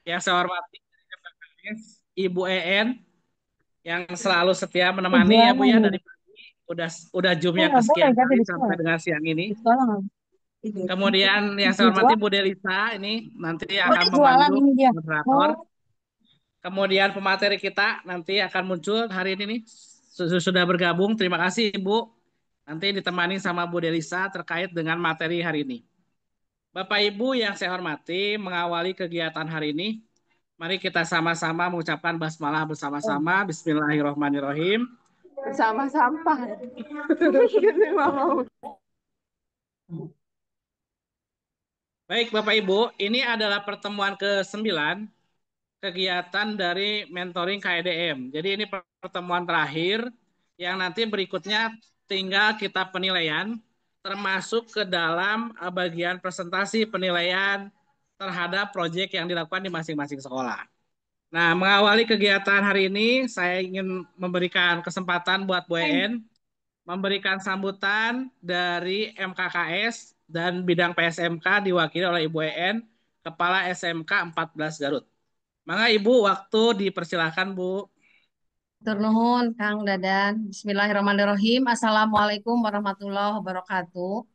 yang saya hormati Ibu EN yang selalu setia Eh, menemani ya Bu jualan ya nih. dari pagi udah zoom Eh, yang nggak boleh kesekian kan kali di sampai sekolah? dengan siang ini. Di sekolah nggak Kemudian yang saya hormati dijual? Bu Delisa ini nanti Oh, akan dia jualan memandu ini dia. moderator. Oh, Kemudian pemateri kita nanti akan muncul hari ini nih sudah bergabung. Terima kasih Ibu. Nanti ditemani sama Bu Delisa terkait dengan materi hari ini. Bapak Ibu yang saya hormati, mengawali kegiatan hari ini, mari kita sama-sama mengucapkan basmalah bersama-sama. Bismillahirrahmanirrahim. sama sampah. Baik Bapak Ibu, ini adalah pertemuan ke-9 kegiatan dari mentoring KEDM. Jadi ini pertemuan terakhir yang nanti berikutnya tinggal kita penilaian termasuk ke dalam bagian presentasi penilaian terhadap proyek yang dilakukan di masing-masing sekolah. Nah, mengawali kegiatan hari ini, saya ingin memberikan kesempatan buat Bu En memberikan sambutan dari MKKS dan bidang PSMK diwakili oleh Ibu En, Kepala SMK 14 Garut. Maka Ibu, waktu dipersilahkan Bu. Tur nuhun, Kang Dadan. Bismillahirrahmanirrahim. Assalamualaikum warahmatullahi wabarakatuh.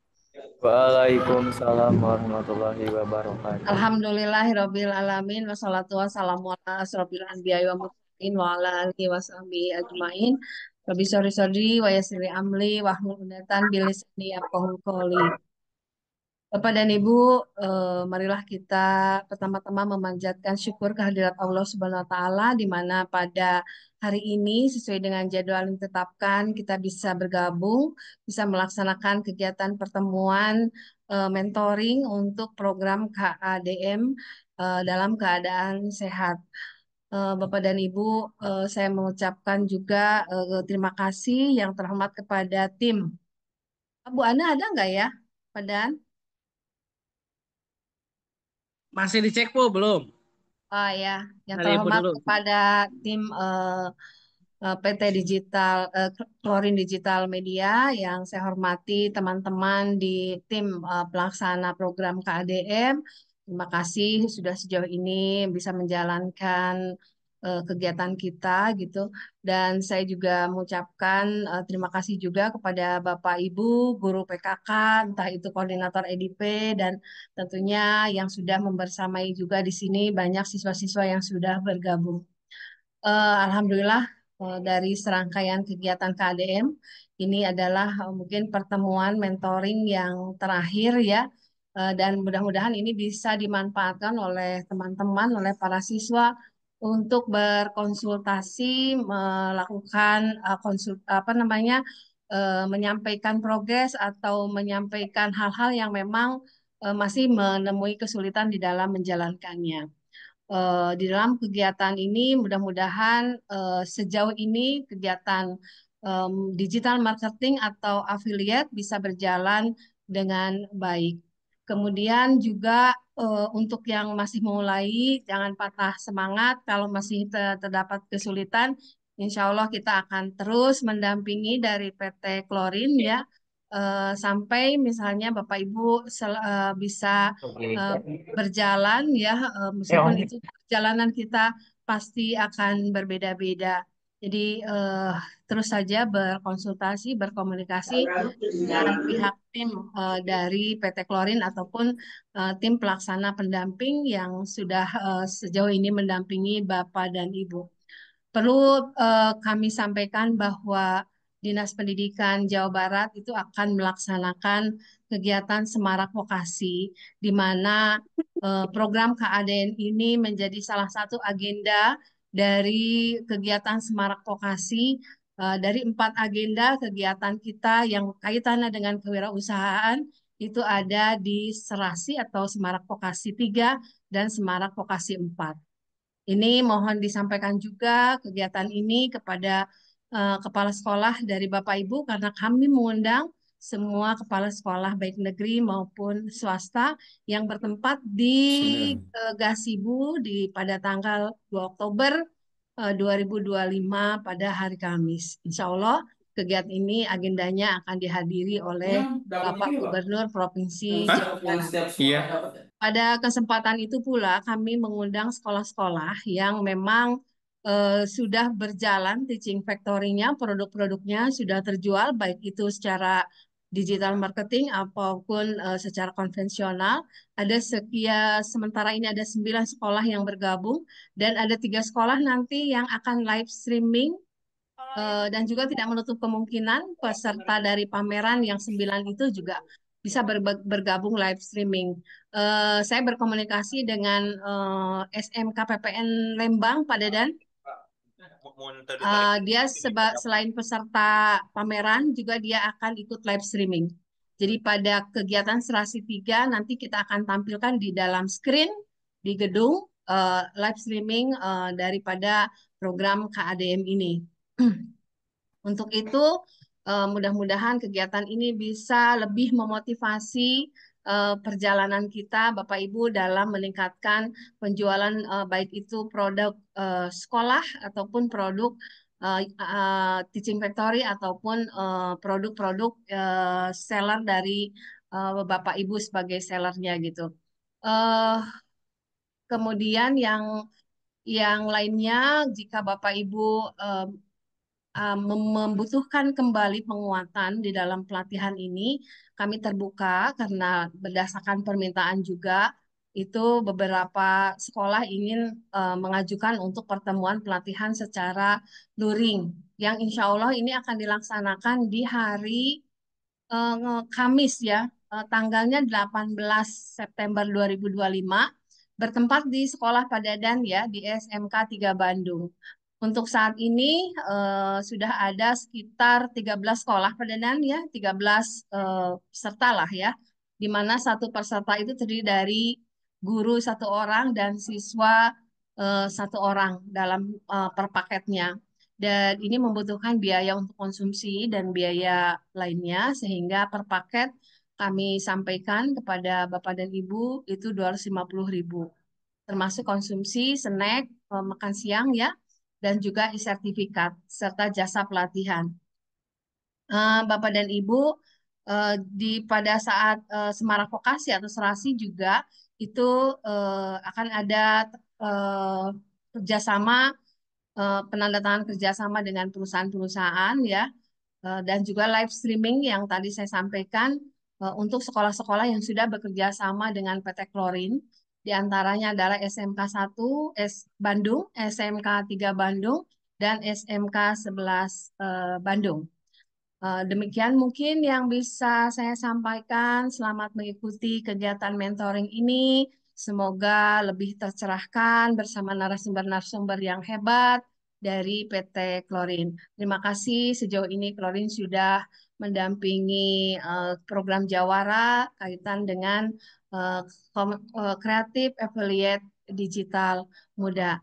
Waalaikumsalam warahmatullahi wabarakatuh. Alhamdulillahirabbil alamin wassalatu wassalamu ala asrofil anbiya'i wa mursalin wa ala alihi wasahbihi ajmain. Rabbi sori sodri wa yassiri amli wa hlul 'uqdatam bil lisani yafqahu qawli. Bapak dan Ibu, marilah kita pertama-tama memanjatkan syukur kehadirat Allah Subhanahu wa taala di mana pada hari ini sesuai dengan jadwal yang ditetapkan kita bisa bergabung, bisa melaksanakan kegiatan pertemuan mentoring untuk program KADM dalam keadaan sehat. Bapak dan Ibu, saya mengucapkan juga terima kasih yang terhormat kepada tim. Bu Ana ada nggak ya, Pak Dan? Masih dicek Bu, belum? Oh ya, yang Dari Ibu terhormat dulu. kepada tim PT Digital, Klorin Digital Media yang saya hormati teman-teman di tim pelaksana program KADM. Terima kasih sudah sejauh ini bisa menjalankan kegiatan kita gitu. Dan saya juga mengucapkan terima kasih juga kepada Bapak Ibu, guru PKK, entah itu koordinator EDP dan tentunya yang sudah membersamai juga di sini banyak siswa-siswa yang sudah bergabung. Alhamdulillah dari serangkaian kegiatan KDM ini adalah mungkin pertemuan mentoring yang terakhir ya. Dan mudah-mudahan ini bisa dimanfaatkan oleh teman-teman, oleh para siswa untuk berkonsultasi, melakukan apa namanya, menyampaikan progres atau menyampaikan hal-hal yang memang masih menemui kesulitan di dalam menjalankannya. Di dalam kegiatan ini mudah-mudahan sejauh ini kegiatan digital marketing atau affiliate bisa berjalan dengan baik. Kemudian juga untuk yang masih memulai, jangan patah semangat. Kalau masih terdapat kesulitan, insya Allah kita akan terus mendampingi dari PT Klorin ya, sampai misalnya Bapak Ibu bisa eh, berjalan ya, meskipun itu perjalanan kita pasti akan berbeda-beda. Jadi terus saja berkonsultasi, berkomunikasi dengan pihak tim dari PT Klorin ataupun tim pelaksana pendamping yang sudah sejauh ini mendampingi Bapak dan Ibu. Perlu kami sampaikan bahwa Dinas Pendidikan Jawa Barat itu akan melaksanakan kegiatan Semarak Vokasi, di mana program KADN ini menjadi salah satu agenda dari kegiatan Semarak Vokasi. Dari 4 agenda kegiatan kita yang kaitannya dengan kewirausahaan itu ada di Serasi atau Semarak Vokasi 3 dan Semarak Vokasi 4. Ini mohon disampaikan juga kegiatan ini kepada kepala sekolah dari Bapak Ibu karena kami mengundang semua kepala sekolah baik negeri maupun swasta yang bertempat di Gasibu pada tanggal 2 Oktober 2025 pada hari Kamis. Insya Allah kegiatan ini agendanya akan dihadiri oleh Bapak Gubernur Provinsi Jawa Barat. Iya. Pada kesempatan itu pula kami mengundang sekolah-sekolah yang memang sudah berjalan teaching factory-nya, produk-produknya sudah terjual, baik itu secara digital marketing apapun secara konvensional. Ada sementara ini ada 9 sekolah yang bergabung dan ada 3 sekolah nanti yang akan live streaming dan juga tidak menutup kemungkinan peserta dari pameran yang 9 itu juga bisa bergabung live streaming. Saya berkomunikasi dengan SMK PPN Lembang, Pak Dadan. Dia selain peserta pameran, juga dia akan ikut live streaming. Jadi pada kegiatan Serasi 3 nanti kita akan tampilkan di dalam screen di gedung live streaming daripada program KADM ini. Untuk itu, mudah-mudahan kegiatan ini bisa lebih memotivasi perjalanan kita, Bapak Ibu, dalam meningkatkan penjualan baik itu produk sekolah ataupun produk teaching factory ataupun produk-produk seller dari Bapak Ibu sebagai sellernya gitu. Kemudian yang lainnya, jika Bapak Ibu membutuhkan kembali penguatan di dalam pelatihan ini, kami terbuka karena berdasarkan permintaan juga itu beberapa sekolah ingin mengajukan untuk pertemuan pelatihan secara luring yang insya Allah ini akan dilaksanakan di hari Kamis ya, tanggalnya 18 September 2025 bertempat di Sekolah Padadan ya di SMK 3 Bandung. Untuk saat ini sudah ada sekitar 13 sekolah Padadan ya, 13 peserta lah ya, di mana satu peserta itu terdiri dari guru satu orang dan siswa satu orang dalam per paketnya. Dan ini membutuhkan biaya untuk konsumsi dan biaya lainnya, sehingga per paket kami sampaikan kepada Bapak dan Ibu itu 250.000, termasuk konsumsi, snack, makan siang ya, dan juga e-sertifikat, serta jasa pelatihan. Bapak dan Ibu, pada saat Semara Vokasi atau Serasi juga, itu akan ada kerjasama penandatangan kerjasama dengan perusahaan-perusahaan ya, dan juga live streaming yang tadi saya sampaikan untuk sekolah-sekolah yang sudah bekerja sama dengan PT Klorin, di antaranya adalah SMK 1 Bandung, SMK 3 Bandung, dan SMK 11 Bandung. Demikian mungkin yang bisa saya sampaikan. Selamat mengikuti kegiatan mentoring ini. Semoga lebih tercerahkan bersama narasumber-narasumber yang hebat dari PT Klorin. Terima kasih sejauh ini Klorin sudah mendampingi program Jawara kaitan dengan kreatif affiliate digital muda.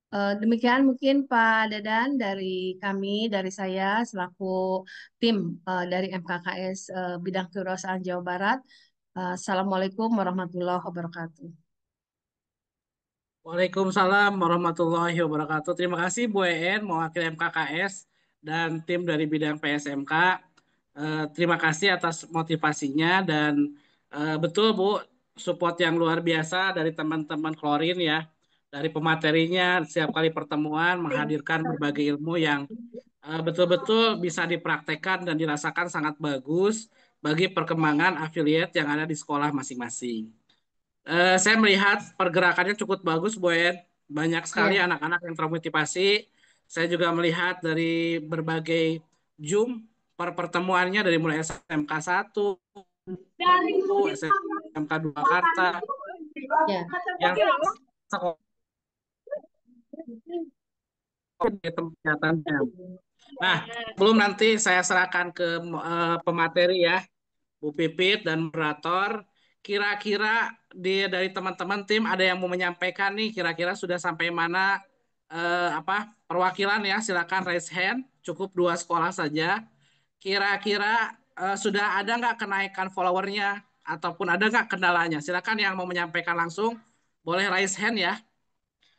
Demikian mungkin Pak Dadan dari kami, dari saya selaku tim dari MKKS bidang kewirausahaan Jawa Barat. Assalamualaikum warahmatullahi wabarakatuh. Waalaikumsalam warahmatullahi wabarakatuh. Terima kasih Bu En, mewakili MKKS dan tim dari bidang PSMK. Terima kasih atas motivasinya dan betul Bu, support yang luar biasa dari teman-teman Klorin ya. Dari pematerinya, setiap kali pertemuan menghadirkan berbagai ilmu yang betul-betul bisa dipraktekkan dan dirasakan sangat bagus bagi perkembangan affiliate yang ada di sekolah masing-masing. Saya melihat pergerakannya cukup bagus, Bu En. Banyak sekali Ya. anak-anak yang termotivasi. Saya juga melihat dari berbagai Zoom pertemuannya dari mulai SMK 1, SMK 2 Jakarta, Ya. yang kegiatannya. Nah, sebelum nanti saya serahkan ke pemateri ya, Bu Pipit dan moderator, kira-kira dari teman-teman tim ada yang mau menyampaikan nih, kira-kira sudah sampai mana perwakilan ya, silakan raise hand, cukup 2 sekolah saja. Kira-kira sudah ada nggak kenaikan followernya ataupun ada nggak kendalanya? Silakan yang mau menyampaikan langsung, boleh raise hand ya,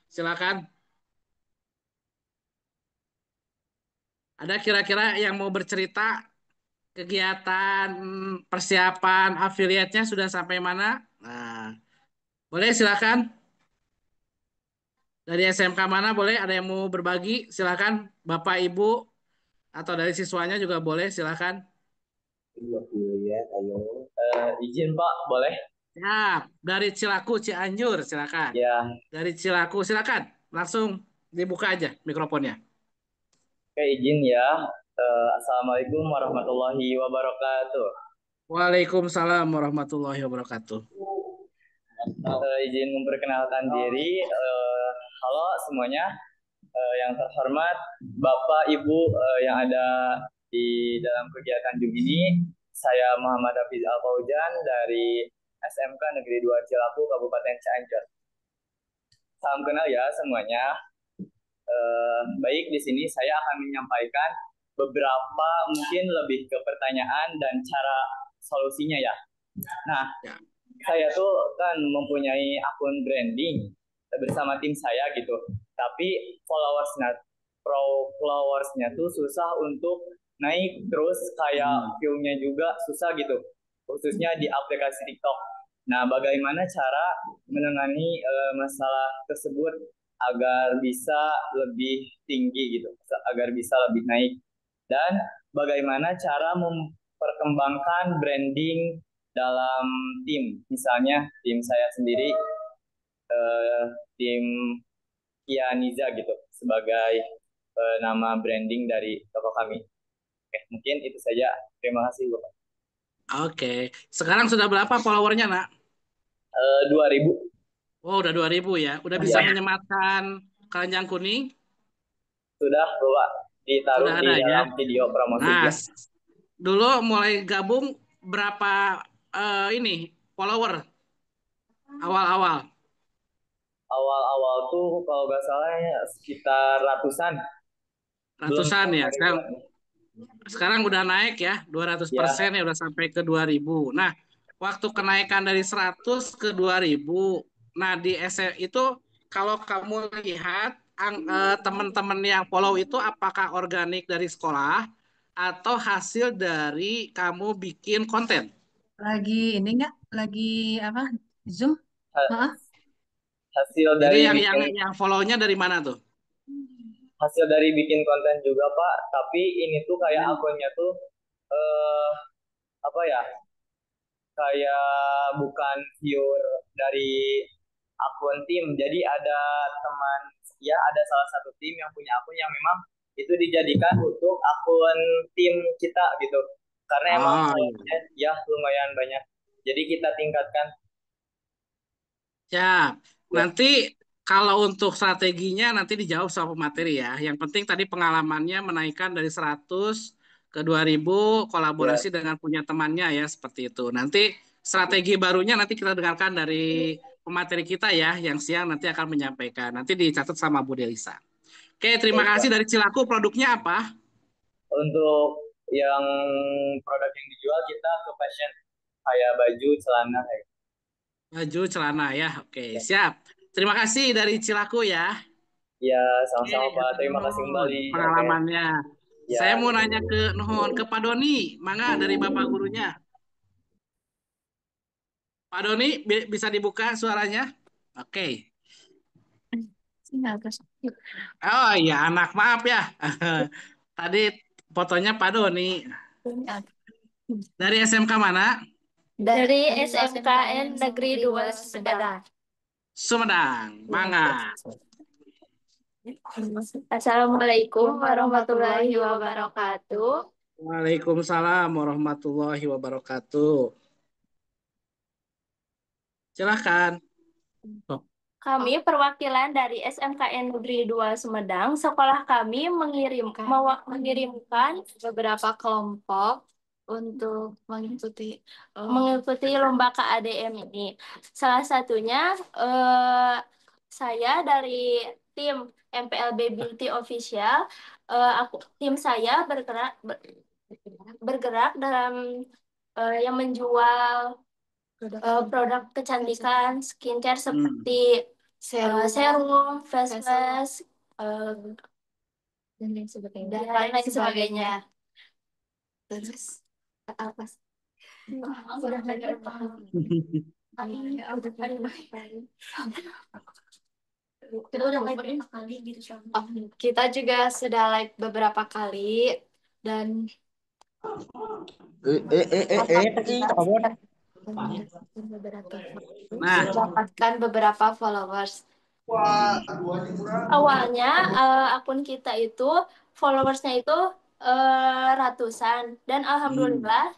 silakan. Ada kira-kira yang mau bercerita kegiatan persiapan afiliatnya sudah sampai mana? Nah, boleh silakan. Dari SMK mana boleh? Ada yang mau berbagi? Silakan, Bapak Ibu atau dari siswanya juga boleh. Silakan. Ya, ayo. Izin Pak, boleh? Ya, dari Cilaku, Cianjur, silakan. Ya, Dari Cilaku, silakan. Langsung dibuka aja mikrofonnya. oke izin ya. Assalamualaikum warahmatullahi wabarakatuh. Waalaikumsalam warahmatullahi wabarakatuh. Izin memperkenalkan diri. Halo semuanya. Yang terhormat Bapak Ibu yang ada di dalam kegiatan Jum ini, saya Muhammad Hafiz Al Faujan dari SMK Negeri 2 Cilaku, Kabupaten Cianjur. Salam kenal ya semuanya. Baik, di sini saya akan menyampaikan beberapa mungkin lebih ke pertanyaan dan cara solusinya ya. Nah, Ya. saya tuh kan mempunyai akun branding bersama tim saya gitu. Tapi followersnya tuh susah untuk naik terus kayak view-nya juga susah gitu. Khususnya di aplikasi TikTok. Nah, bagaimana cara menangani masalah tersebut agar bisa lebih tinggi gitu, agar bisa lebih naik. Dan bagaimana cara memperkembangkan branding dalam tim, misalnya tim saya sendiri, tim Kianiza gitu sebagai nama branding dari toko kami. Oke, mungkin itu saja. Terima kasih Bapak. Oke. Sekarang sudah berapa followernya, Nak? 2000. Oh, udah 2000 ya. Udah bisa Ya, menyematkan keranjang kuning? sudah Bapak ditaruh Sudah di ada ya. dalam video promosi Nah, ya. dulu mulai gabung berapa ini follower awal-awal? Awal-awal tuh kalau nggak salah ya, sekitar ratusan, belum Ratusan ya. sampai Sekarang ribuan. sekarang udah naik ya, Ya, 200% ya udah sampai ke 2000. Nah, waktu kenaikan dari 100 ke 2000. Nah, di SE itu kalau kamu lihat teman-teman yang follow itu apakah organik dari sekolah atau hasil dari kamu bikin konten? Lagi ini enggak? Lagi apa? Zoom? ha- Maaf. hasil Jadi dari yang bikin follow-nya dari mana tuh? hasil dari bikin konten juga Pak. Tapi ini tuh kayak akunnya tuh eh apa ya? Kayak bukan viewer dari akun tim. Jadi ada teman, ya ada salah satu tim yang punya akun yang memang itu dijadikan untuk akun tim kita gitu. Karena emang Oh, iya. followernya ya lumayan banyak. Jadi kita tingkatkan Ya, ya. nanti kalau untuk strateginya nanti dijawab sama pemateri ya. Yang penting tadi pengalamannya menaikkan dari 100 ke 2000 Ya. kolaborasi dengan punya temannya ya seperti itu. Nanti strategi barunya nanti kita dengarkan dari pemateri kita ya yang siang nanti akan menyampaikan. Nanti dicatat sama Bu Delisa. Oke, terima Baik, kasih Pak. dari Cilaku. Produknya apa? Untuk yang produk yang dijual kita ke fashion kayak baju, celana kayak gitu. Baju, celana ya. Oke, Ya. siap. Terima kasih dari Cilaku ya. Ya, Oke, sama-sama Pak. hatur Terima kasih nuhun kembali. Oke. pengalamannya. Ya, Saya mau nanya ke nuhun ke Pak Doni, mangga dari Bapak gurunya. Pak Doni bisa dibuka suaranya? Oke. Oh iya, anak maaf ya. Tadi fotonya Pak Doni. Dari SMK mana? Dari SMKN Negeri 2 Sumedang. Sumedang. Mangga. Assalamualaikum warahmatullahi wabarakatuh. Waalaikumsalam warahmatullahi wabarakatuh. Silahkan. Oh, Kami perwakilan dari SMKN Negeri 2 Sumedang. Sekolah kami mengirimkan beberapa kelompok untuk mengikuti lomba KADM ini. Salah satunya saya dari tim MPLB Beauty Official. Tim saya bergerak dalam yang menjual produk kecantikan, skincare seperti serum, face mask, eh, dan lain sebagainya. Terus apa sih? Oh, kita juga sudah live beberapa kali dan mendapatkan beberapa followers. Awalnya akun kita itu followersnya itu ratusan dan alhamdulillah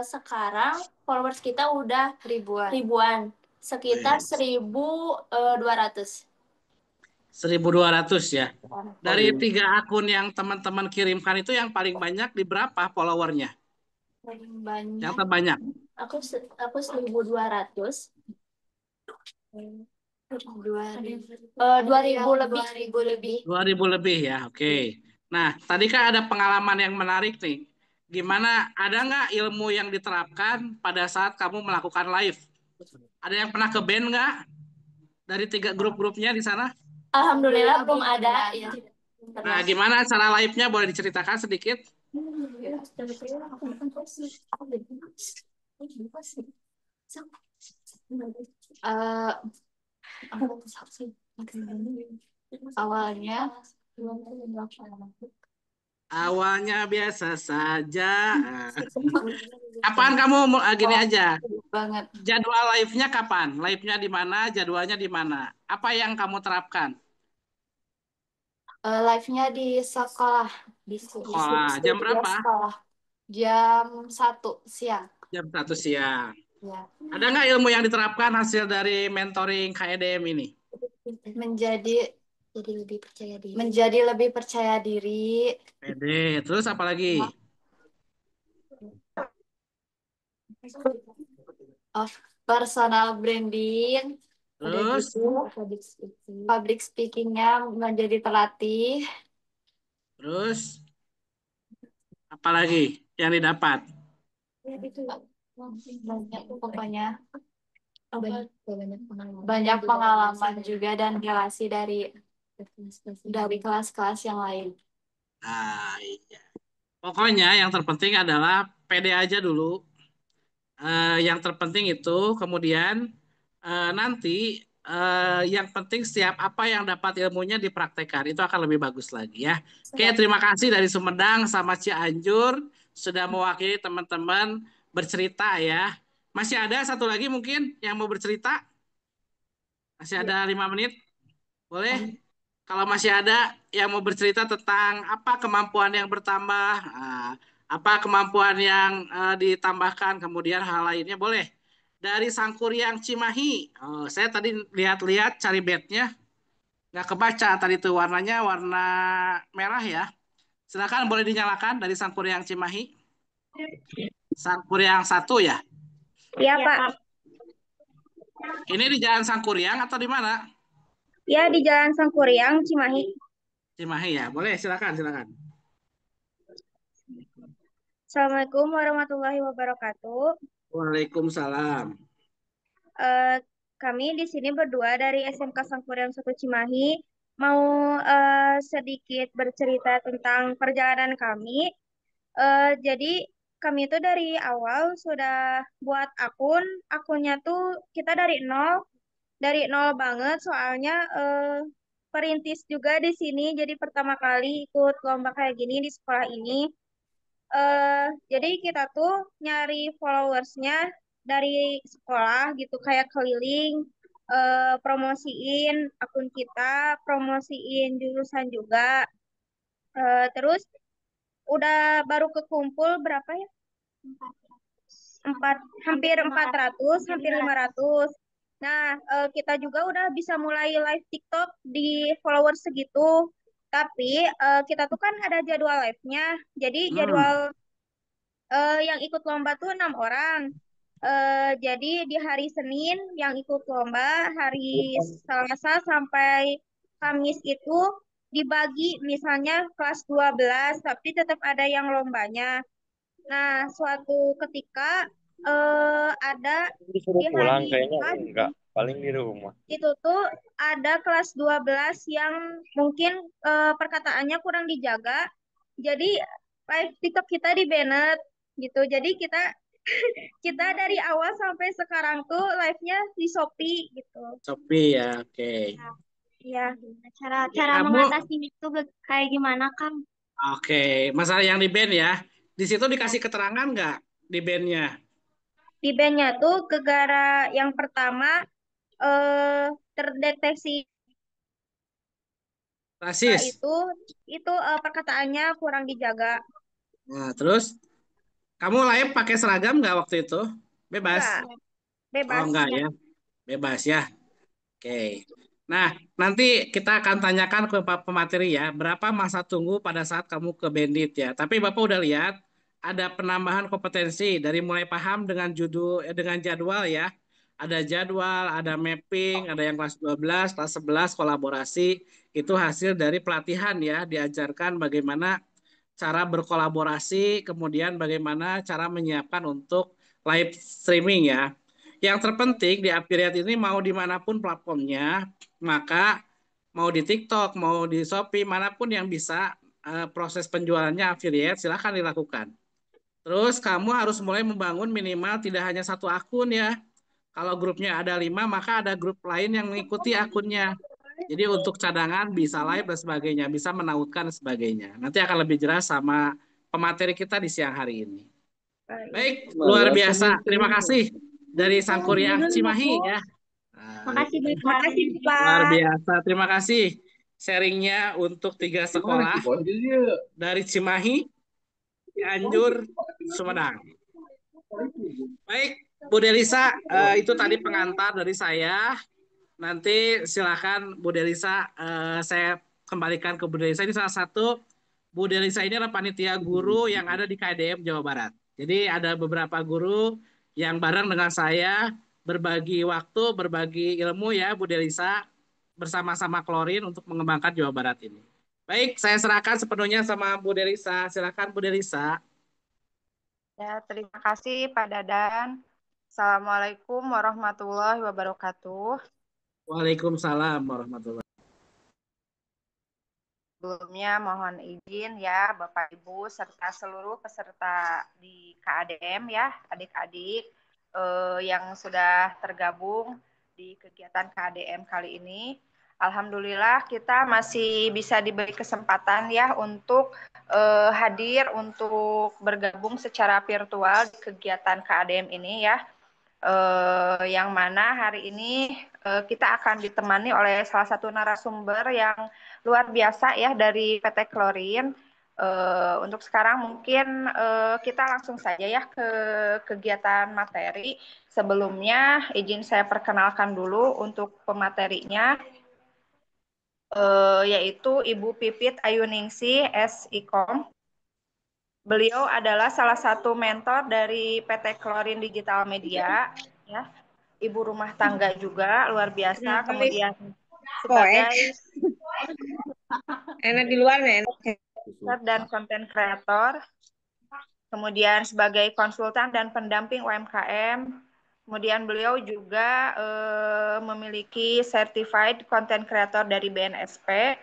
sekarang followers kita udah ribuan sekitar 1.200. 1.200 ya. Dari 3 akun yang teman-teman kirimkan itu yang paling banyak di berapa followernya? Paling banyak. Yang terbanyak? Aku 1.200. 2.000 lebih. 2.000 lebih ya, oke. Nah, tadi kan ada pengalaman yang menarik nih. Gimana, ada nggak ilmu yang diterapkan pada saat kamu melakukan live? Ada yang pernah ke band nggak? Dari 3 grup-grupnya di sana? Alhamdulillah belum ada. Ya. Nah, gimana cara live-nya? Boleh diceritakan sedikit? Awalnya biasa saja. Kapan kamu gini aja? Banget. Jadwal live-nya kapan? Live-nya di mana? Jadwalnya di mana? Apa yang kamu terapkan? Live-nya di sekolah. Di Sekolah. Jam berapa? Sekolah. Jam 1 siang. Jam 1 siang. Ya. Ada nggak ilmu yang diterapkan hasil dari mentoring KEDM ini? Menjadi lebih percaya diri. Menjadi lebih percaya diri. Pede. Terus apa lagi? Of personal branding. Terus? Public speaking-nya menjadi terlatih. Terus? Apa lagi yang didapat? Banyak pokoknya. Banyak pengalaman juga dan relasi dari kelas-kelas yang lain. Nah, iya. Pokoknya yang terpenting adalah pede aja dulu. Yang terpenting itu kemudian nanti yang penting setiap apa yang dapat ilmunya dipraktekkan itu akan lebih bagus lagi ya. Oke, terima kasih dari Sumedang sama Cianjur sudah mewakili teman-teman bercerita ya. Masih ada satu lagi mungkin yang mau bercerita? Masih ada 5 menit? Boleh? Kalau masih ada yang mau bercerita tentang apa kemampuan yang bertambah, apa kemampuan yang ditambahkan, kemudian hal lainnya boleh. Dari Sangkuriang Cimahi, saya tadi lihat-lihat cari bednya, nggak kebaca tadi itu warnanya warna merah ya. Silakan boleh dinyalakan dari Sangkuriang Cimahi. Sangkuriang 1 ya. Iya, Pak. Ini di Jalan Sangkuriang atau di mana? Ya, di Jalan Sangkuriang, Cimahi. Cimahi ya. Boleh, silakan, silakan. Assalamualaikum warahmatullahi wabarakatuh. Waalaikumsalam. Kami di sini berdua dari SMK Sangkuriang 1 Cimahi mau sedikit bercerita tentang perjalanan kami. Jadi kami itu dari awal sudah buat akunnya tuh kita dari nol banget soalnya perintis juga di sini. Jadi pertama kali ikut lomba kayak gini di sekolah ini. Jadi kita tuh nyari followersnya dari sekolah gitu kayak keliling, promosiin akun kita, promosiin jurusan juga. Terus udah baru kekumpul berapa ya? Hampir 400, hampir 500. Nah, kita juga udah bisa mulai live TikTok di followers segitu. Tapi kita tuh kan ada jadwal live-nya. Jadi jadwal yang ikut lomba tuh 6 orang. Jadi di hari Senin yang ikut lomba, hari Selasa sampai Kamis itu dibagi misalnya kelas 12, tapi tetap ada yang lombanya. Nah, suatu ketika ada Disuruh di pulang hari kayaknya apa? enggak. Paling di rumah. Itu tuh ada kelas 12 yang mungkin perkataannya kurang dijaga. Jadi live TikTok kita di banned gitu. Jadi kita kita dari awal sampai sekarang tuh live-nya di Shopee gitu. Shopee ya, oke. Iya, cara cara Kamu, mengatasi itu kayak gimana, Kang? oke. Masalah yang di band ya. Di situ Ya. dikasih keterangan nggak di bandnya? Di bandnya tuh gegara yang pertama eh terdeteksi Rasis. itu perkataannya kurang dijaga. Nah, terus kamu live pakai seragam nggak waktu itu? Bebas. Enggak, Oh, bebas. enggak ya. Bebas ya. Oke. Nah, nanti kita akan tanyakan ke Pak pemateri ya, berapa masa tunggu pada saat kamu ke Bandit ya. Tapi Bapak udah lihat ada penambahan kompetensi dari mulai paham dengan dengan jadwal ya. Ada jadwal, ada mapping, ada yang kelas 12, kelas 11 kolaborasi. Itu hasil dari pelatihan ya, diajarkan bagaimana cara berkolaborasi, kemudian bagaimana cara menyiapkan untuk live streaming ya. Yang terpenting di affiliate ini mau dimanapun platformnya, maka mau di TikTok, mau di Shopee, manapun yang bisa proses penjualannya affiliate, silahkan dilakukan. Terus kamu harus mulai membangun minimal tidak hanya satu akun ya. Kalau grupnya ada 5, maka ada grup lain yang mengikuti akunnya. Jadi untuk cadangan bisa live dan sebagainya, bisa menautkan dan sebagainya. Nanti akan lebih jelas sama pemateri kita di siang hari ini. Baik, luar biasa. Terima kasih dari Sangkuriang Cimahi ya. Nah, Makasih, Bapak. Makasih, luar Pak. biasa. Terima kasih sharingnya untuk 3 sekolah dari Cimahi, Cianjur, Sumedang. Baik, Bu Delisa, itu tadi pengantar dari saya. Nanti silakan Bu Delisa, saya kembalikan ke Bu Delisa. Ini salah satu, Bu Delisa ini adalah panitia guru yang ada di KDM Jawa Barat. Jadi ada beberapa guru yang bareng dengan saya berbagi waktu, berbagi ilmu ya Bu Delisa bersama-sama Klorin untuk mengembangkan Jawa Barat ini. Baik, saya serahkan sepenuhnya sama Bu Delisa. Silakan Bu Delisa. Ya, terima kasih Pak Dadan. Assalamualaikum warahmatullahi wabarakatuh. Waalaikumsalam warahmatullahi. Sebelumnya mohon izin ya Bapak Ibu serta seluruh peserta di KADM ya, adik-adik yang sudah tergabung di kegiatan KADM kali ini. Alhamdulillah kita masih bisa diberi kesempatan ya untuk hadir untuk bergabung secara virtual di kegiatan KADM ini ya. Yang mana hari ini kita akan ditemani oleh salah satu narasumber yang luar biasa ya dari PT Klorin. Untuk sekarang mungkin kita langsung saja ya ke kegiatan materi. Sebelumnya izin saya perkenalkan dulu untuk pematerinya, yaitu Ibu Pipit Ayuningsi SIKOM. Beliau adalah salah satu mentor dari PT Klorin Digital Media, ya. Ibu rumah tangga juga luar biasa. Kemudian sebagai Enak di luar nih. dan konten kreator, kemudian sebagai konsultan dan pendamping UMKM. Kemudian beliau juga memiliki certified content creator dari BNSP.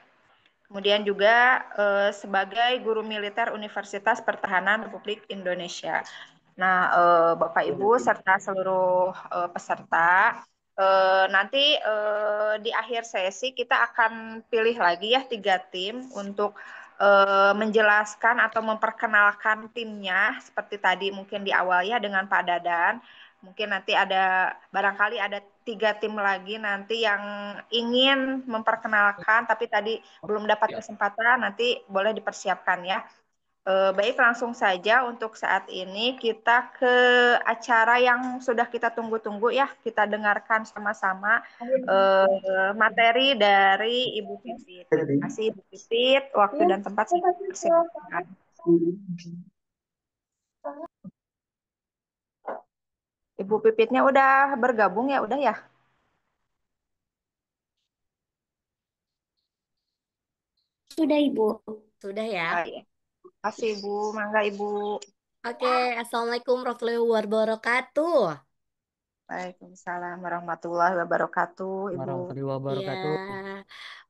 Kemudian juga sebagai guru militer Universitas Pertahanan Republik Indonesia. Nah, Bapak Ibu serta seluruh peserta, nanti di akhir sesi kita akan pilih lagi ya 3 tim untuk menjelaskan atau memperkenalkan timnya seperti tadi mungkin di awal ya dengan Pak Dadan. Mungkin nanti barangkali ada 3 tim lagi nanti yang ingin memperkenalkan tapi tadi belum dapat kesempatan, nanti boleh dipersiapkan ya. Baik, langsung saja untuk saat ini kita ke acara yang sudah kita tunggu-tunggu ya. Kita dengarkan sama-sama materi dari Ibu Pipit. Terima kasih Ibu Pipit. Waktu dan tempat saya persilakan. Ibu Pipitnya udah bergabung ya? Udah ya? Sudah, Ibu. Sudah ya. Baik. Terima kasih Ibu. Mangga Ibu. Oke, Assalamualaikum warahmatullahi wabarakatuh. Waalaikumsalam warahmatullahi wabarakatuh, Ibu. Warahmatullahi Ya, wabarakatuh.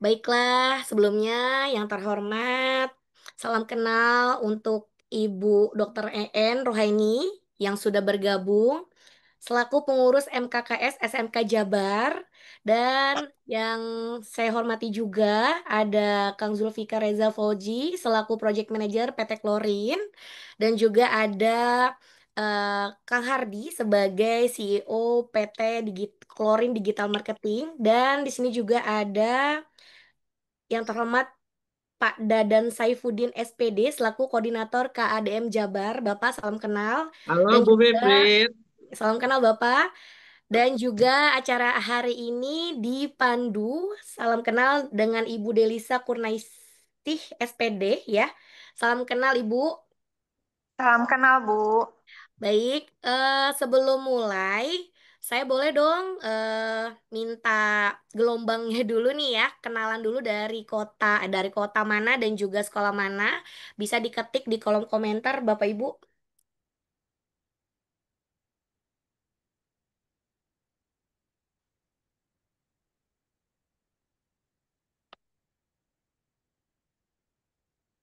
baiklah sebelumnya yang terhormat, salam kenal untuk Ibu Dr. EN Rohaini yang sudah bergabung selaku pengurus MKKS SMK Jabar dan yang saya hormati juga ada Kang Zulfikar Reza Fauji selaku Project Manager PT Klorin dan juga ada Kang Hardi sebagai CEO PT Klorin Digital Marketing dan di sini juga ada yang terhormat Pak Dadan Saifuddin SPD selaku Koordinator KADM Jabar. Bapak salam kenal Halo dan Bu juga Fitri. salam kenal Bapak. Dan juga acara hari ini dipandu salam kenal dengan Ibu Delisa Kurnaistih SPD ya. Salam kenal Ibu. Salam kenal, Bu. Baik, sebelum mulai, saya boleh dong minta gelombangnya dulu nih ya, kenalan dulu dari kota mana dan juga sekolah mana. Bisa diketik di kolom komentar, Bapak Ibu.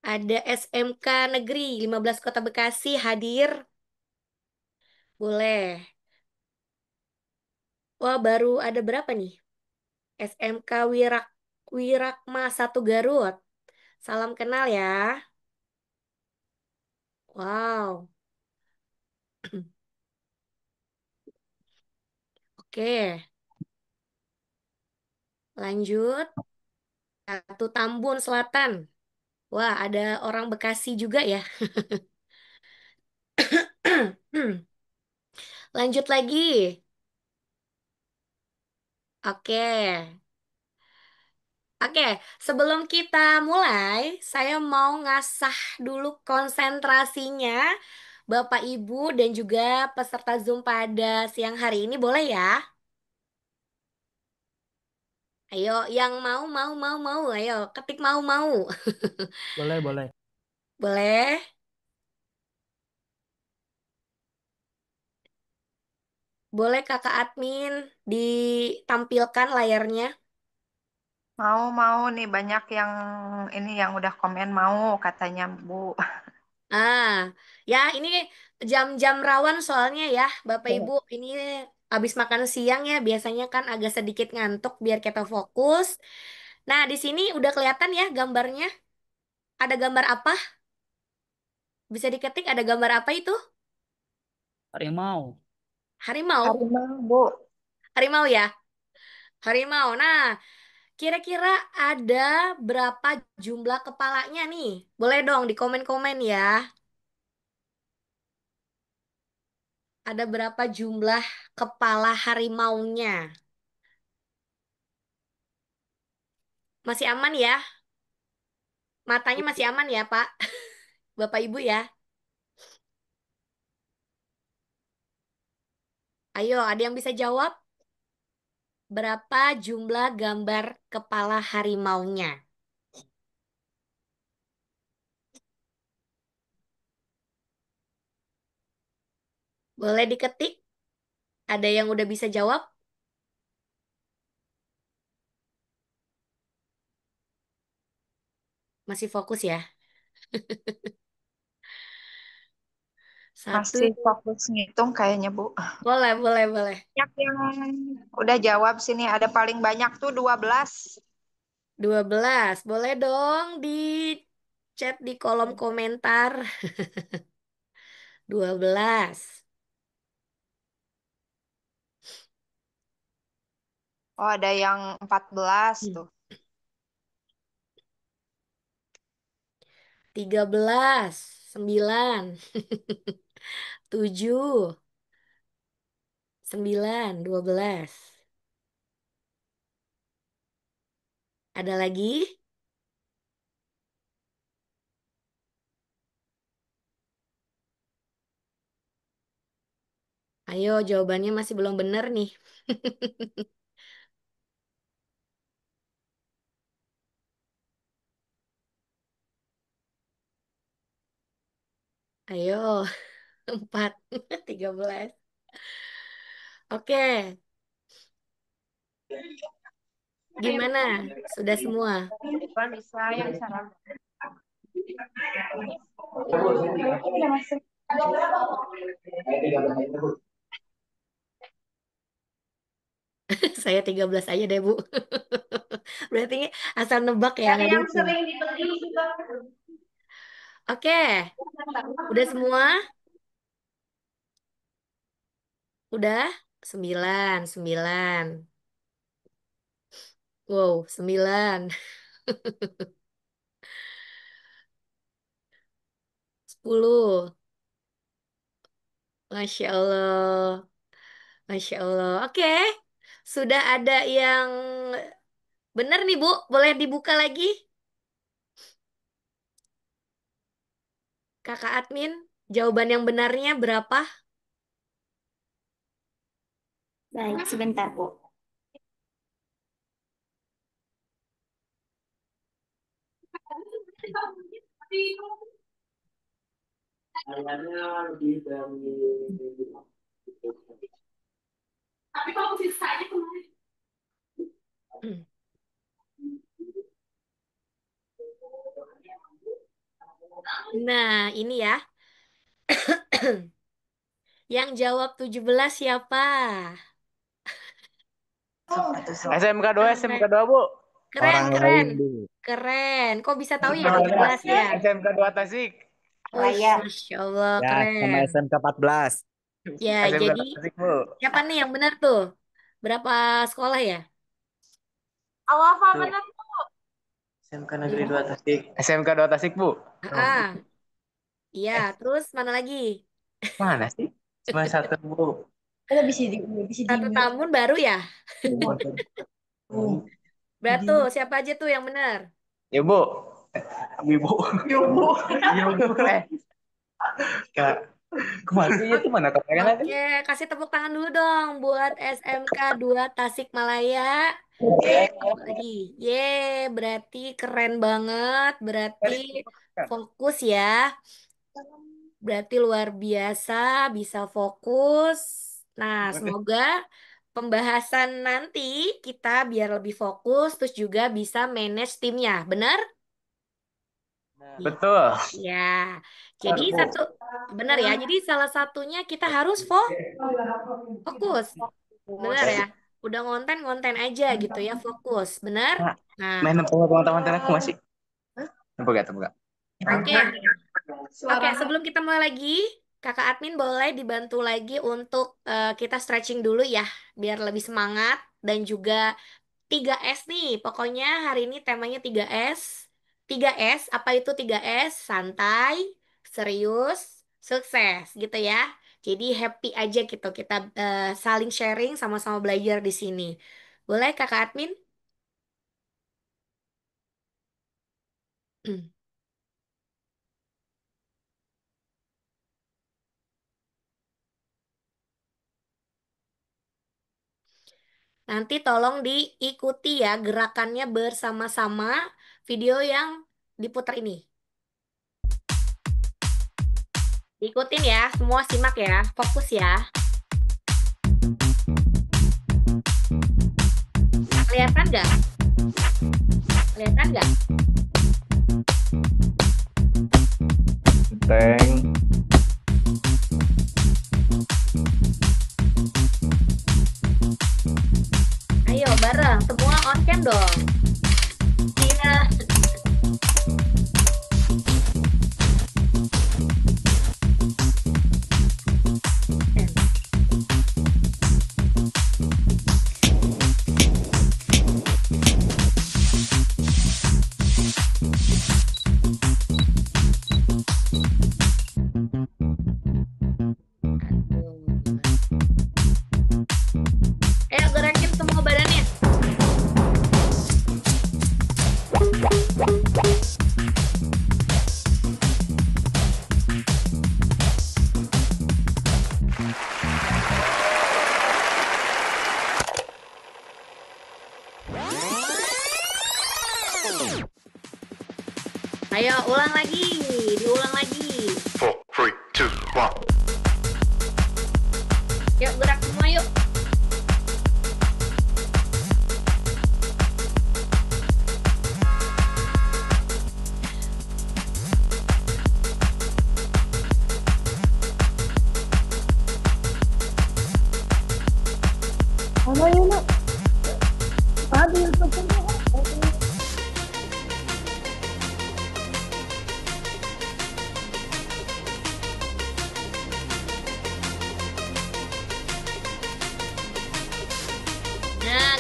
Ada SMK Negeri 15 Kota Bekasi hadir. Boleh. Wah, baru ada berapa nih? SMK Wirakma 1 Garut. Salam kenal ya. Wow. Oke, lanjut. Satu Tambun Selatan. Wah, ada orang Bekasi juga ya. Lanjut lagi. Oke. Oke, sebelum kita mulai, saya mau ngasah dulu konsentrasinya Bapak Ibu dan juga peserta Zoom pada siang hari ini boleh ya? Ayo, yang mau, ayo ketik mau. Boleh, boleh. Boleh? Boleh Kakak admin ditampilkan layarnya? Mau nih banyak yang ini yang udah komen mau katanya, Bu. Ah, ya ini jam-jam rawan soalnya ya, Bapak Ibu. Ini habis makan siang ya, biasanya kan agak sedikit ngantuk biar kita fokus. Nah, di sini udah kelihatan ya gambarnya. Ada gambar apa? Bisa diketik ada gambar apa itu? Harimau. Harimau. Harimau, Bu. Harimau ya? Harimau. Nah, kira-kira ada berapa jumlah kepalanya nih? Boleh dong di komen-komen ya. Ada berapa jumlah kepala harimaunya? Masih aman ya? Matanya masih aman ya, Pak? Bapak Ibu ya. Ayo, ada yang bisa jawab? Berapa jumlah gambar kepala harimaunya? Boleh diketik? Ada yang udah bisa jawab? Masih fokus ya? Satu. Masih fokus ngitung kayaknya, Bu. Boleh. Banyak yang udah jawab sini. Ada paling banyak tuh 12. 12. Boleh dong di chat di kolom komentar. 12. Oh, ada yang 14 tuh. 13. 9. 7. 9. 12. Ada lagi? Ayo, jawabannya masih belum benar nih. Ayo, 4, 13. Oke, gimana? Sudah semua? Bisa yang saran. Saya 13 aja deh, Bu. Berarti asal nebak ya, nggak Yang dihitung. sering dibeli juga. Oke, udah semua? Udah? 9, 9. Wow, 9. 10. Masya Allah. Masya Allah. Oke, sudah ada yang benar nih, Bu. Boleh dibuka lagi? Kakak admin, jawaban yang benarnya berapa? Baik, sebentar, Bu. Hmm. Nah, ini ya. Yang jawab 17 siapa? SMK 2, SMK 2, Bu. Keren, Orang keren. lain, Bu. Keren. Kok bisa tahu ya 17 ya? SMK 2 Tasik. Ush, Masya Allah, Ya, sama keren. SMK 14. Ya, SMK jadi 2 Tasik, Bu. siapa nih yang benar tuh? Berapa sekolah ya? Awafa Tuh. benar. SMK Negeri 2 Tasik. SMK 2 Tasik, Bu. Ah, iya. Terus mana lagi? Mana sih? Cuma satu, Bu. Satu tahun baru ya? Berarti siapa aja tuh yang benar? Ya, Bu. Ibu. Ya, Bu. Ya, Bu. Kak. Kemana sih itu mana kepengen aja? Oke, kasih tepuk tangan dulu dong buat SMK 2 Tasikmalaya. Lagi. Ye, berarti keren banget. Berarti fokus ya. Berarti luar biasa, bisa fokus. Nah, semoga pembahasan nanti kita biar lebih fokus, terus juga bisa manage timnya. Benar? Betul. Ya, jadi satu benar ya. Jadi salah satunya kita harus fokus. Benar ya. Udah ngonten-ngonten aja gitu ya, fokus. Benar? Nah, Nah, main teman-teman aku masih. Tepuk gak, tepuk gak? oke. Oke, sebelum kita mulai lagi, Kakak admin boleh dibantu lagi untuk kita stretching dulu ya, biar lebih semangat dan juga 3S nih. Pokoknya hari ini temanya 3S. 3S, apa itu 3S? Santai, serius, sukses gitu ya. Jadi happy aja gitu kita saling sharing sama-sama belajar di sini. Boleh Kakak admin? Nanti tolong diikuti ya gerakannya bersama-sama video yang diputar ini. Diikutin ya, semua simak ya, fokus ya. Kelihatan nggak? Kelihatan nggak? Teng. Ayo bareng, semua on cam dong. Iya. Ayo gerakin semua badannya. Ayo ulang lagi, diulang lagi. 4, 3, 2, 1. Yuk gerak semua yuk.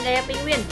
gaya penguin.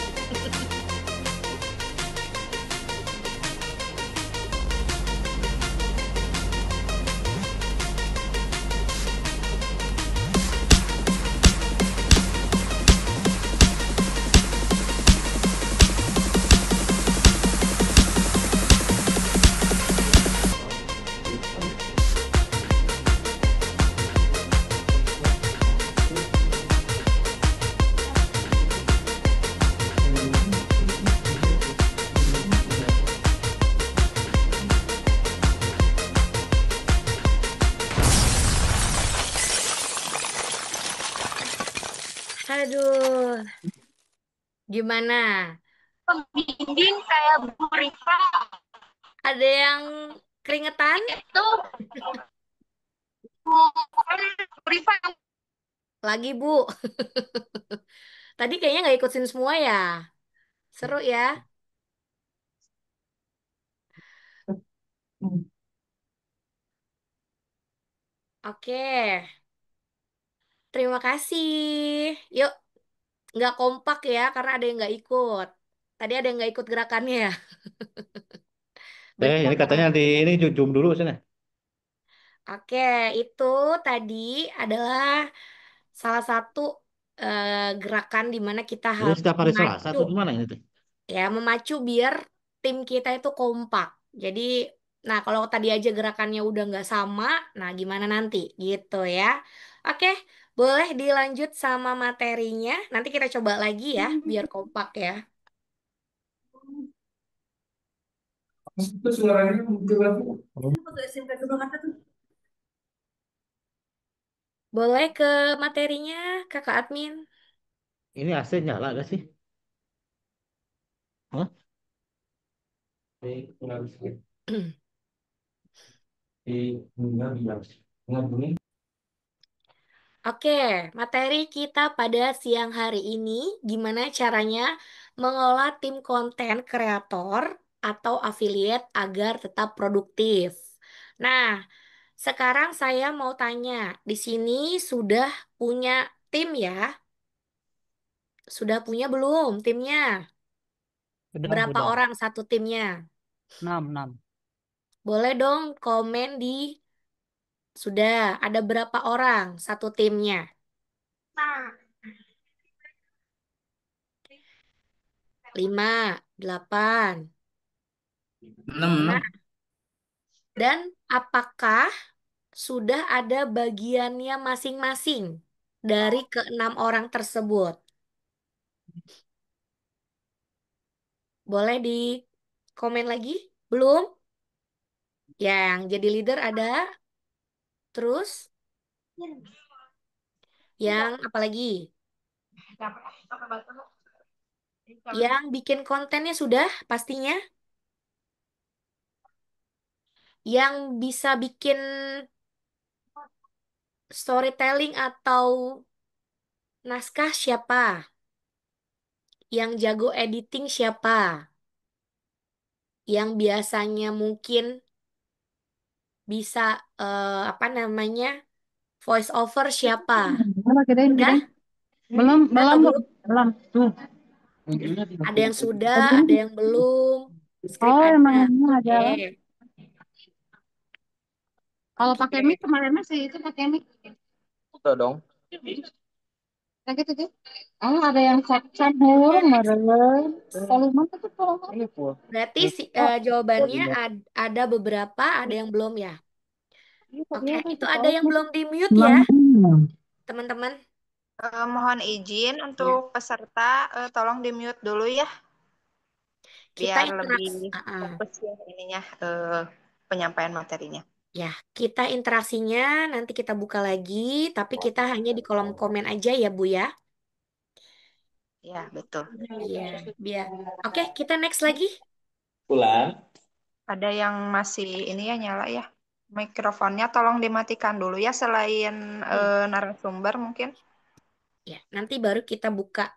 Aduh, gimana? Pembimbing kayak Bu Rifa Ada yang keringetan? itu Bu Rifa Lagi, Bu. Tadi kayaknya nggak ikutin semua ya. Seru ya. Oke, terima kasih. Yuk, nggak kompak ya karena ada yang nggak ikut. Tadi ada yang nggak ikut gerakannya ya. Ini katanya Bentar. di ini zoom dulu sana. Oke, itu tadi adalah salah satu gerakan di mana kita Ini harus setiap hari Selasa memacu, atau gimana ini tuh? ya memacu biar tim kita itu kompak. Jadi, nah kalau tadi aja gerakannya udah nggak sama, nah gimana nanti gitu ya. Oke, boleh dilanjut sama materinya. Nanti kita coba lagi ya biar kompak ya. Itu suaranya muncul lagi. Boleh ke materinya, Kakak Admin. Ini AC nyala gak sih? Hah? Oke, materi kita pada siang hari ini gimana caranya mengolah tim konten kreator atau affiliate agar tetap produktif. Nah, sekarang saya mau tanya, di sini sudah punya tim ya? Sudah punya belum timnya? Berapa Sudah. orang satu timnya? 6, 6. Boleh dong komen di sudah ada berapa orang satu timnya? Lima, delapan. Nah, 6. dan apakah sudah ada bagiannya masing-masing dari keenam orang tersebut? Boleh di komen lagi? Belum? Yang jadi leader ada, terus yang apa lagi? Yang bikin kontennya sudah pastinya? Yang bisa bikin storytelling atau naskah siapa? Yang jago editing siapa? Yang biasanya mungkin bisa apa namanya voice over siapa? Apa kirim Udah? kirim? Belum Udah belum atau Bu. belum? Belum. Tuh. Ada yang sudah, ada Begini. yang belum. Skrip Oh, ada. emang ini Oke. ada. Kalau pakai mic Oke. kemarin masih itu pakai mic. Udah dong. Kayak gitu tuh. Oh, ada yang cak burung meren. Volume tuh volume. Ini full. Berarti Oh, jawabannya ada beberapa, ada yang belum ya. Oke, itu ada yang belum di mute ya, teman-teman. Mohon izin Ya, untuk peserta, tolong di mute dulu ya, kita biar lebih interaksi. fokus ya ininya, penyampaian materinya. Ya, kita interaksinya nanti kita buka lagi, tapi kita hanya di kolom komen aja ya, Bu ya. Ya, betul. Iya, biar. Oke, kita next lagi. Pulang. Ada yang masih ini ya nyala ya. Mikrofonnya tolong dimatikan dulu ya selain narasumber mungkin. Ya, nanti baru kita buka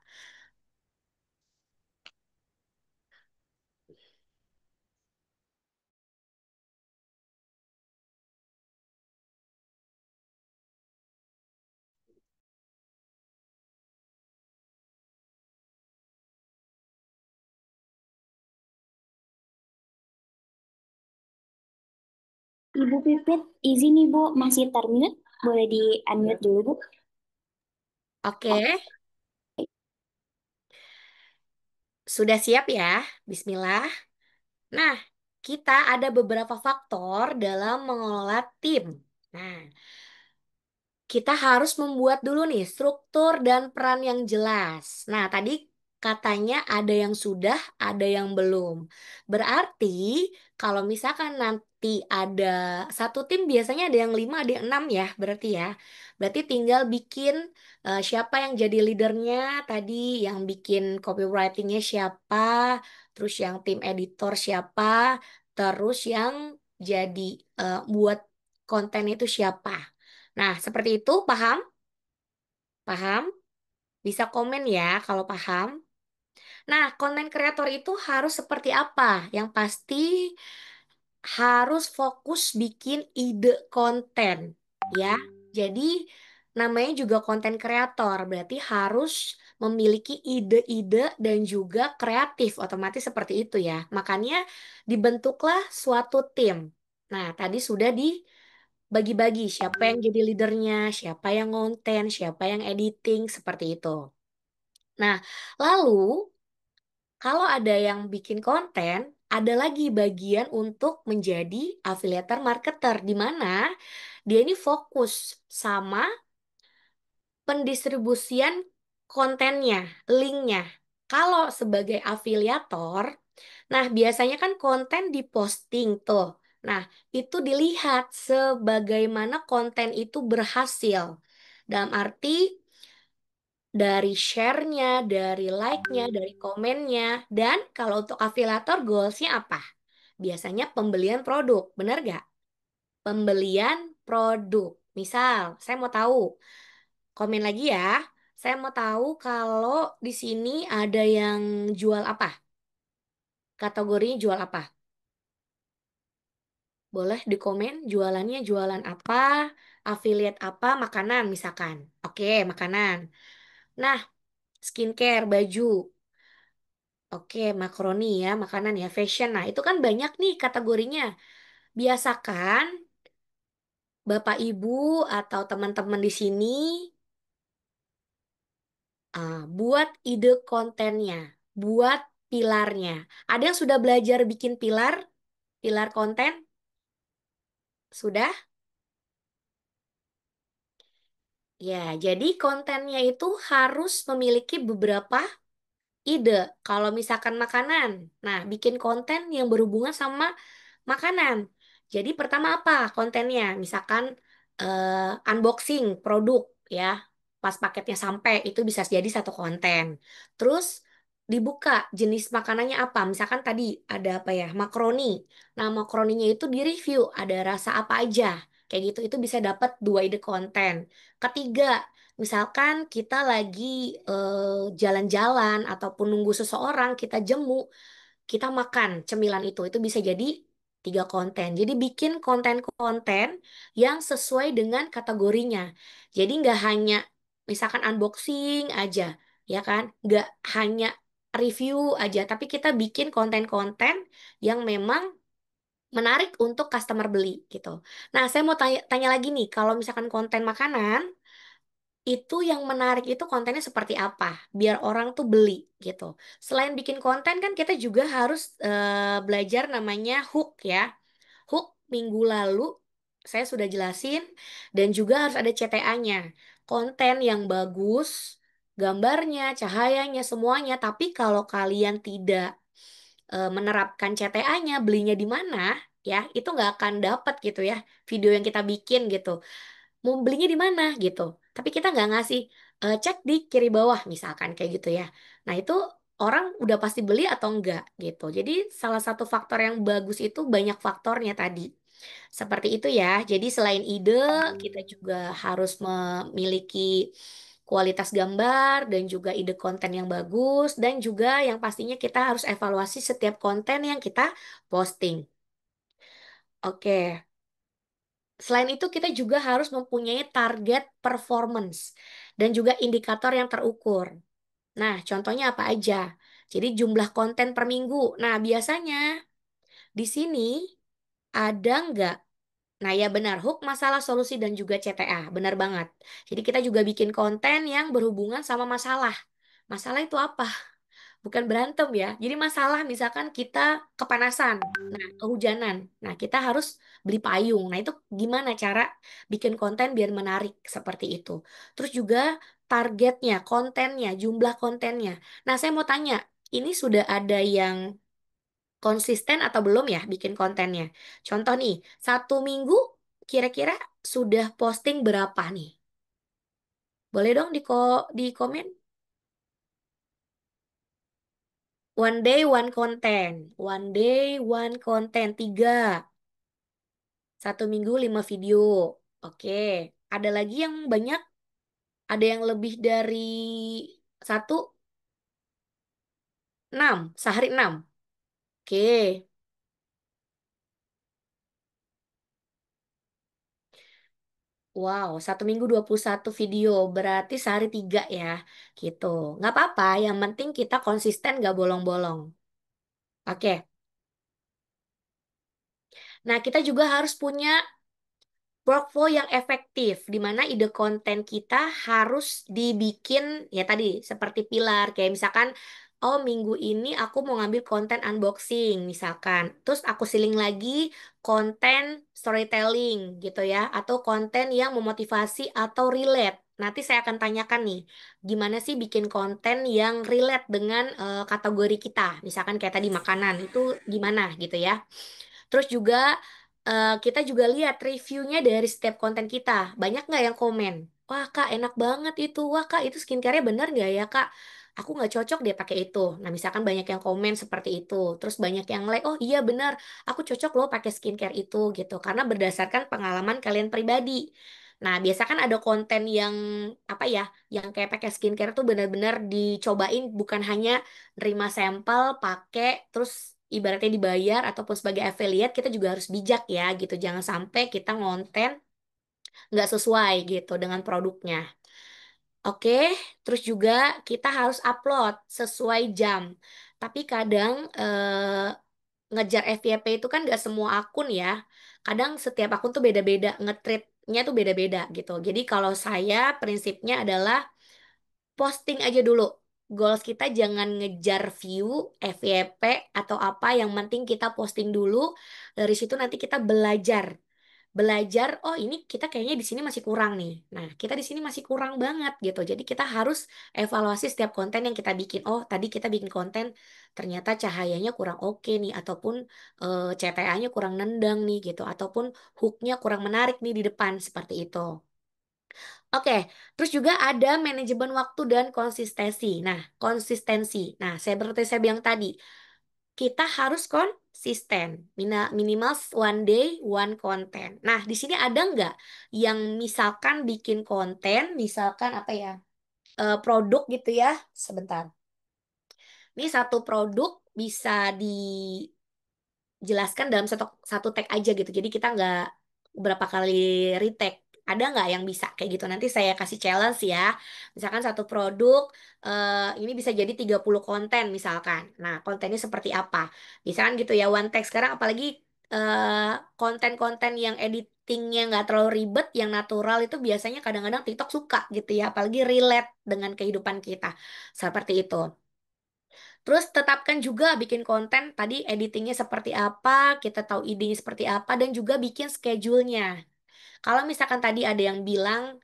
Ibu Pipit, izin Ibu masih termute, boleh di-unmute dulu Bu. Oke, sudah siap ya? Bismillah. Nah, kita ada beberapa faktor dalam mengelola tim. Nah, kita harus membuat dulu nih struktur dan peran yang jelas. Nah, tadi katanya ada yang sudah, ada yang belum. Berarti kalau misalkan nanti ada satu tim biasanya ada yang 5, ada yang 6 ya, berarti ya. Berarti tinggal bikin siapa yang jadi leadernya tadi, yang bikin copywritingnya siapa, terus yang tim editor siapa, terus yang jadi buat konten itu siapa. Nah, seperti itu, paham? Paham? Bisa komen ya kalau paham. Nah, konten kreator itu harus seperti apa? Yang pasti harus fokus bikin ide konten, ya. Jadi, namanya juga konten kreator, berarti harus memiliki ide-ide dan juga kreatif, otomatis seperti itu ya. Makanya dibentuklah suatu tim. Nah, tadi sudah bagi-bagi siapa yang jadi leadernya, siapa yang ngonten, siapa yang editing, seperti itu. Nah, lalu kalau ada yang bikin konten, ada lagi bagian untuk menjadi affiliator marketer, di mana dia ini fokus sama pendistribusian kontennya, linknya. Kalau sebagai afiliator, nah biasanya kan konten diposting tuh. Nah, itu dilihat sebagaimana konten itu berhasil. Dalam arti dari share-nya, dari like-nya, dari komennya. Dan kalau untuk afiliator goals-nya apa? Biasanya pembelian produk, benar gak? Pembelian produk. Misal, saya mau tahu, komen lagi ya. Saya mau tahu kalau di sini ada yang jual apa? Kategorinya jual apa? Boleh di komen jualannya jualan apa, affiliate apa, makanan misalkan. Oke, makanan. Nah, skincare, baju. Oke, makaroni ya, makanan ya, fashion. Nah, itu kan banyak nih kategorinya. Biasakan Bapak Ibu atau teman-teman di sini buat ide kontennya, buat pilarnya. Ada yang sudah belajar bikin pilar, pilar konten? Sudah? Ya, jadi kontennya itu harus memiliki beberapa ide. Kalau misalkan makanan, nah bikin konten yang berhubungan sama makanan. Jadi pertama apa kontennya? Misalkan unboxing produk ya, pas paketnya sampai itu bisa jadi satu konten. Terus dibuka jenis makanannya apa? Misalkan tadi ada apa ya? Makaroni. Nah, makaroninya itu di review ada rasa apa aja. Kayak gitu itu bisa dapat 2 ide konten. Ketiga, misalkan kita lagi jalan-jalan ataupun nunggu seseorang, kita jemu, kita makan cemilan itu bisa jadi 3 konten. Jadi bikin konten-konten yang sesuai dengan kategorinya. Jadi nggak hanya misalkan unboxing aja, ya kan? Nggak hanya review aja, tapi kita bikin konten-konten yang memang menarik untuk customer beli gitu. Nah, saya mau tanya lagi nih, kalau misalkan konten makanan, itu yang menarik itu kontennya seperti apa biar orang tuh beli gitu. Selain bikin konten kan kita juga harus belajar namanya hook ya. Hook minggu lalu saya sudah jelasin dan juga harus ada CTA-nya. Konten yang bagus, gambarnya, cahayanya, semuanya. Tapi kalau kalian tidak menerapkan CTA-nya, belinya di mana ya, itu nggak akan dapat gitu ya video yang kita bikin gitu, mau belinya di mana gitu. Tapi kita nggak ngasih cek di kiri bawah misalkan kayak gitu ya. Nah itu orang udah pasti beli atau enggak gitu. Jadi salah satu faktor yang bagus itu banyak faktornya tadi. Seperti itu ya. Jadi selain ide, kita juga harus memiliki kualitas gambar dan juga ide konten yang bagus dan juga yang pastinya kita harus evaluasi setiap konten yang kita posting. Oke. Selain itu, kita juga harus mempunyai target performance dan juga indikator yang terukur. Nah, contohnya apa aja? Jadi jumlah konten per minggu. Nah, biasanya di sini ada nggak Nah, ya benar, hook, masalah, solusi, dan juga CTA. Benar banget. Jadi kita juga bikin konten yang berhubungan sama masalah. Masalah itu apa? Bukan berantem ya. Jadi masalah misalkan kita kepanasan, nah kehujanan. Nah, kita harus beli payung. Nah, itu gimana cara bikin konten biar menarik seperti itu. Terus juga targetnya, kontennya, jumlah kontennya. Nah, saya mau tanya, ini sudah ada yang konsisten atau belum ya bikin kontennya? Contoh nih, 1 minggu kira-kira sudah posting berapa nih? Boleh dong di komen? One day, one content. One day, one content. 3. 1 minggu, 5 video. Oke. Ada lagi yang banyak? Ada yang lebih dari 1? 6. Sehari 6. Oke. Wow, 1 minggu 21 video. Berarti sehari 3 ya. Gitu. Nggak apa-apa. Yang penting kita konsisten nggak bolong-bolong. Oke. Nah, kita juga harus punya workflow yang efektif, di mana ide konten kita harus dibikin, ya tadi, seperti pilar. Kayak misalkan, oh minggu ini aku mau ngambil konten unboxing, misalkan. Terus aku siling lagi konten storytelling, gitu ya. Atau konten yang memotivasi atau relate. Nanti saya akan tanyakan nih, gimana sih bikin konten yang relate dengan kategori kita. Misalkan kayak tadi makanan, itu gimana gitu ya. Terus juga kita juga lihat reviewnya dari setiap konten kita. Banyak nggak yang komen? Wah kak enak banget itu. Wah kak itu skincare-nya bener nggak ya kak? Aku nggak cocok deh pakai itu. Nah misalkan banyak yang komen seperti itu. Terus banyak yang like, oh iya bener. Aku cocok loh pakai skincare itu gitu. Karena berdasarkan pengalaman kalian pribadi. Nah biasa kan ada konten yang apa ya? Yang kayak pakai skincare tuh benar-benar dicobain bukan hanya nerima sampel, pakai, terus ibaratnya dibayar ataupun sebagai affiliate kita juga harus bijak ya gitu. Jangan sampai kita ngonten nggak sesuai gitu dengan produknya. Oke, terus juga kita harus upload sesuai jam. Tapi kadang ngejar FYP itu kan nggak semua akun ya. Kadang setiap akun tuh beda-beda, nge-treatnya tuh beda-beda gitu. Jadi kalau saya prinsipnya adalah posting aja dulu. Goals kita jangan ngejar view, FYP, atau apa. Yang penting kita posting dulu. Dari situ nanti kita belajar. Belajar, oh ini kita kayaknya di sini masih kurang nih. Nah, kita di sini masih kurang banget gitu. Jadi kita harus evaluasi setiap konten yang kita bikin. Oh, tadi kita bikin konten, ternyata cahayanya kurang oke nih. Ataupun CTA-nya kurang nendang nih gitu. Ataupun hook-nya kurang menarik nih di depan. Seperti itu. Oke, terus juga ada manajemen waktu dan konsistensi. Nah, konsistensi. Nah, seperti saya bilang tadi, kita harus konsisten. Minimal one day, one content. Nah, di sini ada nggak yang misalkan bikin konten, misalkan apa ya, produk gitu ya. Sebentar. Ini satu produk bisa jelaskan dalam satu satu tag aja gitu. Jadi kita nggak berapa kali retake. Ada nggak yang bisa kayak gitu? Nanti saya kasih challenge ya. Misalkan satu produk ini bisa jadi 30 konten misalkan. Nah, kontennya seperti apa? Misalkan gitu ya one tag sekarang apalagi eh, konten-konten yang editingnya nggak terlalu ribet, yang natural itu biasanya kadang-kadang TikTok suka gitu ya. Apalagi relate dengan kehidupan kita. Seperti itu. Terus tetapkan juga bikin konten tadi editingnya seperti apa, kita tahu idenya seperti apa, dan juga bikin schedule-nya. Kalau misalkan tadi ada yang bilang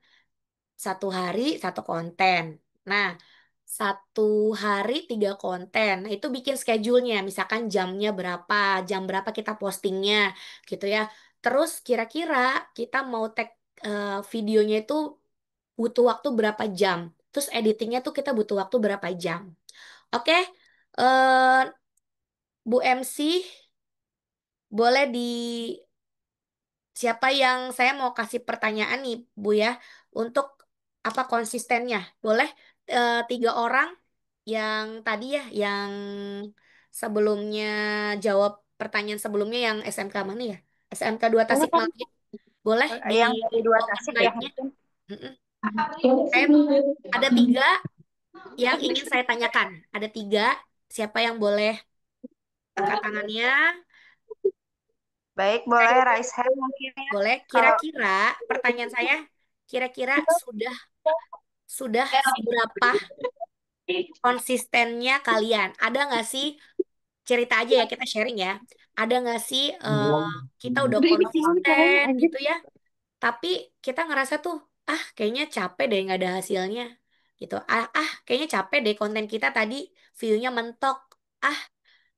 1 hari 1 konten. Nah, 1 hari 3 konten. Nah, itu bikin schedule-nya. Misalkan jamnya berapa, jam berapa kita postingnya gitu ya. Terus kira-kira kita mau tag videonya itu butuh waktu berapa jam. Terus editingnya tuh kita butuh waktu berapa jam. Oke, eh, Bu MC, boleh di siapa yang saya mau kasih pertanyaan nih, Bu ya, untuk apa konsistennya? Boleh 3 orang yang tadi ya, yang sebelumnya jawab pertanyaan sebelumnya yang SMK mana ya? SMK 2 Ini kan Tasikmalaya. Boleh di yang dari dua open Tasik ya mic-nya? mungkin. Mm-mm. Saya ada 3 yang ingin saya tanyakan. Ada 3. Siapa yang boleh angkat tangannya? Baik, boleh raise hand mungkin ya. Boleh. Kalau Kira-kira pertanyaan saya, kira-kira sudah seberapa konsistennya kalian? Ada nggak sih, cerita aja ya, kita sharing ya. Ada nggak sih kita udah konsisten gitu ya, tapi kita ngerasa tuh, kayaknya capek deh nggak ada hasilnya gitu. Kayaknya capek deh konten kita tadi view-nya mentok. Ah,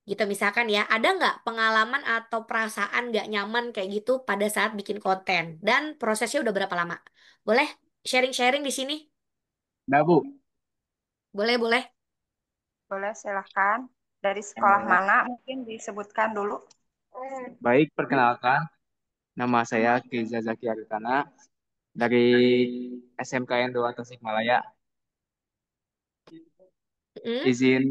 gitu misalkan ya. Ada nggak pengalaman atau perasaan nggak nyaman kayak gitu pada saat bikin konten? Dan prosesnya udah berapa lama? Boleh sharing-sharing di sini? Nah, Bu. Boleh, boleh. boleh silahkan. Dari sekolah mana mungkin disebutkan dulu. Baik, perkenalkan. Nama saya Keiza Zaki Aritana dari SMKN 2 Tasikmalaya. Mm, Izin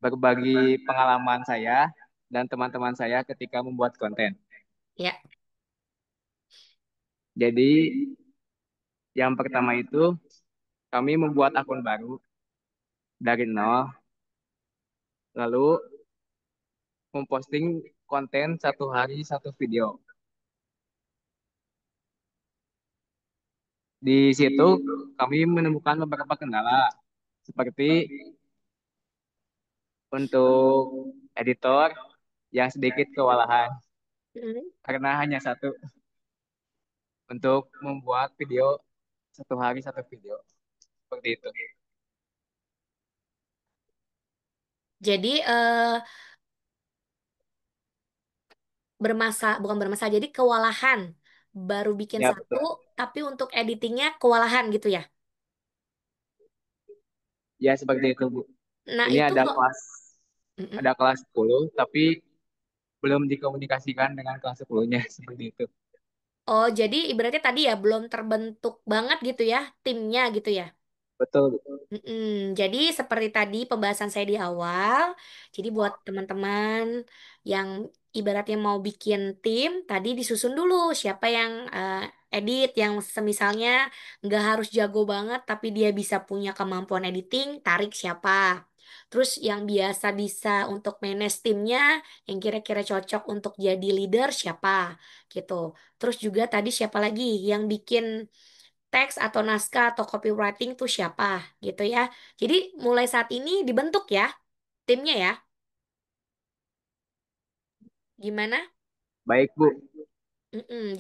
berbagi pengalaman saya dan teman-teman saya ketika membuat konten. ya. Jadi, yang pertama itu kami membuat akun baru dari nol, lalu memposting konten satu hari satu video. Di situ kami menemukan beberapa kendala, seperti untuk editor yang sedikit kewalahan Mm. karena hanya satu untuk membuat video satu hari satu video seperti itu. Jadi bukan bermasalah, jadi kewalahan. Baru bikin Ya satu, betul. tapi untuk editingnya kewalahan gitu ya. Ya seperti itu, Bu. Nah, Ini itu ada kok. kelas Mm-mm. ada kelas 10 tapi belum dikomunikasikan dengan kelas 10-nya seperti itu. Oh, jadi ibaratnya tadi ya belum terbentuk banget gitu ya, timnya gitu ya. Betul, Bu. Jadi seperti tadi pembahasan saya di awal, jadi buat teman-teman yang ibaratnya mau bikin tim, tadi disusun dulu siapa yang edit, yang semisalnya nggak harus jago banget, tapi dia bisa punya kemampuan editing, tarik siapa. Terus yang biasa bisa untuk manage timnya, yang kira-kira cocok untuk jadi leader siapa, gitu. Terus juga tadi siapa lagi yang bikin teks atau naskah atau copywriting tuh siapa gitu ya. Jadi mulai saat ini dibentuk ya timnya ya. Gimana? Baik, Bu.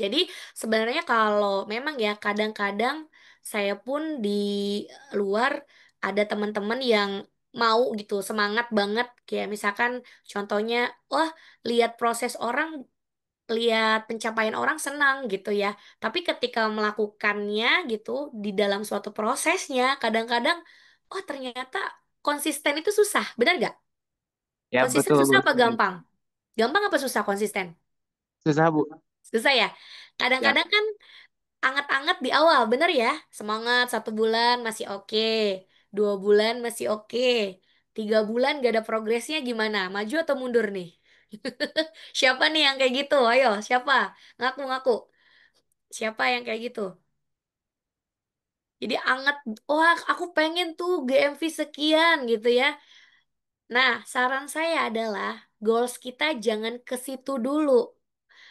Jadi sebenarnya kalau memang ya kadang-kadang saya pun di luar ada teman-teman yang mau gitu semangat banget kayak misalkan contohnya, wah, lihat proses orang, lihat pencapaian orang senang gitu ya. Tapi ketika melakukannya gitu di dalam suatu prosesnya, kadang-kadang, oh ternyata konsisten itu susah. Benar nggak? Ya Konsisten betul, Bu. susah apa gampang? Gampang apa susah konsisten? Susah, Bu. Susah ya. Ya, Kadang-kadang kan anget-anget di awal, bener ya? Semangat 1 bulan masih oke, 2 bulan masih oke, 3 bulan gak ada progresnya gimana? Maju atau mundur nih? Siapa nih yang kayak gitu? Ayo, siapa? Ngaku-ngaku. Siapa yang kayak gitu? Jadi anget, wah aku pengen tuh GMV sekian gitu ya. Nah, saran saya adalah goals kita jangan ke situ dulu.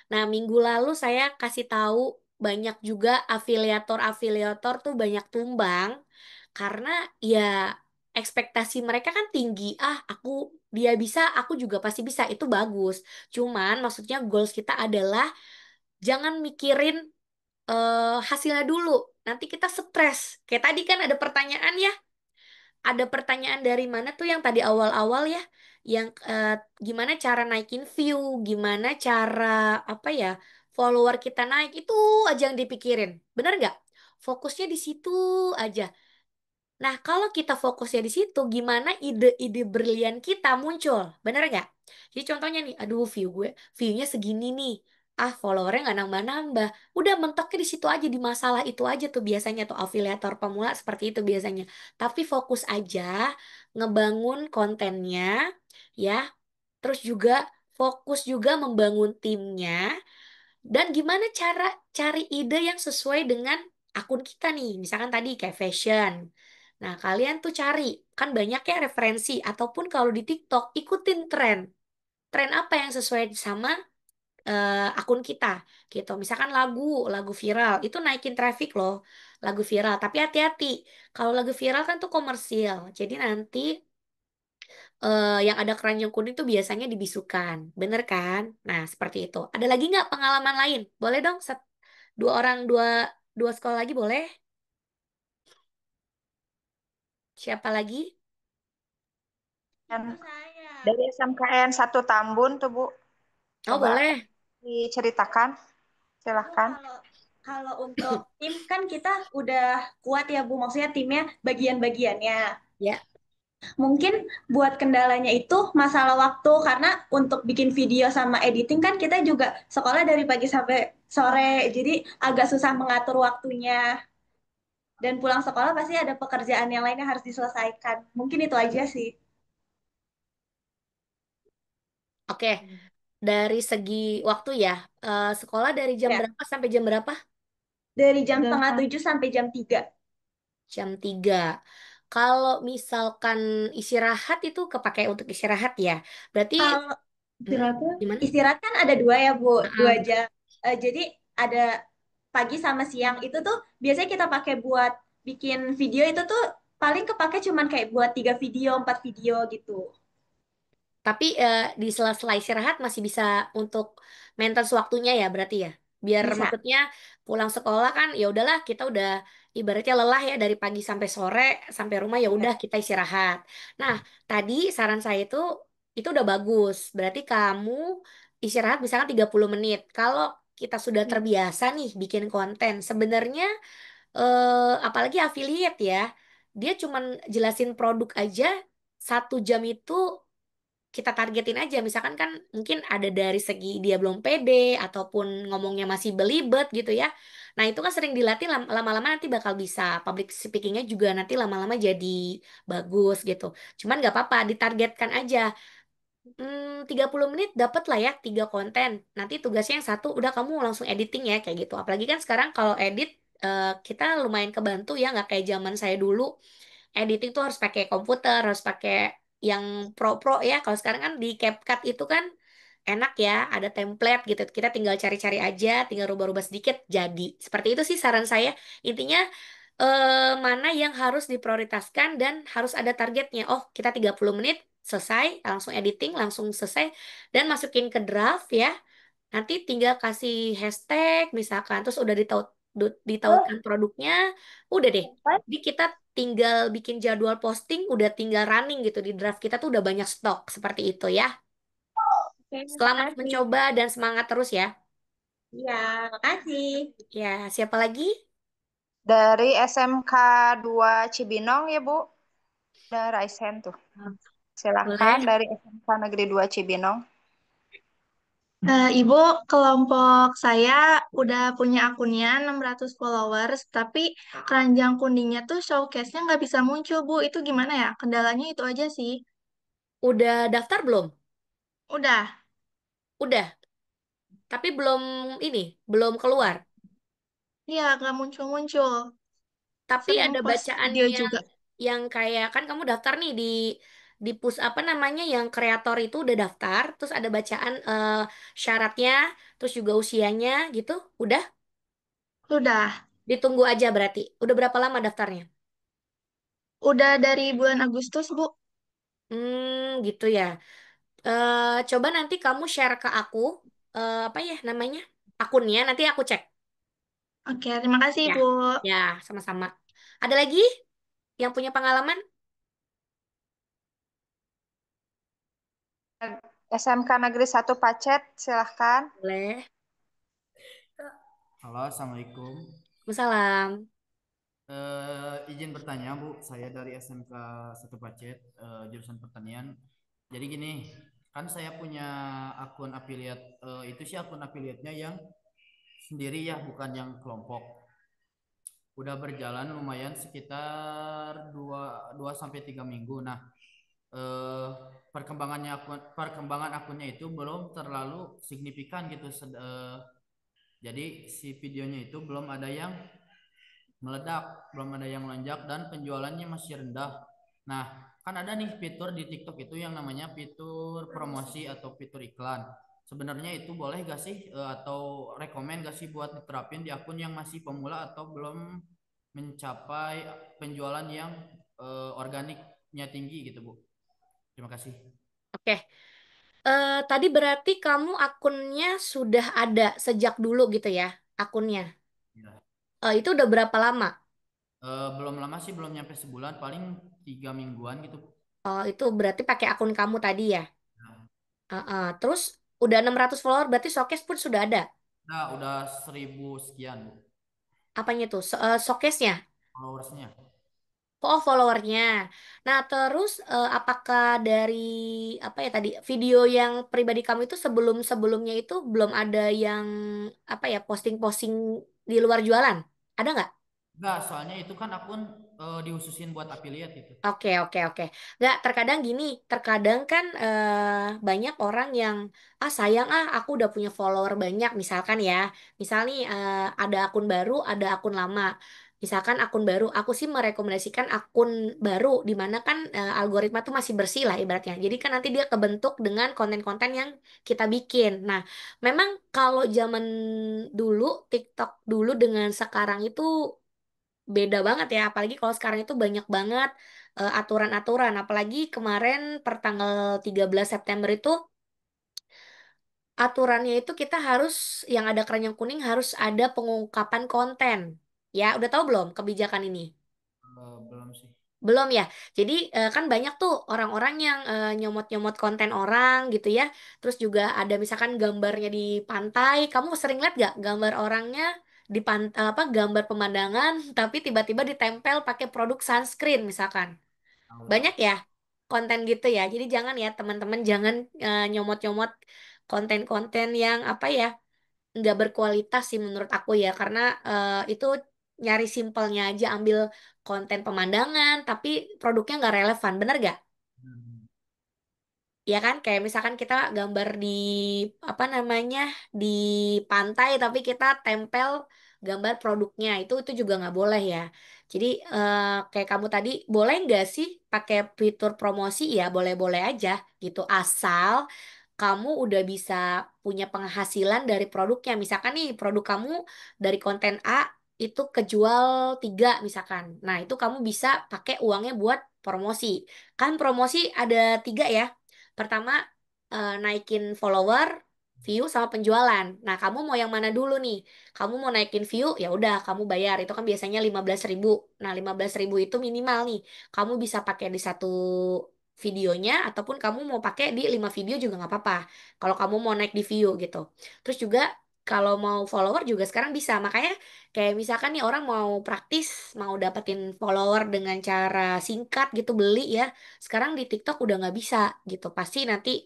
Nah, minggu lalu saya kasih tahu banyak juga afiliator-afiliator tuh banyak tumbang karena ya ekspektasi mereka kan tinggi. Dia bisa, aku juga pasti bisa. Itu bagus. Cuman maksudnya goals kita adalah jangan mikirin hasilnya dulu. Nanti kita stres. Kayak tadi kan ada pertanyaan ya. Ada pertanyaan dari mana tuh yang tadi awal-awal ya. Yang gimana cara naikin view, gimana cara apa ya follower kita naik itu aja yang dipikirin. Bener nggak? Fokusnya di situ aja. Nah, kalau kita fokusnya di situ, gimana ide-ide brilian kita muncul? Bener nggak? Jadi contohnya nih, aduh view-nya segini nih. Followernya nggak nambah-nambah. Udah mentoknya di situ aja, di masalah itu aja tuh biasanya tuh afiliator pemula seperti itu biasanya. Tapi fokus aja ngebangun kontennya, ya. Terus juga fokus juga membangun timnya. Dan gimana cara cari ide yang sesuai dengan akun kita nih. Misalkan tadi kayak fashion. Nah, kalian tuh cari, kan banyak ya referensi, ataupun kalau di TikTok, ikutin tren. Tren apa yang sesuai sama akun kita gitu. Misalkan lagu viral itu naikin traffic loh, lagu viral. Tapi hati-hati, kalau lagu viral kan tuh komersil. Jadi nanti yang ada keranjang kuning tuh biasanya dibisukan, bener kan? Nah, seperti itu. Ada lagi nggak pengalaman lain? Boleh dong, dua orang, dua sekolah lagi boleh? Siapa lagi? Dan dari SMKN 1 Tambun tuh Bu, Oh, coba boleh. diceritakan, silahkan. Kalau untuk tim kan kita udah kuat ya Bu, maksudnya timnya bagian-bagiannya. Ya. Mungkin buat kendalanya itu masalah waktu karena untuk bikin video sama editing kan kita juga sekolah dari pagi sampai sore, jadi agak susah mengatur waktunya. Dan pulang sekolah pasti ada pekerjaan yang lain yang harus diselesaikan. Mungkin itu aja sih. Oke, dari segi waktu ya, sekolah dari jam Ya, berapa sampai jam berapa? dari jam setengah 7 sampai jam 3. Jam 3. Kalau misalkan istirahat itu kepakai untuk istirahat ya. Berarti Kalau istirahatnya, gimana? istirahat kan ada 2 ya Bu, 2 Heeh. jam. Jadi ada pagi sama siang itu tuh biasanya kita pakai buat bikin video itu tuh paling kepake cuman kayak buat 3 video, 4 video gitu. Tapi di sela-sela istirahat masih bisa untuk maintenance waktunya ya berarti ya. Biar Bisa. maksudnya pulang sekolah kan ya udahlah kita udah ibaratnya lelah ya dari pagi sampai sore sampai rumah ya udah kita istirahat. Nah, tadi saran saya itu udah bagus. Berarti kamu istirahat misalkan 30 menit. Kalau kita sudah terbiasa nih bikin konten, sebenarnya apalagi affiliate ya. Dia cuman jelasin produk aja 1 jam itu kita targetin aja misalkan kan mungkin ada dari segi dia belum pede ataupun ngomongnya masih belibet gitu ya. Nah, itu kan sering dilatih lama-lama nanti bakal bisa public speakingnya juga nanti lama-lama jadi bagus gitu. Cuman nggak apa-apa ditargetkan aja. 30 menit dapat lah ya 3 konten. Nanti tugasnya yang satu udah kamu langsung editing ya kayak gitu. Apalagi kan sekarang kalau edit kita lumayan kebantu ya nggak kayak zaman saya dulu editing tuh harus pakai komputer, harus pakai yang pro-pro ya. Kalau sekarang kan di CapCut itu kan enak ya, ada template gitu. Kita tinggal cari-cari aja, tinggal rubah-rubah sedikit, jadi. Seperti itu sih saran saya. Intinya mana yang harus diprioritaskan dan harus ada targetnya. Oh, kita 30 menit selesai, langsung editing, langsung selesai, dan masukin ke draft ya. Nanti tinggal kasih hashtag misalkan, terus udah ditautkan produknya, udah deh. Jadi kita tinggal bikin jadwal posting, udah tinggal running gitu di draft kita tuh udah banyak stok seperti itu ya. Oke, Selamat makasih. mencoba dan semangat terus ya. Iya, makasih. Ya, siapa lagi? Dari SMK 2 Cibinong ya Bu, ada Raisen tuh. Silahkan Boleh. dari SMK Negeri 2 Cibinong. Ibu, kelompok saya udah punya akunnya 600 followers, tapi keranjang kuningnya tuh showcase-nya nggak bisa muncul, Bu. Itu gimana ya? Kendalanya itu aja sih. Udah daftar belum? Udah, Udah, tapi belum keluar. iya nggak muncul-muncul. Tapi Sering ada post bacaan video yang juga. kayak kan kamu daftar nih di push apa namanya yang kreator itu udah daftar, terus ada bacaan syaratnya, terus juga usianya gitu. Udah Udah, ditunggu aja berarti. Udah berapa lama daftarnya? udah dari bulan Agustus, Bu. Gitu ya. Coba nanti kamu share ke aku apa ya namanya akunnya, nanti aku cek. Oke, terima kasih, Ya, Bu. ya sama-sama. Ada lagi yang punya pengalaman? SMK Negeri 1 Pacet, silahkan. Boleh. Halo, Assalamualaikum. Salam. Izin bertanya, Bu. Saya dari SMK 1 Pacet, jurusan pertanian. Jadi gini, kan saya punya akun affiliate, itu sih akun affiliate-nya yang sendiri ya, bukan yang kelompok. Udah berjalan lumayan sekitar 2 sampai 3 minggu. Nah, eh, perkembangan akunnya itu belum terlalu signifikan gitu. Jadi si videonya itu belum ada yang meledak, belum ada yang melonjak dan penjualannya masih rendah. Nah, kan ada nih fitur di TikTok itu yang namanya fitur promosi atau fitur iklan. sebenarnya itu boleh gak sih atau rekomen gak sih buat diterapin di akun yang masih pemula atau belum mencapai penjualan yang organiknya tinggi gitu Bu? Terima kasih. Oke. Tadi berarti kamu akunnya sudah ada sejak dulu gitu ya, akunnya. Ya. Itu udah berapa lama? Belum lama sih, belum nyampe sebulan, paling 3 mingguan gitu. Itu berarti pakai akun kamu tadi ya. Nah, Terus udah 600 follower berarti showcase pun sudah ada. udah 1.000 sekian Bu, Apanya tuh? Showcase-nya? followersnya. Oh, followernya. Nah, terus apakah dari apa ya tadi video yang pribadi kamu itu sebelum-sebelumnya itu belum ada yang apa ya posting-posting di luar jualan? Ada nggak? Enggak, soalnya itu kan akun dihususin buat affiliate itu. Oke, oke, oke. Nggak, terkadang gini, terkadang kan banyak orang yang, sayang aku udah punya follower banyak, misalkan ya. Misal nih, ada akun baru, ada akun lama. Misalkan akun baru, aku sih merekomendasikan akun baru, di mana kan algoritma tuh masih bersih lah ibaratnya. Jadi kan nanti dia kebentuk dengan konten-konten yang kita bikin. Nah, memang kalau zaman dulu, TikTok dulu dengan sekarang itu beda banget ya, apalagi kalau sekarang itu banyak banget aturan-aturan, apalagi kemarin per tanggal 13 September itu aturannya itu kita harus yang ada keranjang kuning harus ada pengungkapan konten. Ya, udah tahu belum kebijakan ini? Belum sih. Belum ya. Jadi kan banyak tuh orang-orang yang nyomot-nyomot konten orang gitu ya. Terus juga ada misalkan gambarnya di pantai. Kamu sering lihat gak gambar orangnya di apa gambar pemandangan tapi tiba-tiba ditempel pakai produk sunscreen misalkan. Tahu, Banyak tahu. ya konten gitu ya. Jadi jangan ya teman-teman jangan nyomot-nyomot konten-konten yang apa ya nggak berkualitas sih menurut aku ya karena itu nyari simpelnya aja ambil konten pemandangan tapi produknya nggak relevan bener gak? Hmm. Ya kan kayak misalkan kita gambar di apa namanya di pantai tapi kita tempel gambar produknya itu juga nggak boleh ya. Jadi kayak kamu tadi boleh nggak sih pakai fitur promosi ya boleh-boleh aja gitu asal kamu udah bisa punya penghasilan dari produknya. Misalkan nih produk kamu dari konten A itu kejual 3 misalkan. Nah itu kamu bisa pakai uangnya buat promosi. Kan promosi ada 3 ya. Pertama naikin follower, view sama penjualan. Nah kamu mau yang mana dulu nih? Kamu mau naikin view ya udah kamu bayar. Itu kan biasanya 15.000. Nah 15.000 itu minimal nih. Kamu bisa pakai di satu videonya ataupun kamu mau pakai di 5 video juga nggak apa-apa kalau kamu mau naik di view gitu terus juga kalau mau follower juga sekarang bisa makanya kayak misalkan nih orang mau praktis mau dapetin follower dengan cara singkat gitu beli ya sekarang di TikTok udah nggak bisa gitu pasti nanti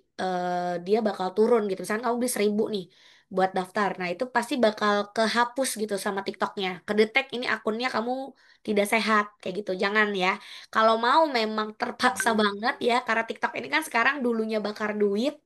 dia bakal turun gitu misalkan kamu beli 1.000 nih buat daftar nah itu pasti bakal kehapus gitu sama TikToknya kedetek ini akunnya kamu tidak sehat kayak gitu jangan ya kalau mau memang terpaksa banget ya, karena TikTok ini kan sekarang dulunya bakar duit,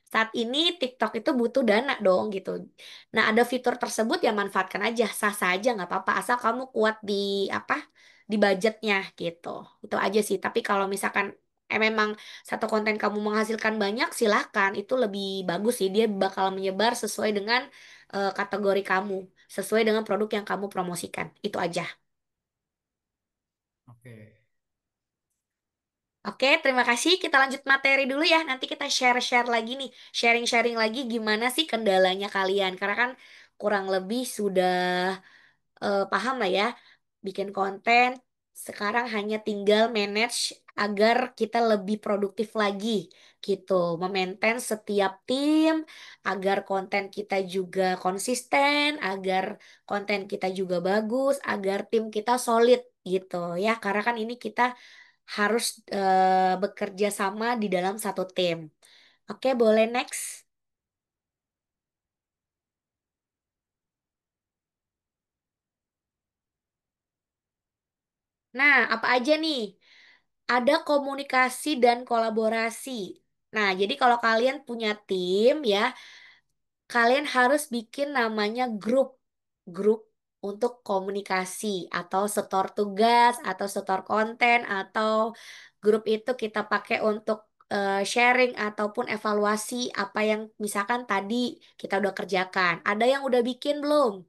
saat ini TikTok itu butuh dana dong gitu. Nah ada fitur tersebut ya manfaatkan aja, sah-sah aja nggak apa-apa, asal kamu kuat di apa, di budgetnya gitu. Itu aja sih. Tapi kalau misalkan memang satu konten kamu menghasilkan banyak, silahkan. Itu lebih bagus sih, dia bakal menyebar sesuai dengan kategori kamu, sesuai dengan produk yang kamu promosikan. Itu aja. Oke. Oke, terima kasih. Kita lanjut materi dulu ya. Nanti kita share-share lagi nih. Sharing-sharing lagi gimana sih kendalanya kalian. Karena kan kurang lebih sudah paham lah ya. Bikin konten. Sekarang hanya tinggal manage agar kita lebih produktif lagi. Gitu. Memaintain setiap tim. Agar konten kita juga konsisten. Agar konten kita juga bagus. Agar tim kita solid gitu ya. Karena kan ini kita harus bekerja sama di dalam satu tim. Oke, boleh next. Nah, apa aja nih? Ada komunikasi dan kolaborasi. Nah, jadi kalau kalian punya tim ya, kalian harus bikin namanya grup. Grup untuk komunikasi atau setor tugas atau setor konten atau grup itu kita pakai untuk sharing ataupun evaluasi apa yang misalkan tadi kita udah kerjakan. Ada yang udah bikin belum?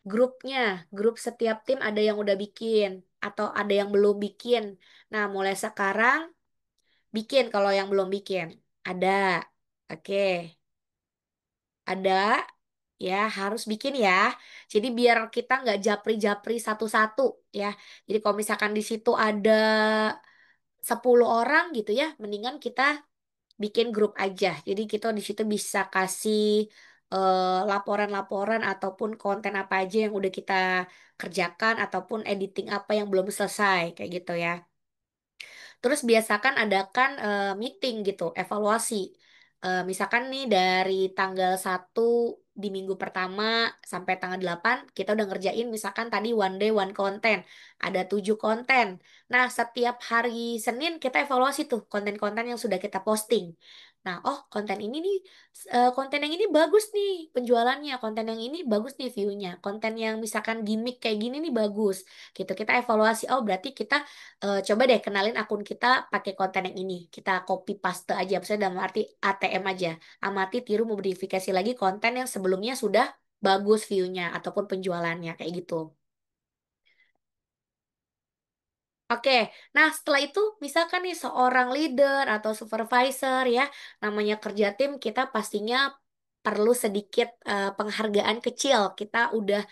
Grupnya, grup setiap tim ada yang udah bikin atau ada yang belum bikin. Nah, mulai sekarang bikin kalau yang belum bikin. Ada. Oke, ada ya harus bikin ya. Jadi biar kita nggak japri-japri satu-satu ya. Jadi kalau misalkan di situ ada 10 orang gitu ya, mendingan kita bikin grup aja. Jadi kita di situ bisa kasih laporan-laporan ataupun konten apa aja yang udah kita kerjakan ataupun editing apa yang belum selesai kayak gitu ya. Terus biasakan adakan meeting gitu, evaluasi. Misalkan nih dari tanggal 1 di minggu pertama sampai tanggal 8 kita udah ngerjain misalkan tadi one day one content. Ada 7 konten. Nah, setiap hari Senin kita evaluasi tuh konten-konten yang sudah kita posting. Nah, oh konten ini nih, konten yang ini bagus nih penjualannya, konten yang ini bagus nih view-nya, konten yang misalkan gimmick kayak gini nih bagus. Gitu kita evaluasi. Oh berarti kita coba deh kenalin akun kita pakai konten yang ini. Kita copy paste aja, misalnya dalam arti ATM aja. Amati, tiru, modifikasi lagi konten yang sebelumnya sudah bagus view-nya ataupun penjualannya kayak gitu. Oke, nah setelah itu misalkan nih seorang leader atau supervisor ya, namanya kerja tim kita pastinya perlu sedikit penghargaan kecil. Kita udah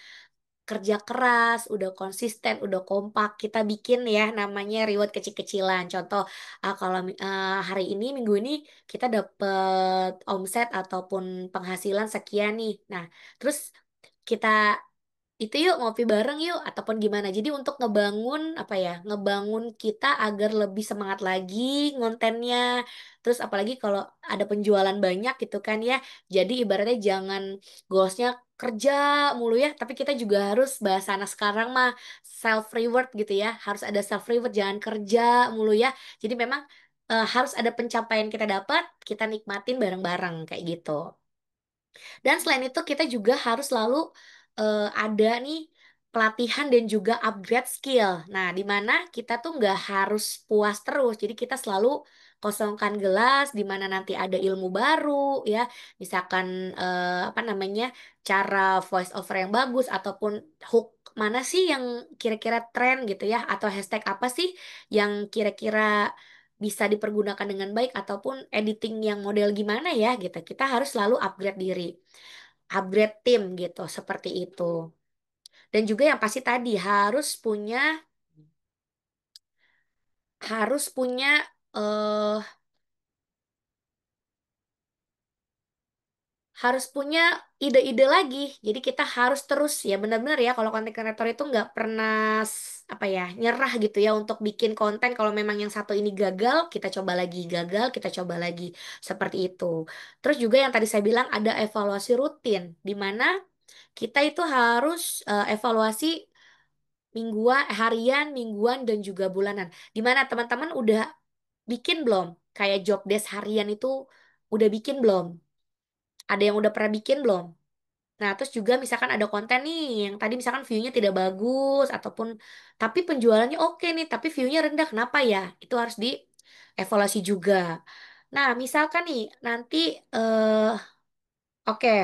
kerja keras, udah konsisten, udah kompak, kita bikin ya namanya reward kecil-kecilan. Contoh, kalau hari ini, minggu ini kita dapet omset ataupun penghasilan sekian nih. Nah, terus kita itu yuk ngopi bareng yuk ataupun gimana. Jadi untuk ngebangun apa ya, ngebangun kita agar lebih semangat lagi ngontennya. Terus apalagi kalau ada penjualan banyak gitu kan ya. Jadi ibaratnya jangan goalsnya kerja mulu ya, tapi kita juga harus bahasa anak sekarang mah self reward gitu ya. Harus ada self reward, jangan kerja mulu ya. Jadi memang harus ada pencapaian kita dapat, kita nikmatin bareng-bareng kayak gitu. Dan selain itu kita juga harus selalu ada nih pelatihan dan juga upgrade skill. Nah, di mana kita tuh nggak harus puas terus. Jadi kita selalu kosongkan gelas di mana nanti ada ilmu baru ya. Misalkan apa namanya? Cara voice over yang bagus ataupun hook mana sih yang kira-kira tren gitu ya atau hashtag apa sih yang kira-kira bisa dipergunakan dengan baik ataupun editing yang model gimana ya gitu. Kita harus selalu upgrade diri, upgrade tim gitu, seperti itu. Dan juga yang pasti tadi harus punya eh harus punya ide-ide lagi. Jadi kita harus terus ya benar-benar ya kalau konten kreator itu nggak pernah apa ya nyerah gitu ya untuk bikin konten. Kalau memang yang satu ini gagal, kita coba lagi, gagal, kita coba lagi seperti itu. Terus juga yang tadi saya bilang ada evaluasi rutin di mana kita itu harus evaluasi mingguan, harian, mingguan dan juga bulanan. Di mana teman-teman udah bikin belum? Kayak job desk harian itu udah bikin belum? Ada yang udah pernah bikin belum? Nah, terus juga misalkan ada konten nih yang tadi misalkan view-nya tidak bagus ataupun tapi penjualannya oke nih, tapi view-nya rendah. Kenapa ya? Itu harus dievaluasi juga. Nah, misalkan nih nanti oke,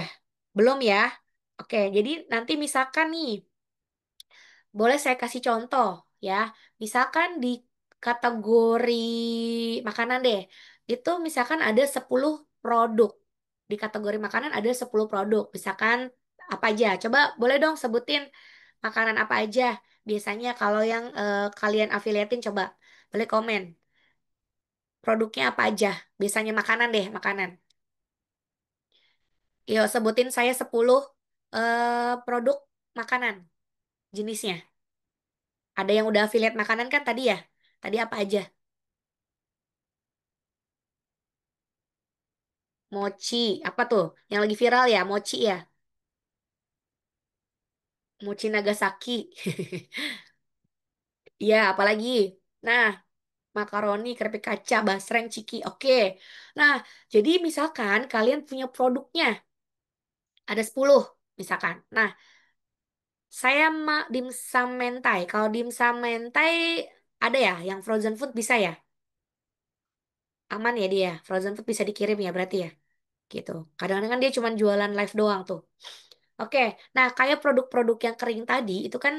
belum ya. Oke, jadi nanti misalkan nih boleh saya kasih contoh ya. Misalkan di kategori makanan deh. Itu misalkan ada 10 produk. Di kategori makanan ada 10 produk. Misalkan apa aja? Coba boleh dong sebutin makanan apa aja. Biasanya kalau yang kalian afiliatin coba boleh komen. Produknya apa aja? Biasanya makanan deh, makanan. Yuk sebutin saya 10 produk makanan jenisnya. Ada yang udah affiliate makanan kan tadi ya? Tadi apa aja? Mochi. Apa tuh? Yang lagi viral ya? Mochi ya? Mochi Nagasaki. Iya, apalagi? Nah, makaroni, keripik kaca, basreng, ciki. Oke. Nah, jadi misalkan kalian punya produknya. Ada 10 misalkan. Nah, saya dimsum mentai. Kalau dimsum mentai ada ya? Yang frozen food bisa ya? aman ya dia. Frozen food bisa dikirim ya berarti ya. Gitu. Kadang-kadang kan dia cuma jualan live doang tuh. Oke, nah kayak produk-produk yang kering tadi itu kan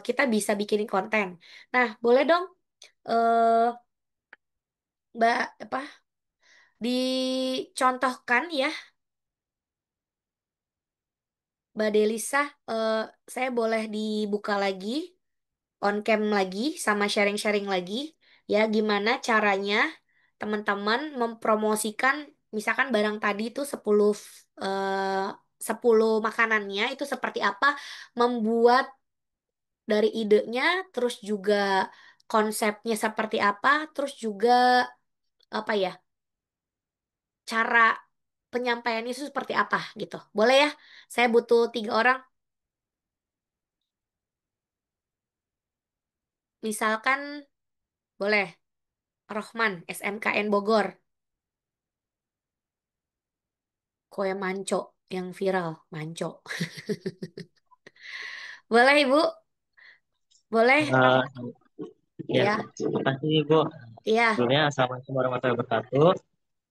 kita bisa bikinin konten. Nah, boleh dong eh Mbak apa dicontohkan ya Mbak Delisa, eh, saya boleh dibuka lagi on cam lagi sama sharing-sharing lagi ya gimana caranya teman-teman mempromosikan misalkan barang tadi itu 10 makanannya itu seperti apa membuat dari idenya terus juga konsepnya seperti apa terus juga apa ya cara penyampaiannya itu seperti apa gitu. Boleh ya? Saya butuh 3 orang. Misalkan boleh Rohman SMKN Bogor. Kue manco yang viral, manco. Boleh Ibu? Boleh Eh, Rohman? ya, Ya, terima kasih Ibu. iya, Sebelumnya, Assalamualaikum warahmatullahi wabarakatuh.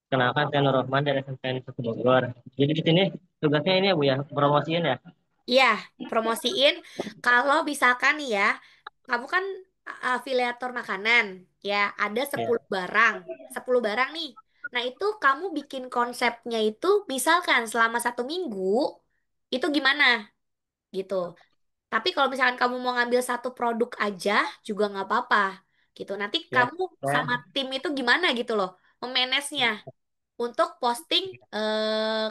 Kenalkan, saya Nur Rahman dari SMKN 1 Bogor. Jadi di sini tugasnya ini ya Bu ya, promosiin ya. iya. Promosiin. Kalau misalkan nih ya, kamu kan afiliator makanan, ya ada Ya, 10 barang nih. Nah itu kamu bikin konsepnya itu misalkan selama 1 minggu, itu gimana gitu. Tapi kalau misalkan kamu mau ngambil satu produk aja juga nggak apa-apa gitu. Nanti ya. kamu Saya sama tim itu gimana gitu loh, memanage-nya untuk posting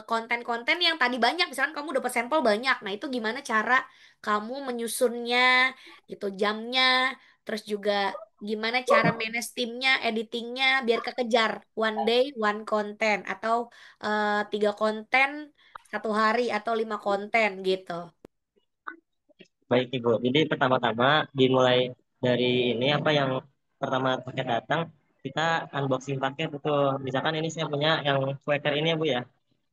konten-konten yang tadi banyak. Misalkan kamu dapat sampel banyak, nah itu gimana cara kamu menyusunnya, gitu jamnya, terus juga gimana cara manage timnya, editingnya biar kekejar one day one konten atau 3 konten 1 hari atau 5 konten gitu. baik Ibu. Jadi pertama-tama dimulai dari ini apa yang pertama paket datang, kita unboxing paket itu. Misalkan ini saya punya yang Quaker ini ya Bu ya.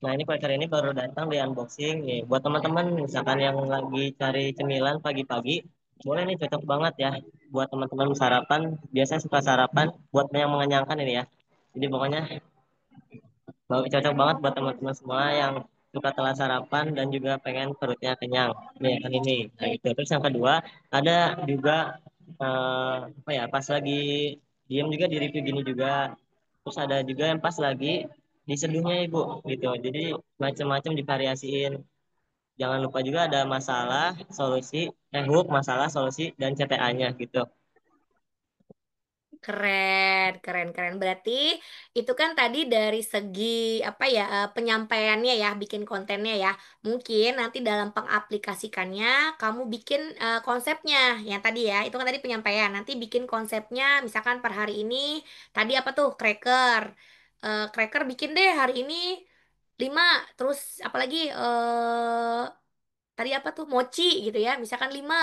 Nah ini Quaker ini baru datang di unboxing nih. Buat teman-teman misalkan yang lagi cari cemilan pagi-pagi, boleh nih cocok banget ya. Buat teman-teman sarapan, biasanya suka sarapan, buat yang mengenyangkan ini ya. Jadi pokoknya cocok banget buat teman-teman semua yang suka telah sarapan dan juga pengen perutnya kenyang. Nih kan ini. Nah, itu. Terus yang kedua, ada juga apa ya, pas lagi diem juga di review gini juga. Terus ada juga yang pas lagi diseduhnya Ibu gitu. Jadi macam-macam divariasiin. Jangan lupa juga ada masalah, solusi, hook, masalah, solusi, dan CTA-nya gitu. Keren, keren, keren. Berarti itu kan tadi dari segi apa ya penyampaiannya ya, bikin kontennya ya. Mungkin nanti dalam pengaplikasikannya kamu bikin konsepnya yang tadi ya. Itu kan tadi penyampaian. Nanti bikin konsepnya misalkan per hari ini tadi apa tuh cracker. Cracker bikin deh hari ini 5. Terus apalagi tadi apa tuh mochi gitu ya misalkan 5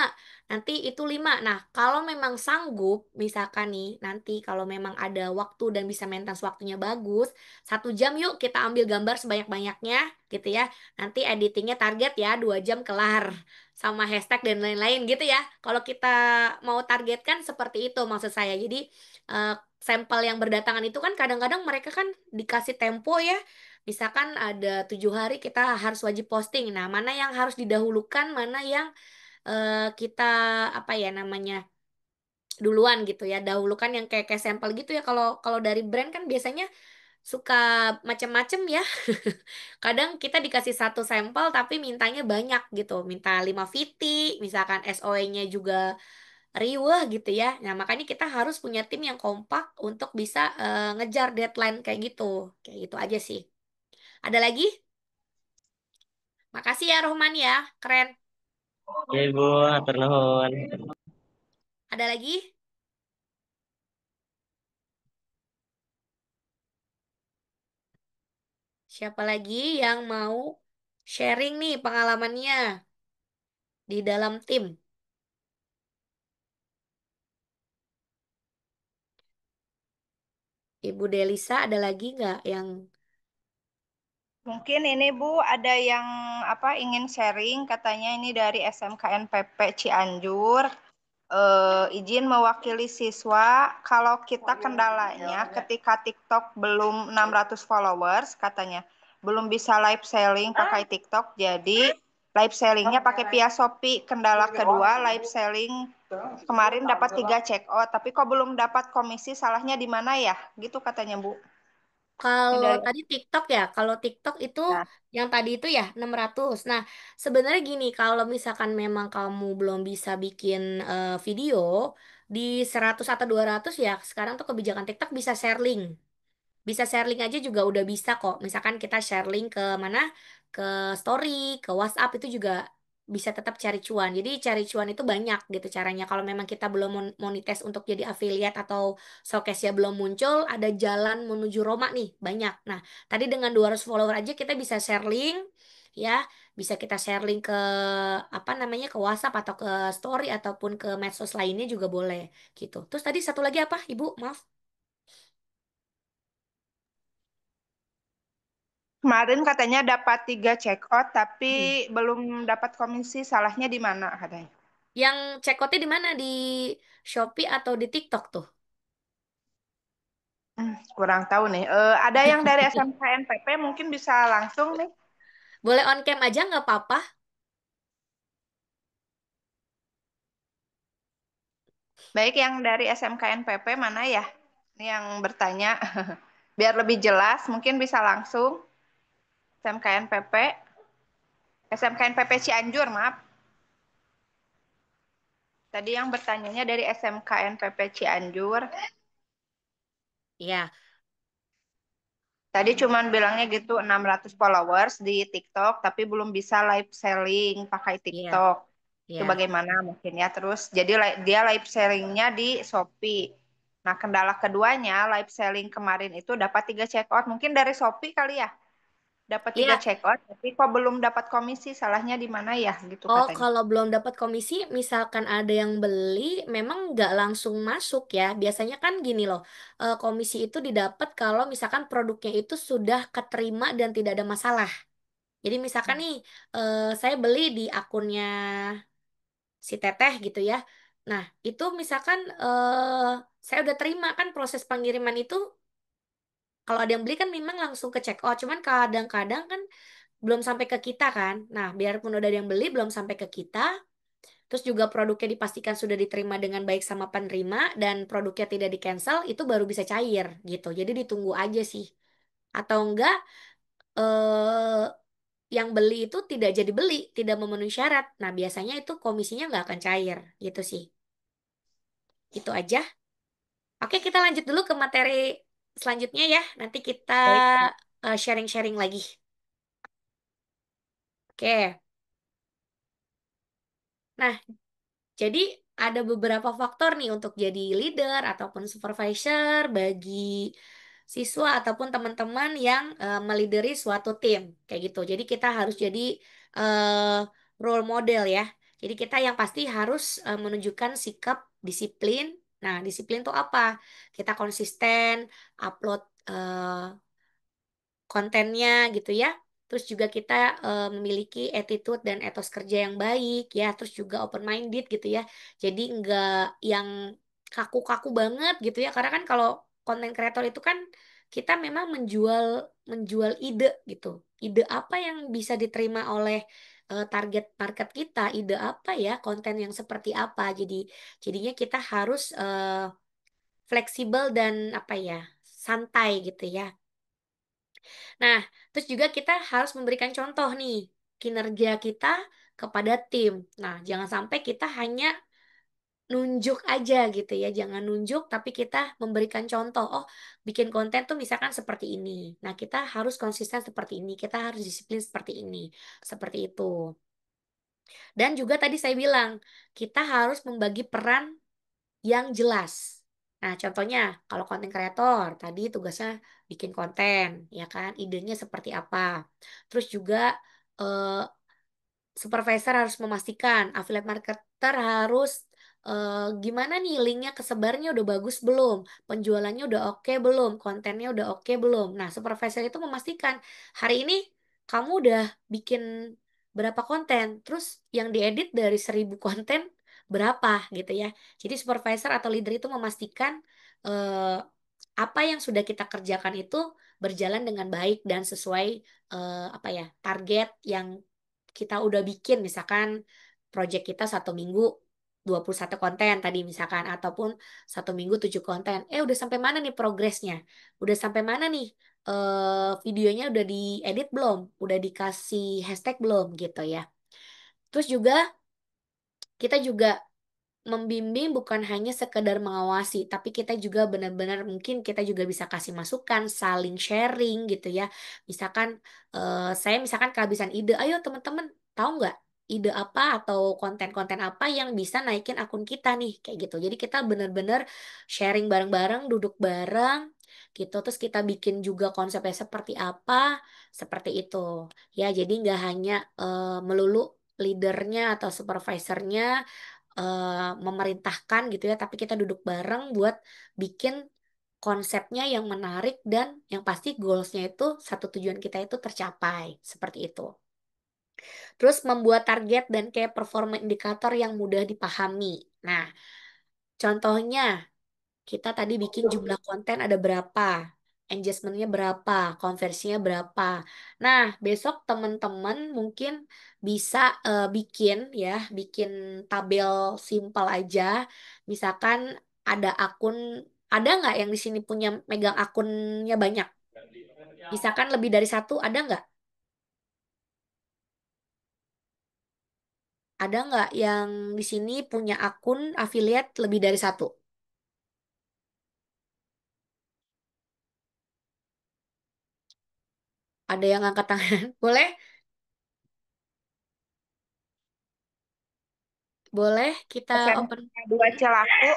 nanti itu 5. Nah kalau memang sanggup misalkan nih nanti kalau memang ada waktu dan bisa maintenance waktunya bagus 1 jam yuk kita ambil gambar sebanyak-banyaknya gitu ya nanti editingnya target ya 2 jam kelar sama hashtag dan lain-lain gitu ya kalau kita mau targetkan seperti itu maksud saya jadi eh, sampel yang berdatangan itu kan kadang-kadang mereka kan dikasih tempo ya. Misalkan ada 7 hari kita harus wajib posting. Nah, mana yang harus didahulukan, mana yang kita apa ya namanya duluan gitu ya. Dahulukan yang kayak sampel gitu ya. Kalau kalau dari brand kan biasanya suka macem-macem ya. Kadang kita dikasih satu sampel tapi mintanya banyak gitu. Minta 5 VT, misalkan SOE-nya juga riweh gitu ya. Nah, makanya kita harus punya tim yang kompak untuk bisa ngejar deadline kayak gitu. Kayak gitu aja sih. Ada lagi? Makasih ya Rohman ya, keren. Oke Bu, atur nuhun. Ada lagi? Siapa lagi yang mau sharing nih pengalamannya di dalam tim? Ibu Delisa ada lagi nggak yang Mungkin ini Bu ada yang ingin sharing katanya ini dari SMKN PP Cianjur. izin mewakili siswa kalau kita kendalanya ketika TikTok belum 600 followers katanya. Belum bisa live selling pakai TikTok, jadi live sellingnya pakai via Shopee. Kendala kedua, live selling kemarin dapat 3 check out, tapi kok belum dapat komisi, salahnya di mana ya? Gitu katanya Bu. Ini Kalau dari tadi TikTok ya, kalau TikTok itu nah, yang tadi itu ya 600. Nah, sebenarnya gini, kalau misalkan memang kamu belum bisa bikin video di 100 atau 200 ya, sekarang tuh kebijakan TikTok bisa share link. Bisa share link aja juga udah bisa kok. Misalkan kita share link ke mana? Ke story, ke WhatsApp itu juga bisa tetap cari cuan. Jadi cari cuan itu banyak gitu caranya. Kalau memang kita belum monetize untuk jadi affiliate atau showcase ya belum muncul, ada jalan menuju Roma nih, banyak. Nah, tadi dengan 200 follower aja kita bisa share link ya, bisa kita share link ke apa namanya ke WhatsApp atau ke story ataupun ke medsos lainnya juga boleh gitu. Terus tadi satu lagi apa, Ibu? Maaf. kemarin katanya dapat 3 check out, tapi Hmm. belum dapat komisi, salahnya di mana katanya? Yang check out-nya di mana? Di Shopee atau di TikTok tuh? Kurang tahu nih. Ada yang dari SMKNPP mungkin bisa langsung nih. Boleh on cam aja nggak apa-apa. Baik, yang dari SMKNPP mana ya? Ini yang bertanya. Biar lebih jelas, mungkin bisa langsung. SMKNPP. SMKNPP Cianjur, maaf. Tadi yang bertanyanya dari SMKNPP Cianjur. Iya, Tadi cuman bilangnya gitu 600 followers di TikTok, tapi belum bisa live selling pakai iya, TikTok. Itu iya. bagaimana mungkin ya. Terus jadi dia live sellingnya di Shopee. Nah, kendala keduanya live selling kemarin itu dapat 3 check out. Mungkin dari Shopee kali ya. Dapat 3 Iya. check out, tapi kok belum dapat komisi. Salahnya di mana ya gitu Oh, katanya. kalau belum dapat komisi, misalkan ada yang beli, memang nggak langsung masuk ya. Biasanya kan gini loh, komisi itu didapat kalau misalkan produknya itu sudah keterima dan tidak ada masalah. Jadi misalkan nih, saya beli di akunnya si Teteh gitu ya. Nah, itu misalkan saya udah terima kan proses pengiriman itu, kalau ada yang beli kan memang langsung ke check out. Cuman kadang-kadang kan belum sampai ke kita kan. Nah, biarpun udah ada yang beli, belum sampai ke kita. Terus juga produknya dipastikan sudah diterima dengan baik sama penerima dan produknya tidak di-cancel, itu baru bisa cair gitu. Jadi ditunggu aja sih. Atau enggak, eh, yang beli itu tidak jadi beli, tidak memenuhi syarat. Nah, biasanya itu komisinya nggak akan cair gitu sih. Itu aja. Oke, kita lanjut dulu ke materi selanjutnya ya. Nanti kita Baik. sharing-sharing lagi. Oke. Nah, jadi ada beberapa faktor nih untuk jadi leader ataupun supervisor bagi siswa ataupun teman-teman yang melideri suatu tim kayak gitu. Jadi kita harus jadi eh, role model ya. Jadi kita yang pasti harus menunjukkan sikap disiplin. Nah, disiplin itu apa? Kita konsisten upload kontennya gitu ya. Terus juga kita memiliki attitude dan etos kerja yang baik ya. Terus juga open minded gitu ya. Jadi nggak yang kaku-kaku banget gitu ya. Karena kan kalau konten kreator itu kan kita memang menjual menjual ide gitu. Ide apa yang bisa diterima oleh target market kita? Ide apa ya? Konten yang seperti apa? Jadinya kita harus fleksibel dan apa ya? Santai gitu ya. Nah, terus juga kita harus memberikan contoh nih kinerja kita kepada tim. Nah, jangan sampai kita hanya nunjuk aja gitu ya. Jangan nunjuk tapi kita memberikan contoh. Oh, bikin konten tuh misalkan seperti ini. Nah, kita harus konsisten seperti ini. Kita harus disiplin seperti ini. Seperti itu. Dan juga tadi saya bilang, kita harus membagi peran yang jelas. Nah, contohnya kalau konten kreator tadi tugasnya bikin konten, ya kan? Idenya seperti apa? Terus juga eh, supervisor harus memastikan affiliate marketer harus gimana nih linknya kesebarnya udah bagus belum? Penjualannya udah oke belum? Kontennya udah oke belum? Nah, supervisor itu memastikan hari ini kamu udah bikin berapa konten? Terus yang diedit dari 1.000 konten berapa gitu ya. Jadi supervisor atau leader itu memastikan eh, apa yang sudah kita kerjakan itu berjalan dengan baik dan sesuai apa ya target yang kita udah bikin. Misalkan project kita 1 minggu 21 konten tadi misalkan ataupun 1 minggu 7 konten. Udah sampai mana nih progresnya? Udah sampai mana nih videonya udah diedit belum? Udah dikasih hashtag belum gitu ya. Terus juga kita juga membimbing bukan hanya sekedar mengawasi, tapi kita juga benar-benar mungkin kita juga bisa kasih masukan, saling sharing gitu ya. Misalkan saya misalkan kehabisan ide, ayo teman-teman tahu nggak ide apa atau konten-konten apa yang bisa naikin akun kita nih kayak gitu. Jadi kita benar-benar sharing bareng-bareng, duduk bareng gitu. Terus kita bikin juga konsepnya seperti apa, seperti itu. Ya, jadi nggak hanya melulu leadernya atau supervisornya memerintahkan gitu ya, tapi kita duduk bareng buat bikin konsepnya yang menarik dan yang pasti goalsnya itu satu tujuan kita itu tercapai seperti itu. Terus membuat target dan kayak performa indikator yang mudah dipahami. Nah, contohnya kita tadi bikin jumlah konten ada berapa, engagementnya berapa, konversinya berapa. Nah, besok teman-teman mungkin bisa bikin ya, bikin tabel simpel aja. Misalkan ada akun, ada nggak yang di sini punya megang akunnya banyak? Misalkan lebih dari satu, ada nggak? Ada nggak yang di sini punya akun affiliate lebih dari satu? Ada yang angkat tangan? Boleh? Boleh kita open SMK 2 Cilaku.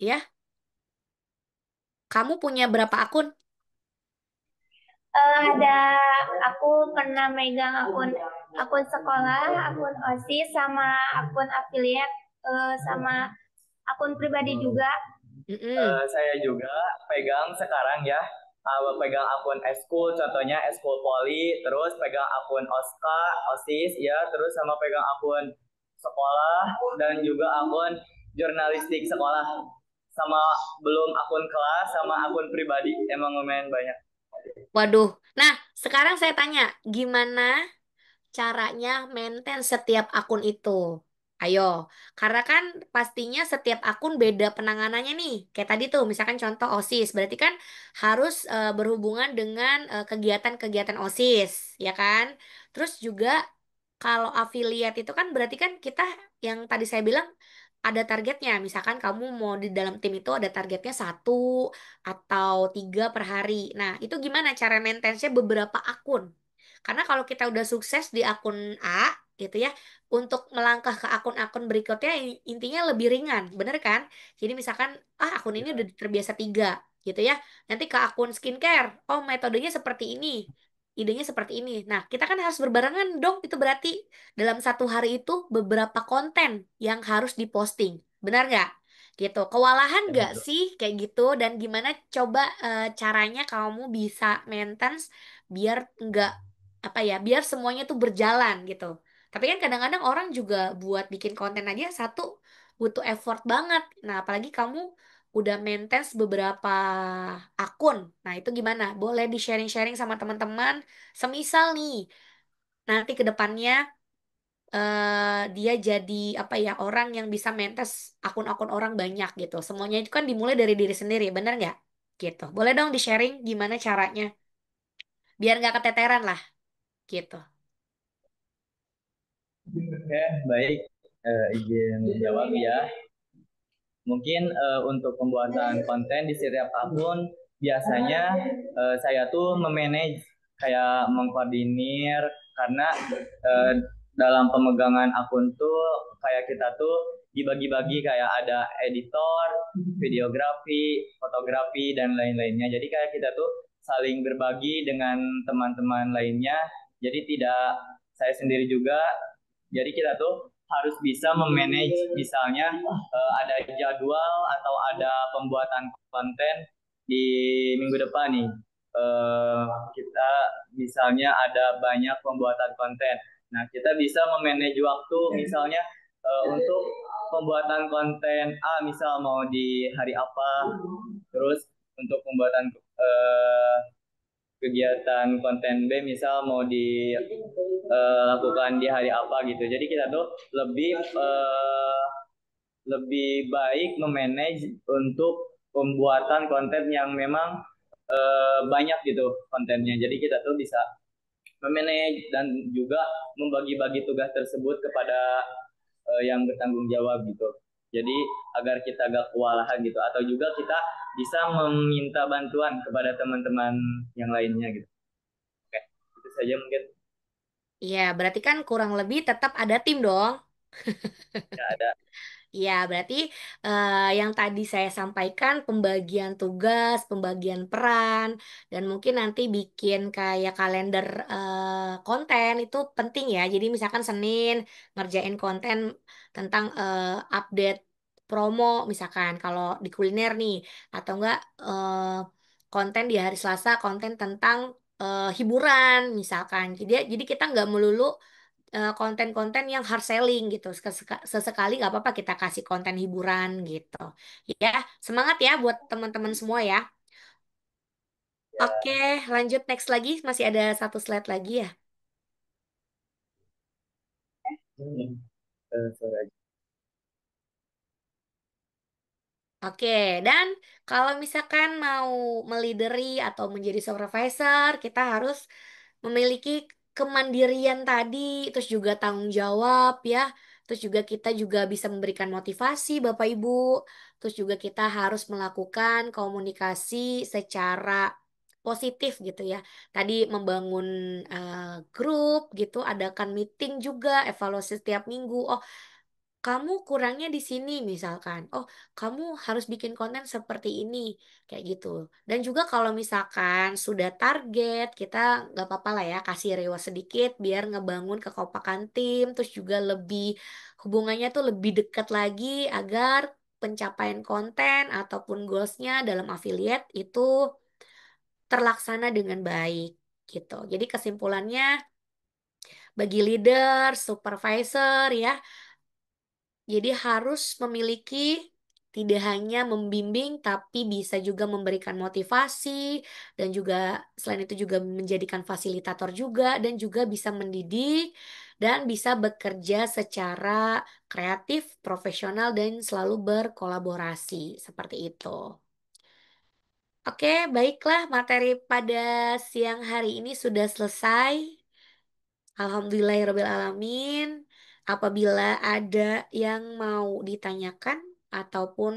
ya? Kamu punya berapa akun? Ada, aku pernah megang akun sekolah, akun OSIS, sama akun affiliate, sama akun pribadi juga. Saya juga pegang sekarang ya, pegang akun eskul, contohnya eskul poli, terus pegang akun oska, osis ya, terus sama pegang akun sekolah dan juga akun jurnalistik sekolah, sama belum akun kelas sama akun pribadi, emang lumayan banyak. Waduh. Nah, sekarang saya tanya, gimana caranya maintain setiap akun itu? Ayo, karena kan pastinya setiap akun beda penanganannya nih. Kayak tadi tuh, misalkan contoh OSIS, berarti kan harus berhubungan dengan kegiatan-kegiatan OSIS, ya kan? Terus juga kalau affiliate itu kan berarti kan kita yang tadi saya bilang ada targetnya. Misalkan kamu mau di dalam tim itu ada targetnya 1 atau 3 per hari. Nah, itu gimana cara maintenance-nya beberapa akun? Karena kalau kita udah sukses di akun A, gitu ya, untuk melangkah ke akun-akun berikutnya intinya lebih ringan, bener kan? Jadi misalkan, akun ini udah terbiasa 3, gitu ya. Nanti ke akun skincare, oh metodenya seperti ini, idenya seperti ini. Nah, kita kan harus berbarengan dong, itu berarti dalam 1 hari itu beberapa konten yang harus diposting, benar nggak? Gitu. Kewalahan nggak sih kayak gitu? Dan gimana coba caranya kamu bisa maintenance biar nggak apa ya biar semuanya tuh berjalan gitu. Tapi kan kadang-kadang orang juga buat bikin konten aja satu butuh effort banget. Nah, apalagi kamu udah maintain beberapa akun. Nah, itu gimana? Boleh di-sharing-sharing sama teman-teman. Semisal nih, nanti ke depannya dia jadi apa ya orang yang bisa maintain akun-akun orang banyak gitu. Semuanya itu kan dimulai dari diri sendiri, bener nggak? Gitu. Boleh dong di-sharing gimana caranya? Biar nggak keteteran lah, gitu. Oke, baik. Izin jawab ya. Mungkin untuk pembuatan konten di setiap akun biasanya saya tuh memanage, kayak mengkoordinir, karena dalam pemegangan akun tuh kayak kita tuh dibagi-bagi, kayak ada editor, videografi, fotografi dan lain-lainnya. Jadi kayak kita tuh saling berbagi dengan teman-teman lainnya. Jadi tidak saya sendiri juga. Jadi kita tuh harus bisa memanage, misalnya ada jadwal atau ada pembuatan konten di minggu depan nih. Kita misalnya ada banyak pembuatan konten. Nah, kita bisa memanage waktu, misalnya untuk pembuatan konten A misal mau di hari apa, terus untuk pembuatan kegiatan konten B misal mau dilakukan di hari apa gitu. Jadi kita tuh lebih baik memanage untuk pembuatan konten yang memang banyak gitu kontennya. Jadi kita tuh bisa memanage dan juga membagi-bagi tugas tersebut kepada yang bertanggung jawab gitu. Jadi agar kita gak kewalahan gitu, atau juga kita bisa meminta bantuan kepada teman-teman yang lainnya gitu. Oke, itu saja mungkin. Iya, berarti kan kurang lebih tetap ada tim dong. Ya ada. Ya, berarti yang tadi saya sampaikan pembagian tugas, pembagian peran, dan mungkin nanti bikin kayak kalender konten itu penting ya. Jadi misalkan Senin ngerjain konten tentang update promo, misalkan kalau di kuliner nih, atau enggak konten di hari Selasa konten tentang hiburan, misalkan. Jadi kita nggak melulu konten-konten yang hard selling gitu. Sesekali nggak apa-apa kita kasih konten hiburan gitu. Ya, semangat ya buat teman-teman semua ya. Oke, lanjut next lagi. Masih ada satu slide lagi ya. Sorry aja. Oke, dan kalau misalkan mau melideri atau menjadi supervisor, kita harus memiliki kemandirian tadi, terus juga tanggung jawab ya. Terus juga kita juga bisa memberikan motivasi Bapak Ibu. Terus juga kita harus melakukan komunikasi secara positif gitu ya. Tadi membangun grup gitu, adakan meeting juga, evaluasi setiap minggu. Oh, kamu kurangnya di sini misalkan. Oh, kamu harus bikin konten seperti ini. Kayak gitu. Dan juga kalau misalkan sudah target, kita nggak apa-apa lah ya, kasih reward sedikit biar ngebangun kekompakan tim. Terus juga lebih, hubungannya tuh lebih dekat lagi agar pencapaian konten ataupun goalsnya dalam affiliate itu terlaksana dengan baik gitu. Jadi kesimpulannya bagi leader, supervisor ya, jadi harus memiliki tidak hanya membimbing tapi bisa juga memberikan motivasi dan juga selain itu juga menjadikan fasilitator juga dan juga bisa mendidik dan bisa bekerja secara kreatif, profesional dan selalu berkolaborasi seperti itu. Oke, baiklah materi pada siang hari ini sudah selesai. Alhamdulillahirrabbilalamin. Apabila ada yang mau ditanyakan ataupun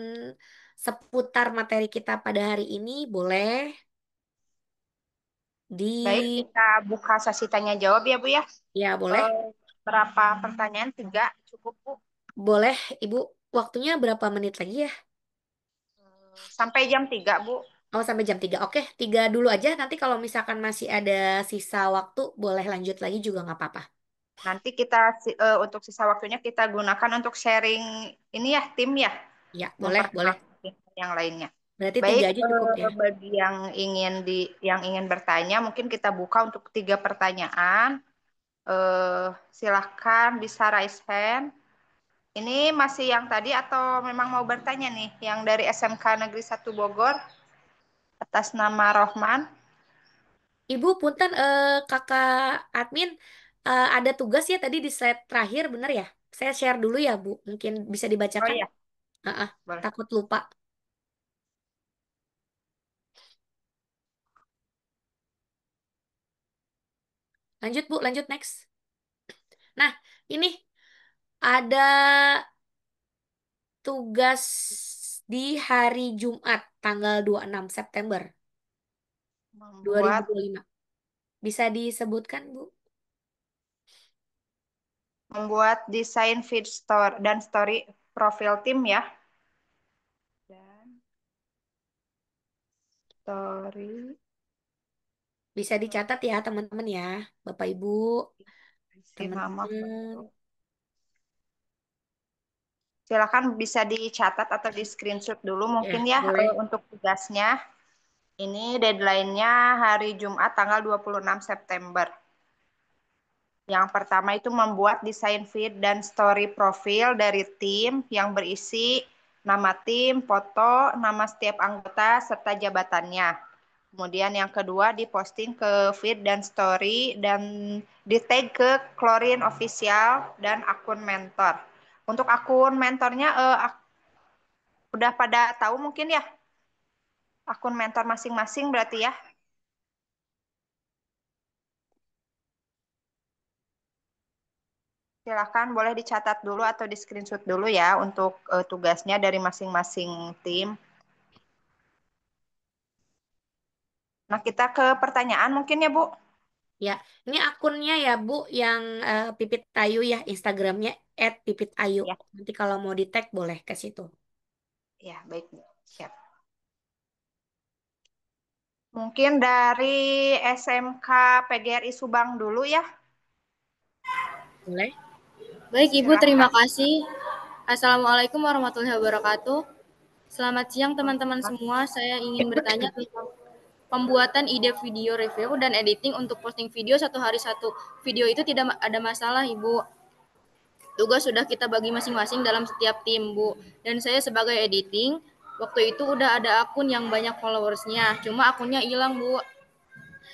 seputar materi kita pada hari ini, boleh Baik, di... kita buka sesi tanya jawab ya Bu ya. Ya, boleh. Berapa pertanyaan? 3 cukup Bu. Boleh, Ibu. Waktunya berapa menit lagi ya? Sampai jam 3 Bu. Oh, sampai jam 3. Oke, 3 dulu aja. Nanti kalau misalkan masih ada sisa waktu, boleh lanjut lagi juga nggak apa-apa. Nanti kita untuk sisa waktunya kita gunakan untuk sharing ini ya, tim ya. Ya, boleh, boleh. Yang lainnya. Berarti Baik, 3 aja cukup ya. bagi yang ingin bertanya, mungkin kita buka untuk 3 pertanyaan. Silahkan bisa raise hand. Ini masih yang tadi atau memang mau bertanya nih, yang dari SMK Negeri 1 Bogor atas nama Rohman. Ibu, punten kakak admin ada tugas ya tadi di slide terakhir, bener ya? Saya share dulu ya, Bu. Mungkin bisa Oh dibacakan? iya, Boleh. Takut lupa. Lanjut, Bu. Lanjut, next. Nah, ini ada tugas di hari Jumat, tanggal 26 September 2025. Bisa disebutkan, Bu? Membuat desain feed store dan story profil tim ya. Dan story. Bisa dicatat ya, teman-teman ya. Bapak, Ibu, teman-teman. Silakan bisa dicatat atau di screenshot dulu mungkin ya untuk tugasnya. Ini deadline-nya hari Jumat tanggal 26 September. Yang pertama itu membuat desain feed dan story profil dari tim yang berisi nama tim, foto, nama setiap anggota, serta jabatannya. Kemudian yang kedua diposting ke feed dan story dan di tag ke Klorin Official dan akun mentor. Untuk akun mentornya udah pada tahu mungkin ya akun mentor masing-masing berarti ya. Silakan boleh dicatat dulu atau di screenshot dulu ya untuk tugasnya dari masing-masing tim. Nah, kita ke pertanyaan mungkin ya, Bu. Ya, ini akunnya ya Bu yang Pipit Ayu ya, Instagramnya @pipitayu. Ya. Nanti kalau mau di tag boleh ke situ. Ya, baik, Bu. Siap. Mungkin dari SMK PGRI Subang dulu ya. Boleh? Baik, Ibu, Silakan. terima kasih. Assalamualaikum warahmatullahi wabarakatuh. Selamat siang teman-teman semua. Saya ingin bertanya tentang pembuatan ide video review dan editing untuk posting video 1 hari 1 video itu tidak ada masalah, Ibu. Tugas sudah kita bagi masing-masing dalam setiap tim, Bu. Dan saya sebagai editing, waktu itu udah ada akun yang banyak followersnya, cuma akunnya hilang, Bu.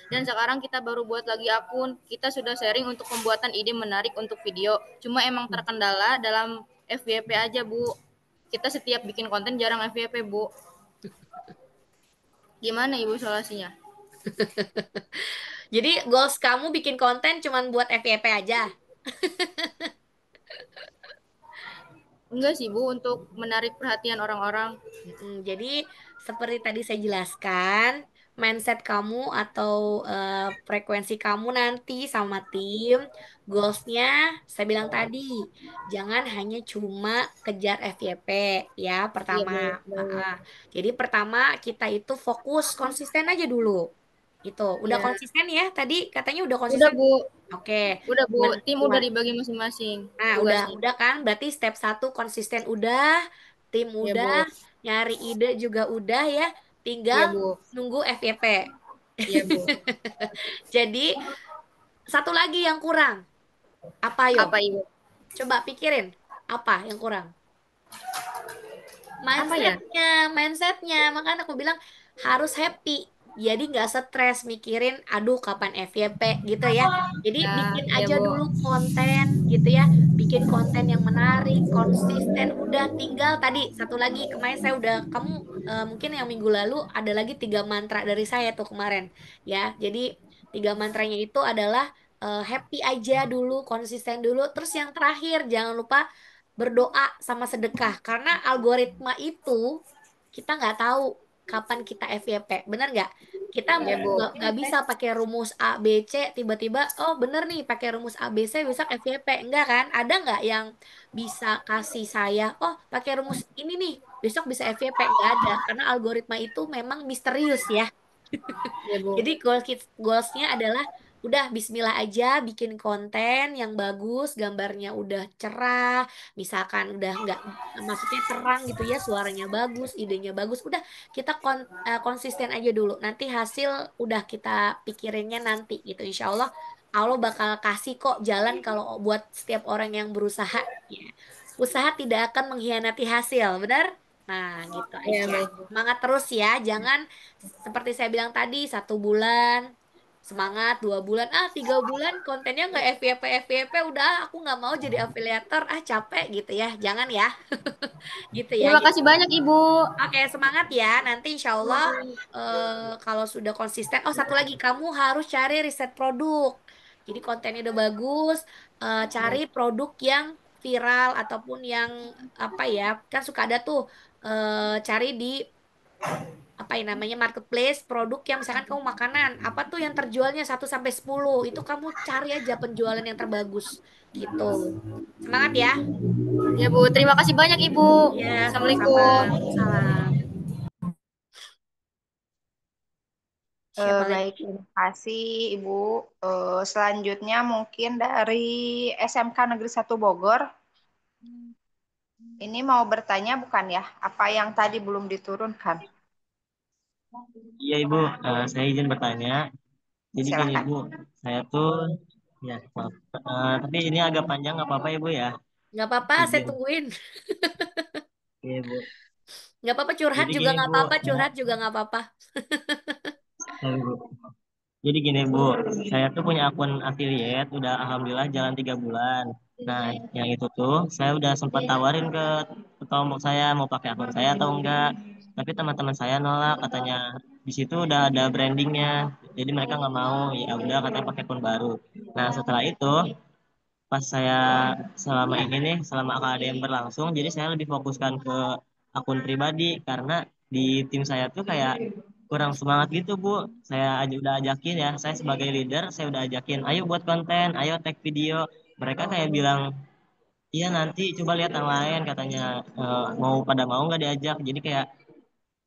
Dan sekarang kita baru buat lagi akun. Kita sudah sharing untuk pembuatan ide menarik untuk video. Cuma emang terkendala dalam FYP aja, Bu. Kita setiap bikin konten jarang FYP, Bu. Gimana, Ibu, solusinya? Jadi goals kamu bikin konten cuman buat FYP aja? Enggak sih, Bu, untuk menarik perhatian orang-orang. Jadi seperti tadi saya jelaskan, mindset kamu atau frekuensi kamu nanti sama tim, goalsnya saya bilang tadi, jangan hanya cuma kejar FYP ya pertama. Iya, Bu. Jadi pertama kita itu fokus konsisten aja dulu. Itu udah Iya. konsisten ya tadi katanya udah Udah, konsisten. Bu. Oke. Udah, Bu. Tim udah Gimana? dibagi masing-masing Nah, tugasnya. udah kan? Berarti step 1 konsisten udah, tim Iya, udah, Bu. nyari ide juga udah ya, tinggal Iya, Bu. nunggu FYP. Iya, Bu. Jadi satu lagi yang kurang. Apa yo? Apa, Ibu? Coba pikirin, apa yang kurang? Apa ya? Mindsetnya. Makanya aku bilang harus happy. Jadi nggak stres mikirin, aduh kapan FYP gitu ya. Jadi Ya, bikin iya, aja Bu. dulu konten gitu ya. Bikin konten yang menarik, konsisten. Udah tinggal tadi satu lagi kemarin saya udah kamu mungkin yang minggu lalu ada lagi 3 mantra dari saya tuh kemarin ya. Jadi 3 mantranya itu adalah happy aja dulu, konsisten dulu. Terus yang terakhir jangan lupa berdoa sama sedekah karena algoritma itu kita nggak tahu kapan kita FYP, bener nggak? Kita Iya, Bu. nggak bisa pakai rumus A B C tiba-tiba oh bener nih pakai rumus A B C besok FYP enggak kan? Ada nggak yang bisa kasih saya oh pakai rumus ini nih besok bisa FYP? Nggak ada karena algoritma itu memang misterius ya. Iya, Bu. Jadi goalsnya adalah udah Bismillah aja bikin konten yang bagus, gambarnya udah cerah, misalkan udah nggak maksudnya terang gitu ya, suaranya bagus, idenya bagus, udah kita konsisten aja dulu. Nanti hasil udah kita pikirinnya nanti gitu. Insya Allah Allah bakal kasih kok jalan kalau buat setiap orang yang berusaha. Ya. Usaha tidak akan mengkhianati hasil, benar? Nah, gitu Iya, aja. baik, Bu. Semangat terus ya, jangan seperti saya bilang tadi 1 bulan semangat 2 bulan 3 bulan kontennya nggak FYP FYP udah aku nggak mau jadi afiliator capek gitu ya jangan ya gitu ya. Terima kasih banyak, Ibu. Oke semangat ya nanti insya Allah kalau sudah konsisten satu lagi kamu harus cari riset produk jadi kontennya udah bagus cari produk yang viral ataupun yang apa ya kan suka ada tuh cari di apa ya namanya marketplace produk yang misalkan kamu makanan apa tuh yang terjualnya 1 sampai 10 itu kamu cari aja penjualan yang terbagus gitu semangat ya Ya, Bu. Terima kasih banyak, Ibu. ya Assalamualaikum. salam siapa lagi Baik, terima kasih Ibu. Selanjutnya mungkin dari SMK Negeri 1 Bogor. Ini mau bertanya bukan ya? Apa yang tadi belum diturunkan? Iya Ibu, saya izin bertanya. Jadi gini Silakan. Ibu, saya tuh Ya, maaf. Tapi ini agak panjang, nggak apa-apa ya Bu ya? Nggak apa-apa, saya Izin. tungguin. Iya Bu. Nggak apa-apa, curhat Jadi juga gini nggak Bu, apa-apa, saya, curhat juga nggak apa-apa. sorry, Bu. Jadi gini Bu, saya tuh punya akun affiliate, udah alhamdulillah jalan 3 bulan. Nah, yang itu tuh saya udah sempat tawarin ke kelompok saya mau pakai akun saya atau enggak. Tapi teman-teman saya nolak, katanya di situ udah ada brandingnya, jadi mereka nggak mau. Ya udah, katanya pakai akun baru. Nah, setelah itu pas saya selama ini nih, selama KDM berlangsung, jadi saya lebih fokuskan ke akun pribadi karena di tim saya tuh kayak kurang semangat gitu Bu. Saya aja udah ajakin ya, saya sebagai leader saya udah ajakin, ayo buat konten, ayo tag video. Mereka kayak bilang, iya nanti coba lihat yang lain, katanya mau pada mau nggak diajak. Jadi kayak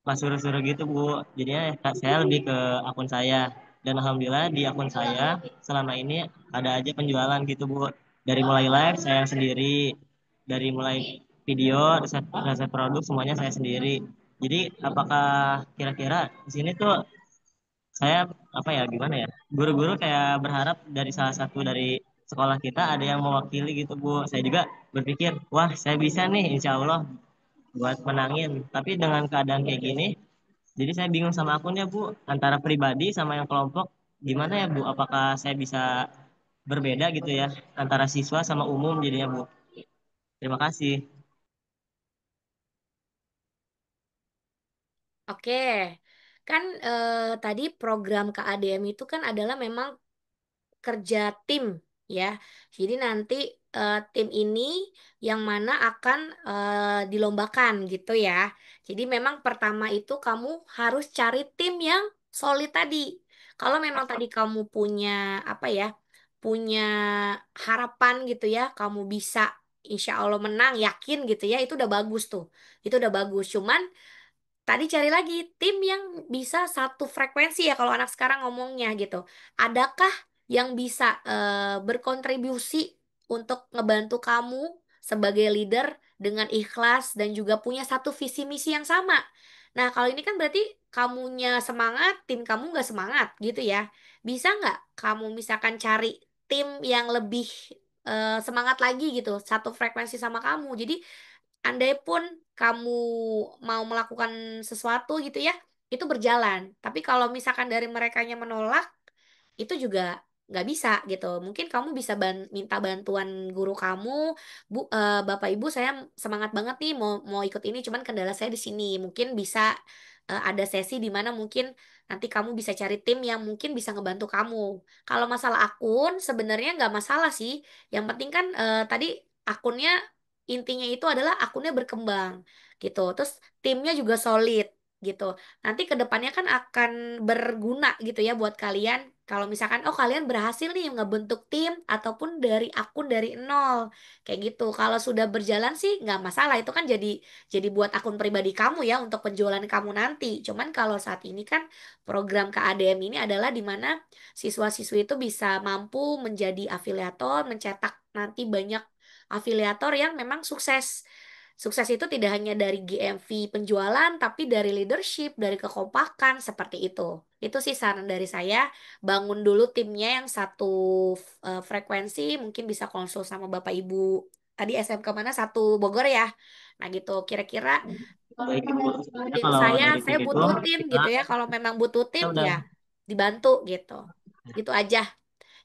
pas suruh-suruh gitu Bu. Jadinya saya lebih ke akun saya. Dan alhamdulillah di akun saya selama ini ada aja penjualan gitu Bu. Dari mulai live saya sendiri, dari mulai video, riset produk semuanya saya sendiri. Jadi apakah kira-kira di sini tuh saya apa ya gimana ya? Guru-guru kayak berharap dari salah satu dari sekolah kita ada yang mewakili gitu Bu. Saya juga berpikir, wah saya bisa nih insya Allah buat menangin. Tapi dengan keadaan kayak gini, jadi saya bingung sama akunnya Bu, antara pribadi sama yang kelompok, gimana ya Bu? Apakah saya bisa berbeda gitu ya, antara siswa sama umum jadinya Bu? Terima kasih. Oke, kan tadi program KADM itu kan adalah memang kerja tim ya. Jadi nanti tim ini yang mana akan dilombakan gitu ya. Jadi memang pertama itu kamu harus cari tim yang solid tadi. Kalau memang tadi kamu punya apa ya, punya harapan gitu ya, kamu bisa insya Allah menang, yakin gitu ya, itu udah bagus tuh. Itu udah bagus. Cuman tadi cari lagi tim yang bisa satu frekuensi ya kalau anak sekarang ngomongnya gitu. Adakah yang bisa berkontribusi untuk ngebantu kamu sebagai leader dengan ikhlas dan juga punya satu visi misi yang sama. Nah, kalau ini kan berarti kamunya semangat, tim kamu nggak semangat gitu ya. Bisa nggak kamu misalkan cari tim yang lebih semangat lagi gitu, satu frekuensi sama kamu. Jadi andai pun kamu mau melakukan sesuatu gitu ya, itu berjalan. Tapi kalau misalkan dari merekanya menolak, itu juga nggak bisa gitu. Mungkin kamu bisa minta bantuan guru kamu, Bu, Bapak Ibu, saya semangat banget nih mau mau ikut ini, cuman kendala saya di sini. Mungkin bisa ada sesi di mana mungkin nanti kamu bisa cari tim yang mungkin bisa ngebantu kamu. Kalau masalah akun, sebenarnya nggak masalah sih. Yang penting kan tadi akunnya intinya itu adalah akunnya berkembang gitu. Terus timnya juga solid gitu. Nanti ke depannya kan akan berguna gitu ya buat kalian. Kalau misalkan oh kalian berhasil nih ngebentuk tim ataupun dari akun dari nol kayak gitu. Kalau sudah berjalan sih nggak masalah. Itu kan jadi buat akun pribadi kamu ya untuk penjualan kamu nanti. Cuman kalau saat ini kan program KADM ini adalah di mana siswa-siswi itu bisa mampu menjadi afiliator, mencetak nanti banyak afiliator yang memang sukses. Sukses itu tidak hanya dari GMV penjualan, tapi dari leadership, dari kekompakan, seperti itu. Itu sih saran dari saya. Bangun dulu timnya yang satu frekuensi, mungkin bisa konsul sama Bapak Ibu. Tadi SMK mana? Satu Bogor ya. Nah gitu, kira-kira Baik Ibu, sebenarnya tim kalau dari saya tim itu butuh tim kita gitu ya. Kalau memang butuh kita tim udah ya dibantu gitu. Gitu aja.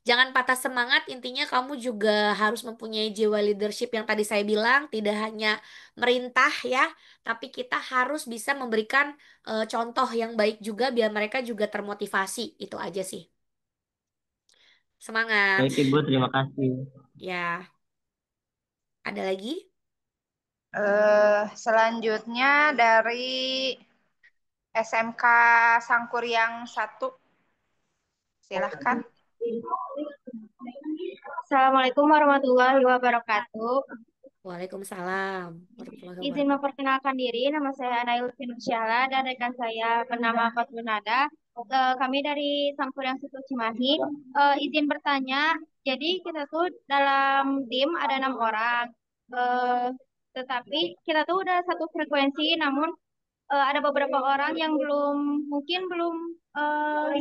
Jangan patah semangat, intinya kamu juga harus mempunyai jiwa leadership yang tadi saya bilang, tidak hanya merintah ya, tapi kita harus bisa memberikan contoh yang baik juga biar mereka juga termotivasi. Itu aja sih. Semangat. baik Ibu, terima kasih. Ya, ada lagi? Selanjutnya dari SMK Sangkuriang 1, silahkan. Assalamualaikum warahmatullahi wabarakatuh. Waalaikumsalam warahmatullahi Izin wabarakatuh. memperkenalkan diri, nama saya Anail Finusyala dan rekan saya bernama Fatul Nada. Kami dari Sangkuriang Situ Cimahi. Izin bertanya, jadi kita tuh dalam tim ada 6 orang. Eh, tetapi kita tuh udah satu frekuensi, namun ada beberapa orang yang mungkin belum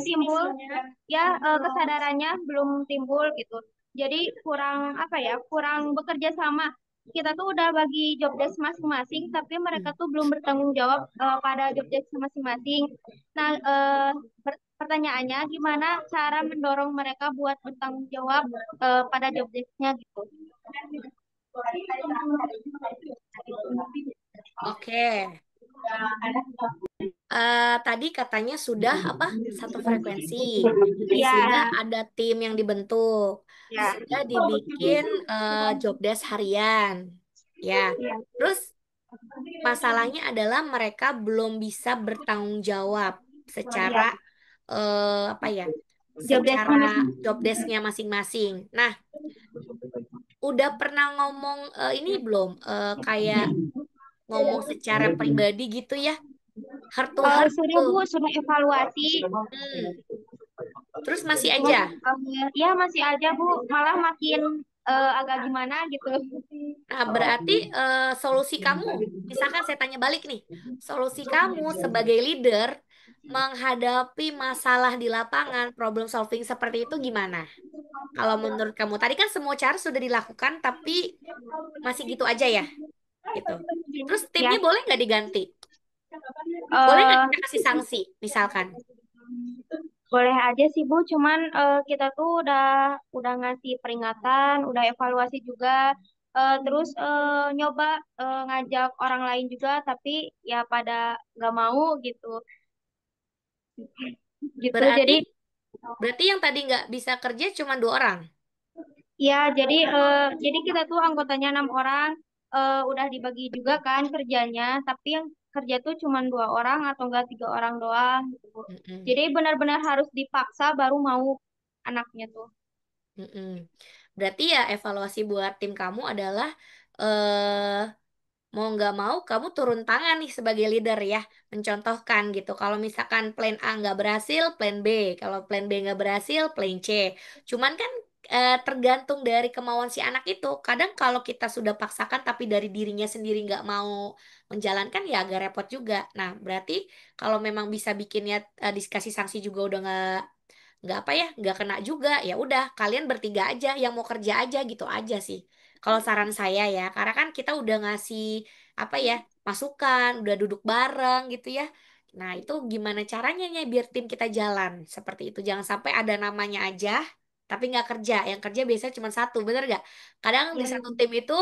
timbul, ya kesadarannya belum timbul gitu. Jadi kurang apa ya, kurang bekerja sama. Kita tuh udah bagi job desk masing-masing, tapi mereka tuh belum bertanggung jawab pada job desk masing-masing. Nah, pertanyaannya gimana cara mendorong mereka buat bertanggung jawab pada job desk-nya gitu. Oke. Tadi katanya sudah apa? Satu frekuensi. Iya, Sudah ada tim yang dibentuk. ya, Sudah dibikin job desk harian. Ya. iya, Terus masalahnya adalah mereka belum bisa bertanggung jawab secara iya. apa ya? Job Secara desk-nya job desk-nya masing-masing. Nah, udah pernah ngomong ini belum? Kayak ngomong secara pribadi gitu ya? Heart to heart sudah tuh. Bu, sudah evaluasi. Terus masih aja. Ya masih aja Bu, malah makin agak gimana gitu. Nah, berarti solusi kamu, misalkan saya tanya balik nih, solusi kamu sebagai leader menghadapi masalah di lapangan, problem solving seperti itu gimana? Kalau menurut kamu, tadi kan semua cara sudah dilakukan, tapi masih gitu aja ya, gitu. Terus Ya, timnya boleh nggak diganti? Boleh nggak kita kasih sanksi, misalkan? boleh aja sih Bu, cuman kita tuh udah ngasih peringatan, udah evaluasi juga, terus nyoba ngajak orang lain juga, tapi ya pada nggak mau gitu, gitu. Berarti, Jadi berarti yang tadi nggak bisa kerja cuma 2 orang. ya, jadi kita tuh anggotanya 6 orang, udah dibagi juga kan kerjanya, tapi yang kerja tuh cuma 2 orang atau enggak 3 orang doang, gitu, Bu. Mm-mm. Jadi benar-benar harus dipaksa baru mau anaknya tuh. Mm-mm. Berarti ya evaluasi buat tim kamu adalah eh mau nggak mau kamu turun tangan nih sebagai leader ya, mencontohkan gitu. Kalau misalkan plan A nggak berhasil, plan B. Kalau plan B nggak berhasil, plan C. Cuman kan tergantung dari kemauan si anak itu. Kadang kalau kita sudah paksakan tapi dari dirinya sendiri nggak mau menjalankan ya agak repot juga. Nah, berarti kalau memang bisa bikinnya dikasih sanksi juga udah nggak apa ya, nggak kena juga, ya udah kalian bertiga aja yang mau kerja aja gitu aja sih kalau saran saya ya, karena kan kita udah ngasih apa ya, masukan, udah duduk bareng gitu ya. Nah itu gimana caranya ya biar tim kita jalan seperti itu, jangan sampai ada namanya aja tapi nggak kerja, yang kerja biasanya cuma satu, bener nggak? Kadang di Ya, satu tim itu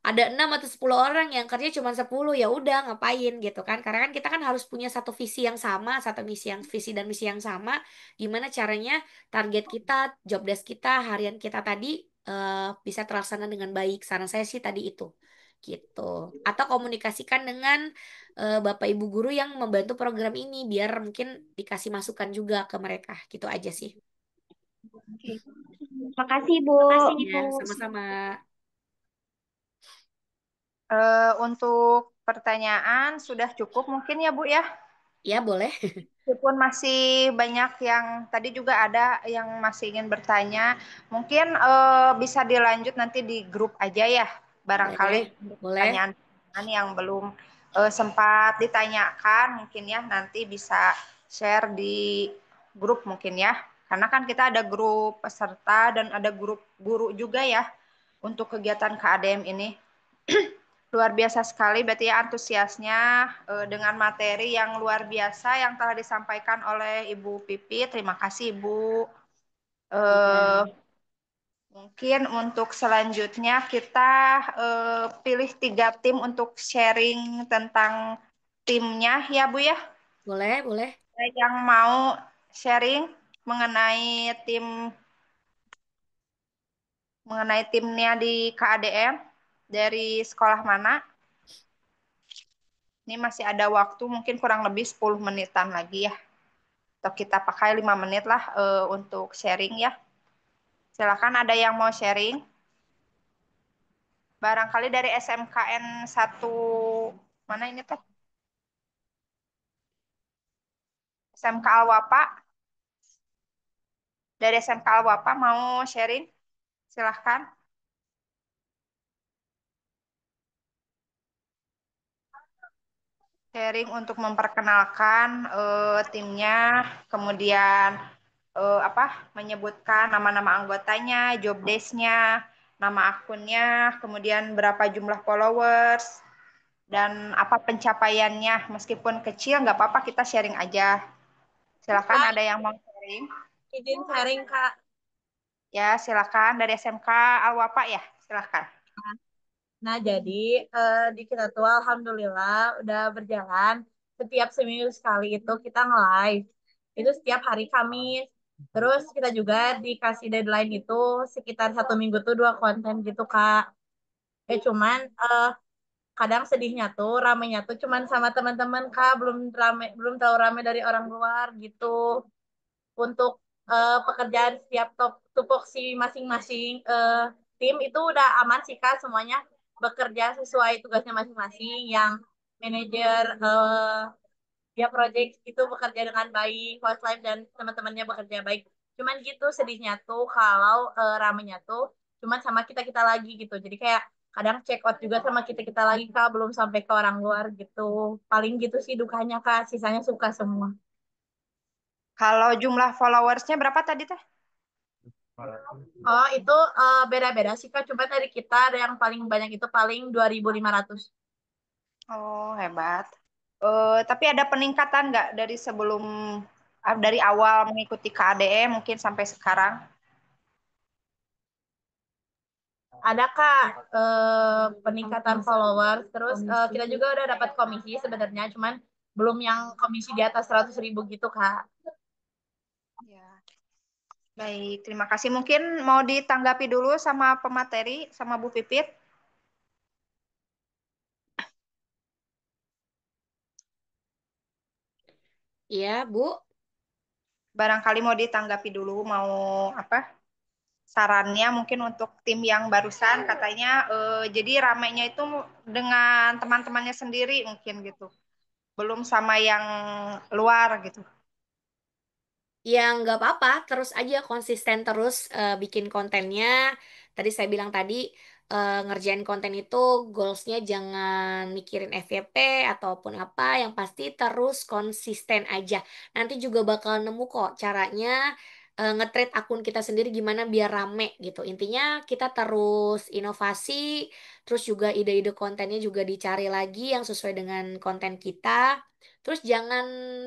ada 6 atau 10 orang yang kerja cuma 10, ya udah ngapain gitu kan, karena kan kita kan harus punya satu visi yang sama, satu visi dan misi yang sama. Gimana caranya target kita, job desk kita, harian kita tadi bisa terlaksana dengan baik. Saran saya sih tadi itu. Gitu. Atau komunikasikan dengan Bapak Ibu guru yang membantu program ini biar mungkin dikasih masukan juga ke mereka. Gitu aja sih. oke. Makasih Bu. Makasih ya, sama-sama. Untuk pertanyaan sudah cukup mungkin ya Bu ya. Ya, boleh. Meskipun masih banyak yang tadi juga ada yang masih ingin bertanya, mungkin bisa dilanjut nanti di grup aja ya. Barangkali Boleh. Boleh. pertanyaan yang belum sempat ditanyakan mungkin ya nanti bisa share di grup mungkin ya. Karena kan kita ada grup peserta dan ada grup guru juga ya untuk kegiatan KADM ini. Luar biasa sekali berarti ya antusiasnya dengan materi yang luar biasa yang telah disampaikan oleh Ibu Pipi. Terima kasih Ibu. Mungkin untuk selanjutnya kita pilih 3 tim untuk sharing tentang timnya ya Bu ya. Boleh, boleh. Yang mau sharing mengenai timnya di KADM dari sekolah mana? Ini masih ada waktu mungkin kurang lebih 10 menitan lagi ya. Atau kita pakai 5 menit lah untuk sharing ya. Silakan ada yang mau sharing. Barangkali dari SMKN 1 mana ini Teh? SMK Alwapa. Dari SMK Alwapa mau sharing? Silahkan. Sharing untuk memperkenalkan timnya, kemudian menyebutkan nama-nama anggotanya, job desk-nya, nama akunnya, kemudian berapa jumlah followers, dan apa pencapaiannya. Meskipun kecil, nggak apa-apa, kita sharing aja. Silakan, ada yang mau sharing? Izin sharing, Kak. Ya, silakan. Dari SMK Alwapa ya, silakan. Nah, jadi di kita tuh alhamdulillah udah berjalan. Setiap seminggu sekali itu kita nge-live. Itu setiap hari Kamis. Terus kita juga dikasih deadline itu sekitar 1 minggu tuh 2 konten gitu, Kak. Cuman kadang sedihnya tuh ramenya tuh cuman sama teman-teman, Kak. Belum terlalu rame dari orang luar gitu. Untuk pekerjaan setiap tupoksi masing-masing tim itu udah aman sih, Kak, semuanya bekerja sesuai tugasnya masing-masing. Yang manajer dia project itu bekerja dengan baik, host live dan teman-temannya bekerja baik. Cuman gitu sedihnya tuh kalau ramenya tuh cuman sama kita-kita lagi gitu. Jadi kayak kadang check out juga sama kita-kita lagi, Kak, belum sampai ke orang luar gitu. Paling gitu sih dukanya, Kak, sisanya suka semua. Kalau jumlah followersnya berapa tadi teh? Oh, itu beda-beda sih, Kak. Coba dari kita ada yang paling banyak itu paling 2.500. Oh, hebat. Tapi ada peningkatan nggak dari sebelum, dari awal mengikuti KADE mungkin sampai sekarang? Ada, Kak, peningkatan followers. Terus kita juga udah dapat komisi sebenarnya, cuman belum yang komisi di atas 100.000 gitu, Kak. Ya. Baik, terima kasih. Mungkin mau ditanggapi dulu sama pemateri, sama Bu Pipit. Iya, Bu. Barangkali mau ditanggapi dulu, mau apa? Sarannya mungkin untuk tim yang barusan katanya jadi ramainya itu dengan teman-temannya sendiri mungkin gitu. Belum sama yang luar gitu. Ya nggak apa-apa, terus aja konsisten terus bikin kontennya. Tadi saya bilang tadi ngerjain konten itu goalsnya jangan mikirin FYP ataupun apa, yang pasti terus konsisten aja. Nanti juga bakal nemu kok caranya nge-treat akun kita sendiri gimana biar rame gitu. Intinya kita terus inovasi, terus juga ide-ide kontennya juga dicari lagi yang sesuai dengan konten kita. Terus jangan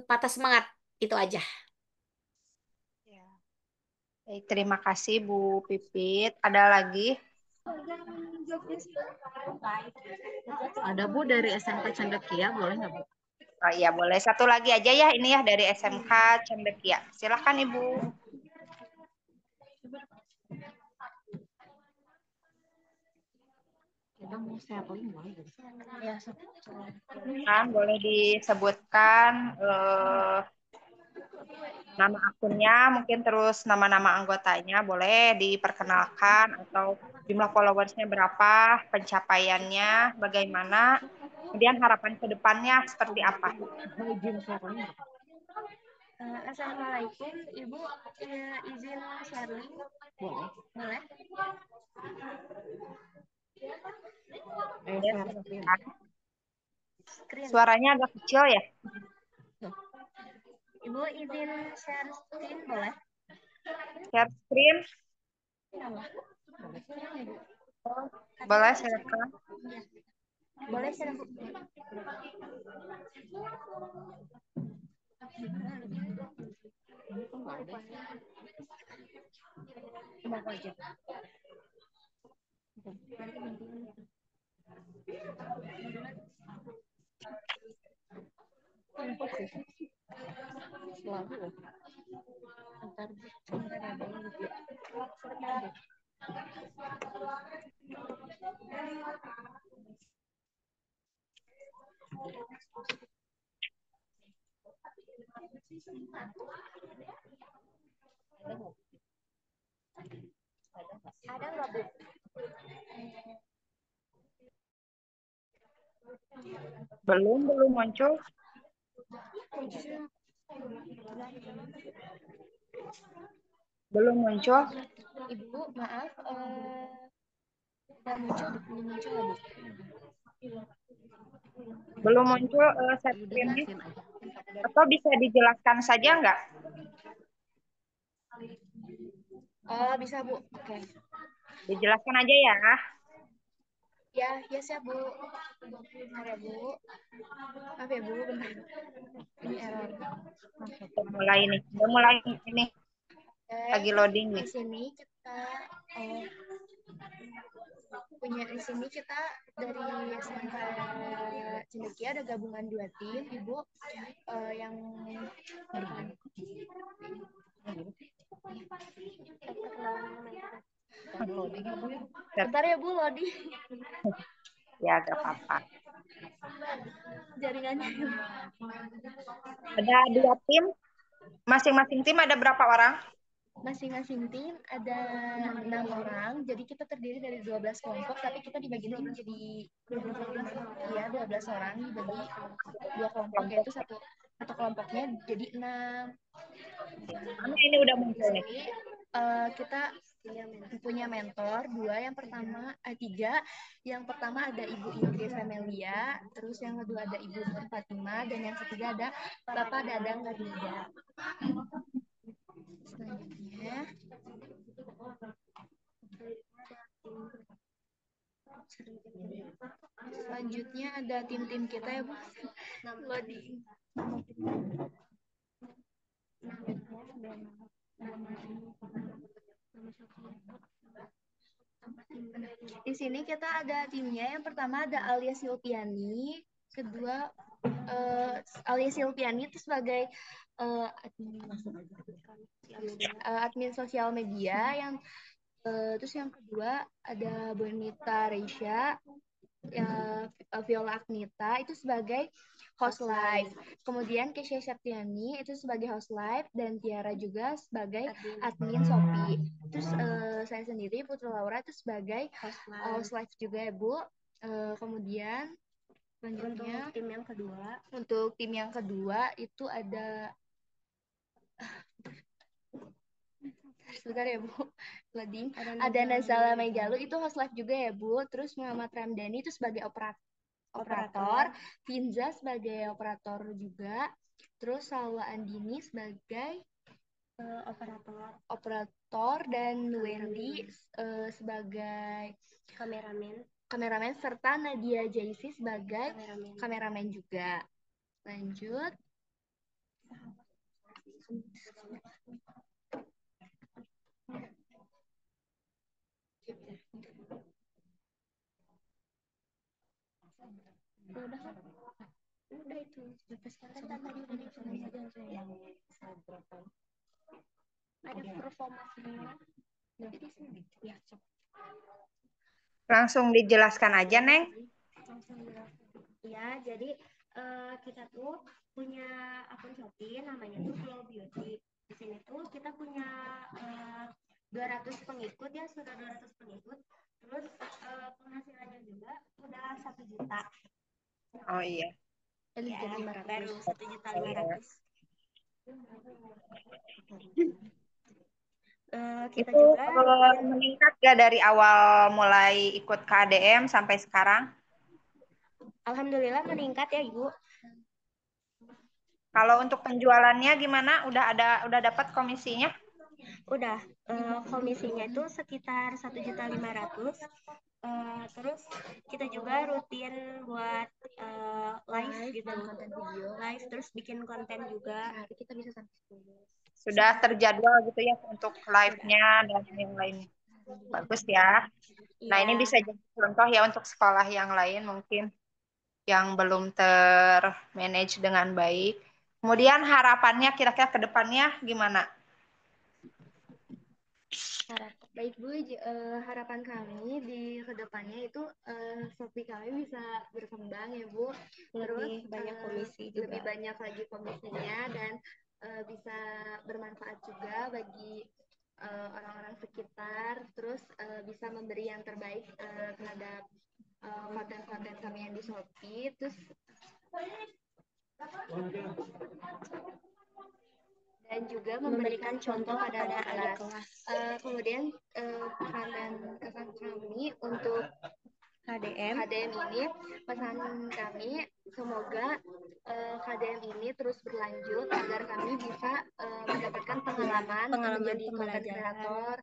patah semangat, itu aja. Baik, terima kasih Bu Pipit. Ada lagi? Ada, Bu, dari SMK Cendekia, boleh nggak, Bu? Oh iya, boleh. Satu lagi aja ya, ini ya dari SMK Cendekia. Silakan Ibu. Kita mau sharing, boleh nggak? Ya, Kan boleh disebutkan nama akunnya, mungkin terus nama-nama anggotanya boleh diperkenalkan, atau jumlah followersnya berapa, pencapaiannya bagaimana, kemudian harapan ke depannya seperti apa. Assalamualaikum, Ibu. Izin sharing? Boleh. Boleh? Ya, silakan. Suaranya agak kecil ya. Ibu izin share screen boleh? Share screen? Oh, boleh, silakan. Boleh share, Bu. Ada nggak, Bu? Belum muncul. Belum muncul. Ibu, maaf, udah muncul, belum muncul ya, Bu? Belum muncul share screen-nya. Atau bisa dijelaskan saja nggak? Oh, bisa, Bu. Oke. Dijelaskan aja ya. Ya, ya siap, Bu. Bentar ya, Bu. Maaf ya, Bu. Bentar. Ini error. Udah mulai nih. Udah mulai ini. Lagi loading Di nih. sini kita di sini kita dari SMK Cendekia ada gabungan 2 tim, Ibu, yang bentar ya Bu, loading. Ya, gak apa-apa. Jaringannya. Ada 2 tim. Masing-masing tim ada berapa orang? Masing-masing tim ada 6 orang, jadi kita terdiri dari 12 kelompok, tapi kita dibagi tim jadi 12 orang dibagi 2 kelompok, yaitu satu kelompoknya jadi 6. Mana ini udah muncul nih? Jadi kita punya mentor 2, yang pertama 3. Yang pertama ada Ibu Inggris Amelia, terus yang kedua ada Ibu Nur Fatima, dan yang ketiga ada Bapak Dadang Gadida. Selanjutnya ada tim-tim kita ya, Bu. Loading. Di sini kita ada timnya. Yang pertama ada Alia Silviani, kedua Alia Silviani itu sebagai admin sosial media, yang terus yang kedua ada Bonita Reisha, Viola Agnita itu sebagai host live. Kemudian Kesha Septiani itu sebagai host live, dan Tiara juga sebagai admin Shopee. Terus saya sendiri Putri Laura itu sebagai host live juga ya, Bu. Kemudian selanjutnya untuk tim yang kedua itu ada sebentar ya, Bu. Loading. Ada Nazala Megalu itu host live juga ya, Bu. Terus Muhammad Ramdhani itu sebagai operator, Finza sebagai operator juga. Terus Salwa Andini sebagai operator dan Wendy sebagai kameramen, serta Nadia Jaisi sebagai kameramen juga. Lanjut. Udah itu ada performa semua. Nanti di sini ya. Langsung dijelaskan aja, Neng. Ya, jadi kita tuh punya akun Shopee namanya tuh Flow Beauty. Di sini tuh kita punya 200 pengikut ya, sudah 200 pengikut. Terus penghasilannya juga udah 1 juta. Oh iya. Ya, baru 1.500.000. Kita Itu juga meningkat gak dari awal mulai ikut KDM sampai sekarang? Alhamdulillah meningkat ya, Ibu. Kalau untuk penjualannya gimana? Udah dapat komisinya? Udah, komisinya itu sekitar 1.500.000. Terus kita juga rutin buat live gitu, konten video, live, terus bikin konten juga. Nanti kita bisa sampai 10. Sudah terjadwal gitu ya untuk live-nya dan yang lain. Bagus ya. Nah, ini bisa jadi contoh ya untuk sekolah yang lain mungkin yang belum termanage dengan baik. Kemudian harapannya kira-kira ke depannya gimana? Baik, Bu, harapan kami di kedepannya itu Shopee kami bisa berkembang ya, Bu. Terus banyak komisi juga. Lebih banyak lagi komisinya, dan bisa bermanfaat juga bagi orang-orang sekitar. Terus bisa memberi yang terbaik terhadap konten-konten kami yang di Shopee. Terus dan juga memberikan contoh pada adik kelas. Kemudian pesan dan kesan kami untuk HDM ini, pesan kami semoga KDM ini terus berlanjut agar kami bisa mendapatkan pengalaman menjadi content creator,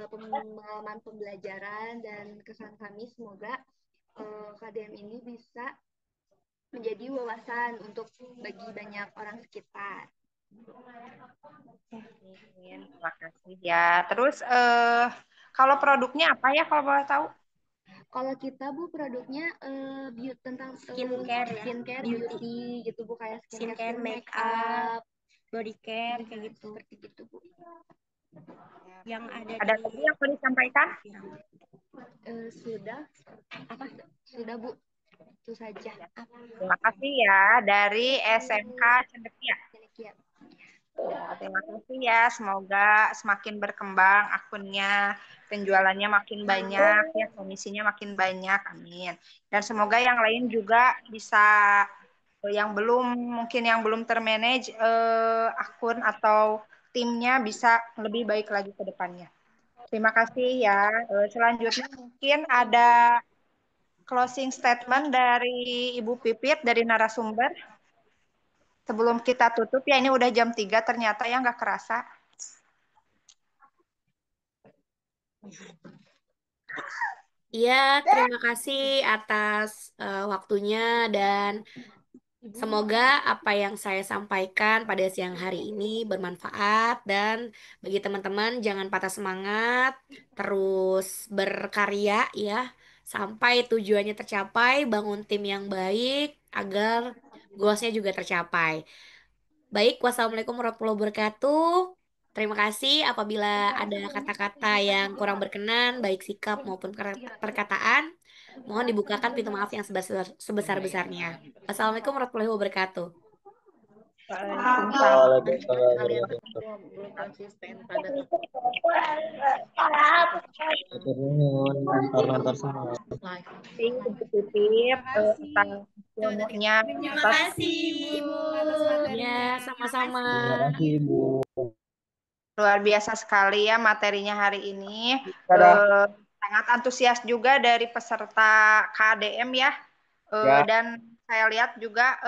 pengalaman pembelajaran, dan kesan kami semoga KDM ini bisa menjadi wawasan untuk bagi banyak orang sekitar. Terima kasih ya. Terus kalau produknya apa ya kalau boleh tahu? Kalau kita Bu produknya beauty tentang skincare ya, skincare, beauty gitu Bu, kayak skincare, make make up, up, body care kayak gitu. seperti gitu Bu. Yang ada Ada di lagi yang mau disampaikan? Sudah apa? Sudah Bu. Itu saja. Terima kasih ya dari SMK Cendekia. Ya. Ya, terima kasih ya. Semoga semakin berkembang akunnya, penjualannya makin banyak, ya komisinya makin banyak. Amin. Dan semoga yang lain juga bisa yang belum termanage akun atau timnya bisa lebih baik lagi ke depannya. Terima kasih ya. Selanjutnya mungkin ada closing statement dari Ibu Pipit dari narasumber. Sebelum kita tutup ya, ini udah jam 3 ternyata ya nggak kerasa. Iya, terima kasih atas waktunya dan semoga apa yang saya sampaikan pada siang hari ini bermanfaat dan bagi teman-teman jangan patah semangat, terus berkarya ya sampai tujuannya tercapai, bangun tim yang baik agar goalsnya juga tercapai. Baik, wassalamualaikum warahmatullahi wabarakatuh. Terima kasih apabila ada kata-kata yang kurang berkenan, baik sikap maupun perkataan. Mohon dibukakan pintu maaf yang sebesar-besarnya. Wassalamualaikum warahmatullahi wabarakatuh. Kalian belum konsisten pada mentor semua. Tentang ilmunya. Terima kasih, Ibu. Ya, sama-sama. Terima kasih, Ibu. Luar biasa sekali ya materinya hari ini. Sangat antusias juga dari peserta KDM ya. Dan saya lihat juga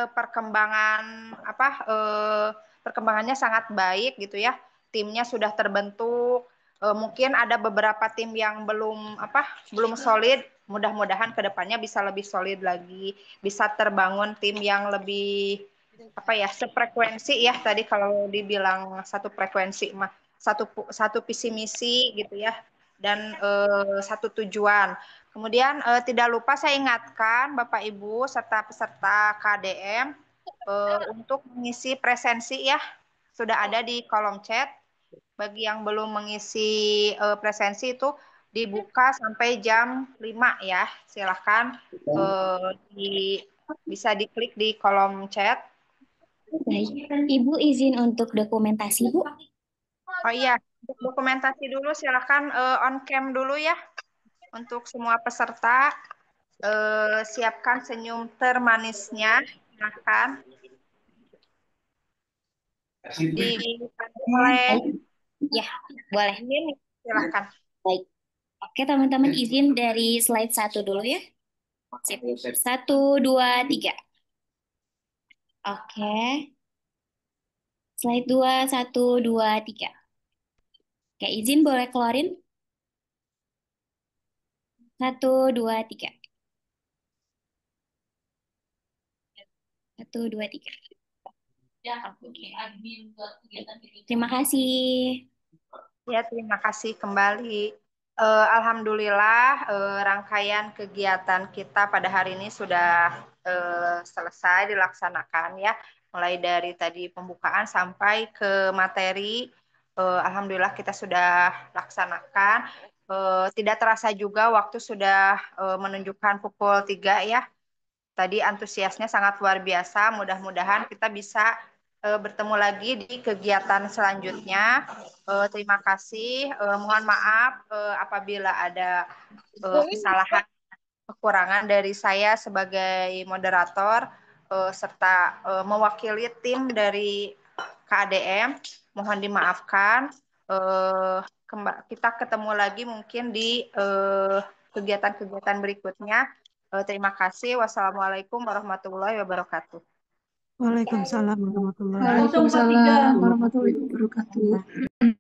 perkembangannya sangat baik gitu ya. Timnya sudah terbentuk. Mungkin ada beberapa tim yang belum solid. Mudah-mudahan kedepannya bisa lebih solid lagi, bisa terbangun tim yang lebih sefrekuensi ya, tadi kalau dibilang satu frekuensi mah satu visi misi gitu ya, dan satu tujuan. Kemudian tidak lupa saya ingatkan Bapak Ibu serta peserta KDM untuk mengisi presensi ya, sudah ada di kolom chat. Bagi yang belum mengisi presensi itu dibuka sampai jam 5 ya, silahkan bisa diklik di kolom chat. Baik, Ibu izin untuk dokumentasi, Bu. Oh iya, untuk dokumentasi dulu silahkan on cam dulu ya. Untuk semua peserta, siapkan senyum termanisnya, silahkan. Oleh ya, boleh. Silahkan. Baik. Oke, teman-teman izin dari slide 1 dulu ya. Sip. 1, 2, 3. Oke. Slide 2, 1, 2, 3. Oke, izin boleh keluarin. 1, 2, 3. 1, 2, 3. Oke. Terima kasih. Ya, terima kasih kembali. Alhamdulillah rangkaian kegiatan kita pada hari ini sudah selesai dilaksanakan ya. Mulai dari tadi pembukaan sampai ke materi. Alhamdulillah kita sudah laksanakan. Tidak terasa juga waktu sudah menunjukkan pukul 3 ya. Tadi antusiasnya sangat luar biasa. Mudah-mudahan kita bisa bertemu lagi di kegiatan selanjutnya. Terima kasih. Mohon maaf apabila ada kesalahan, kekurangan dari saya sebagai moderator serta mewakili tim dari KDM. Mohon dimaafkan. Kita ketemu lagi mungkin di kegiatan-kegiatan berikutnya. Terima kasih. Wassalamualaikum warahmatullahi wabarakatuh. Waalaikumsalam warahmatullahi Waalaikumsalam warahmatullahi wabarakatuh.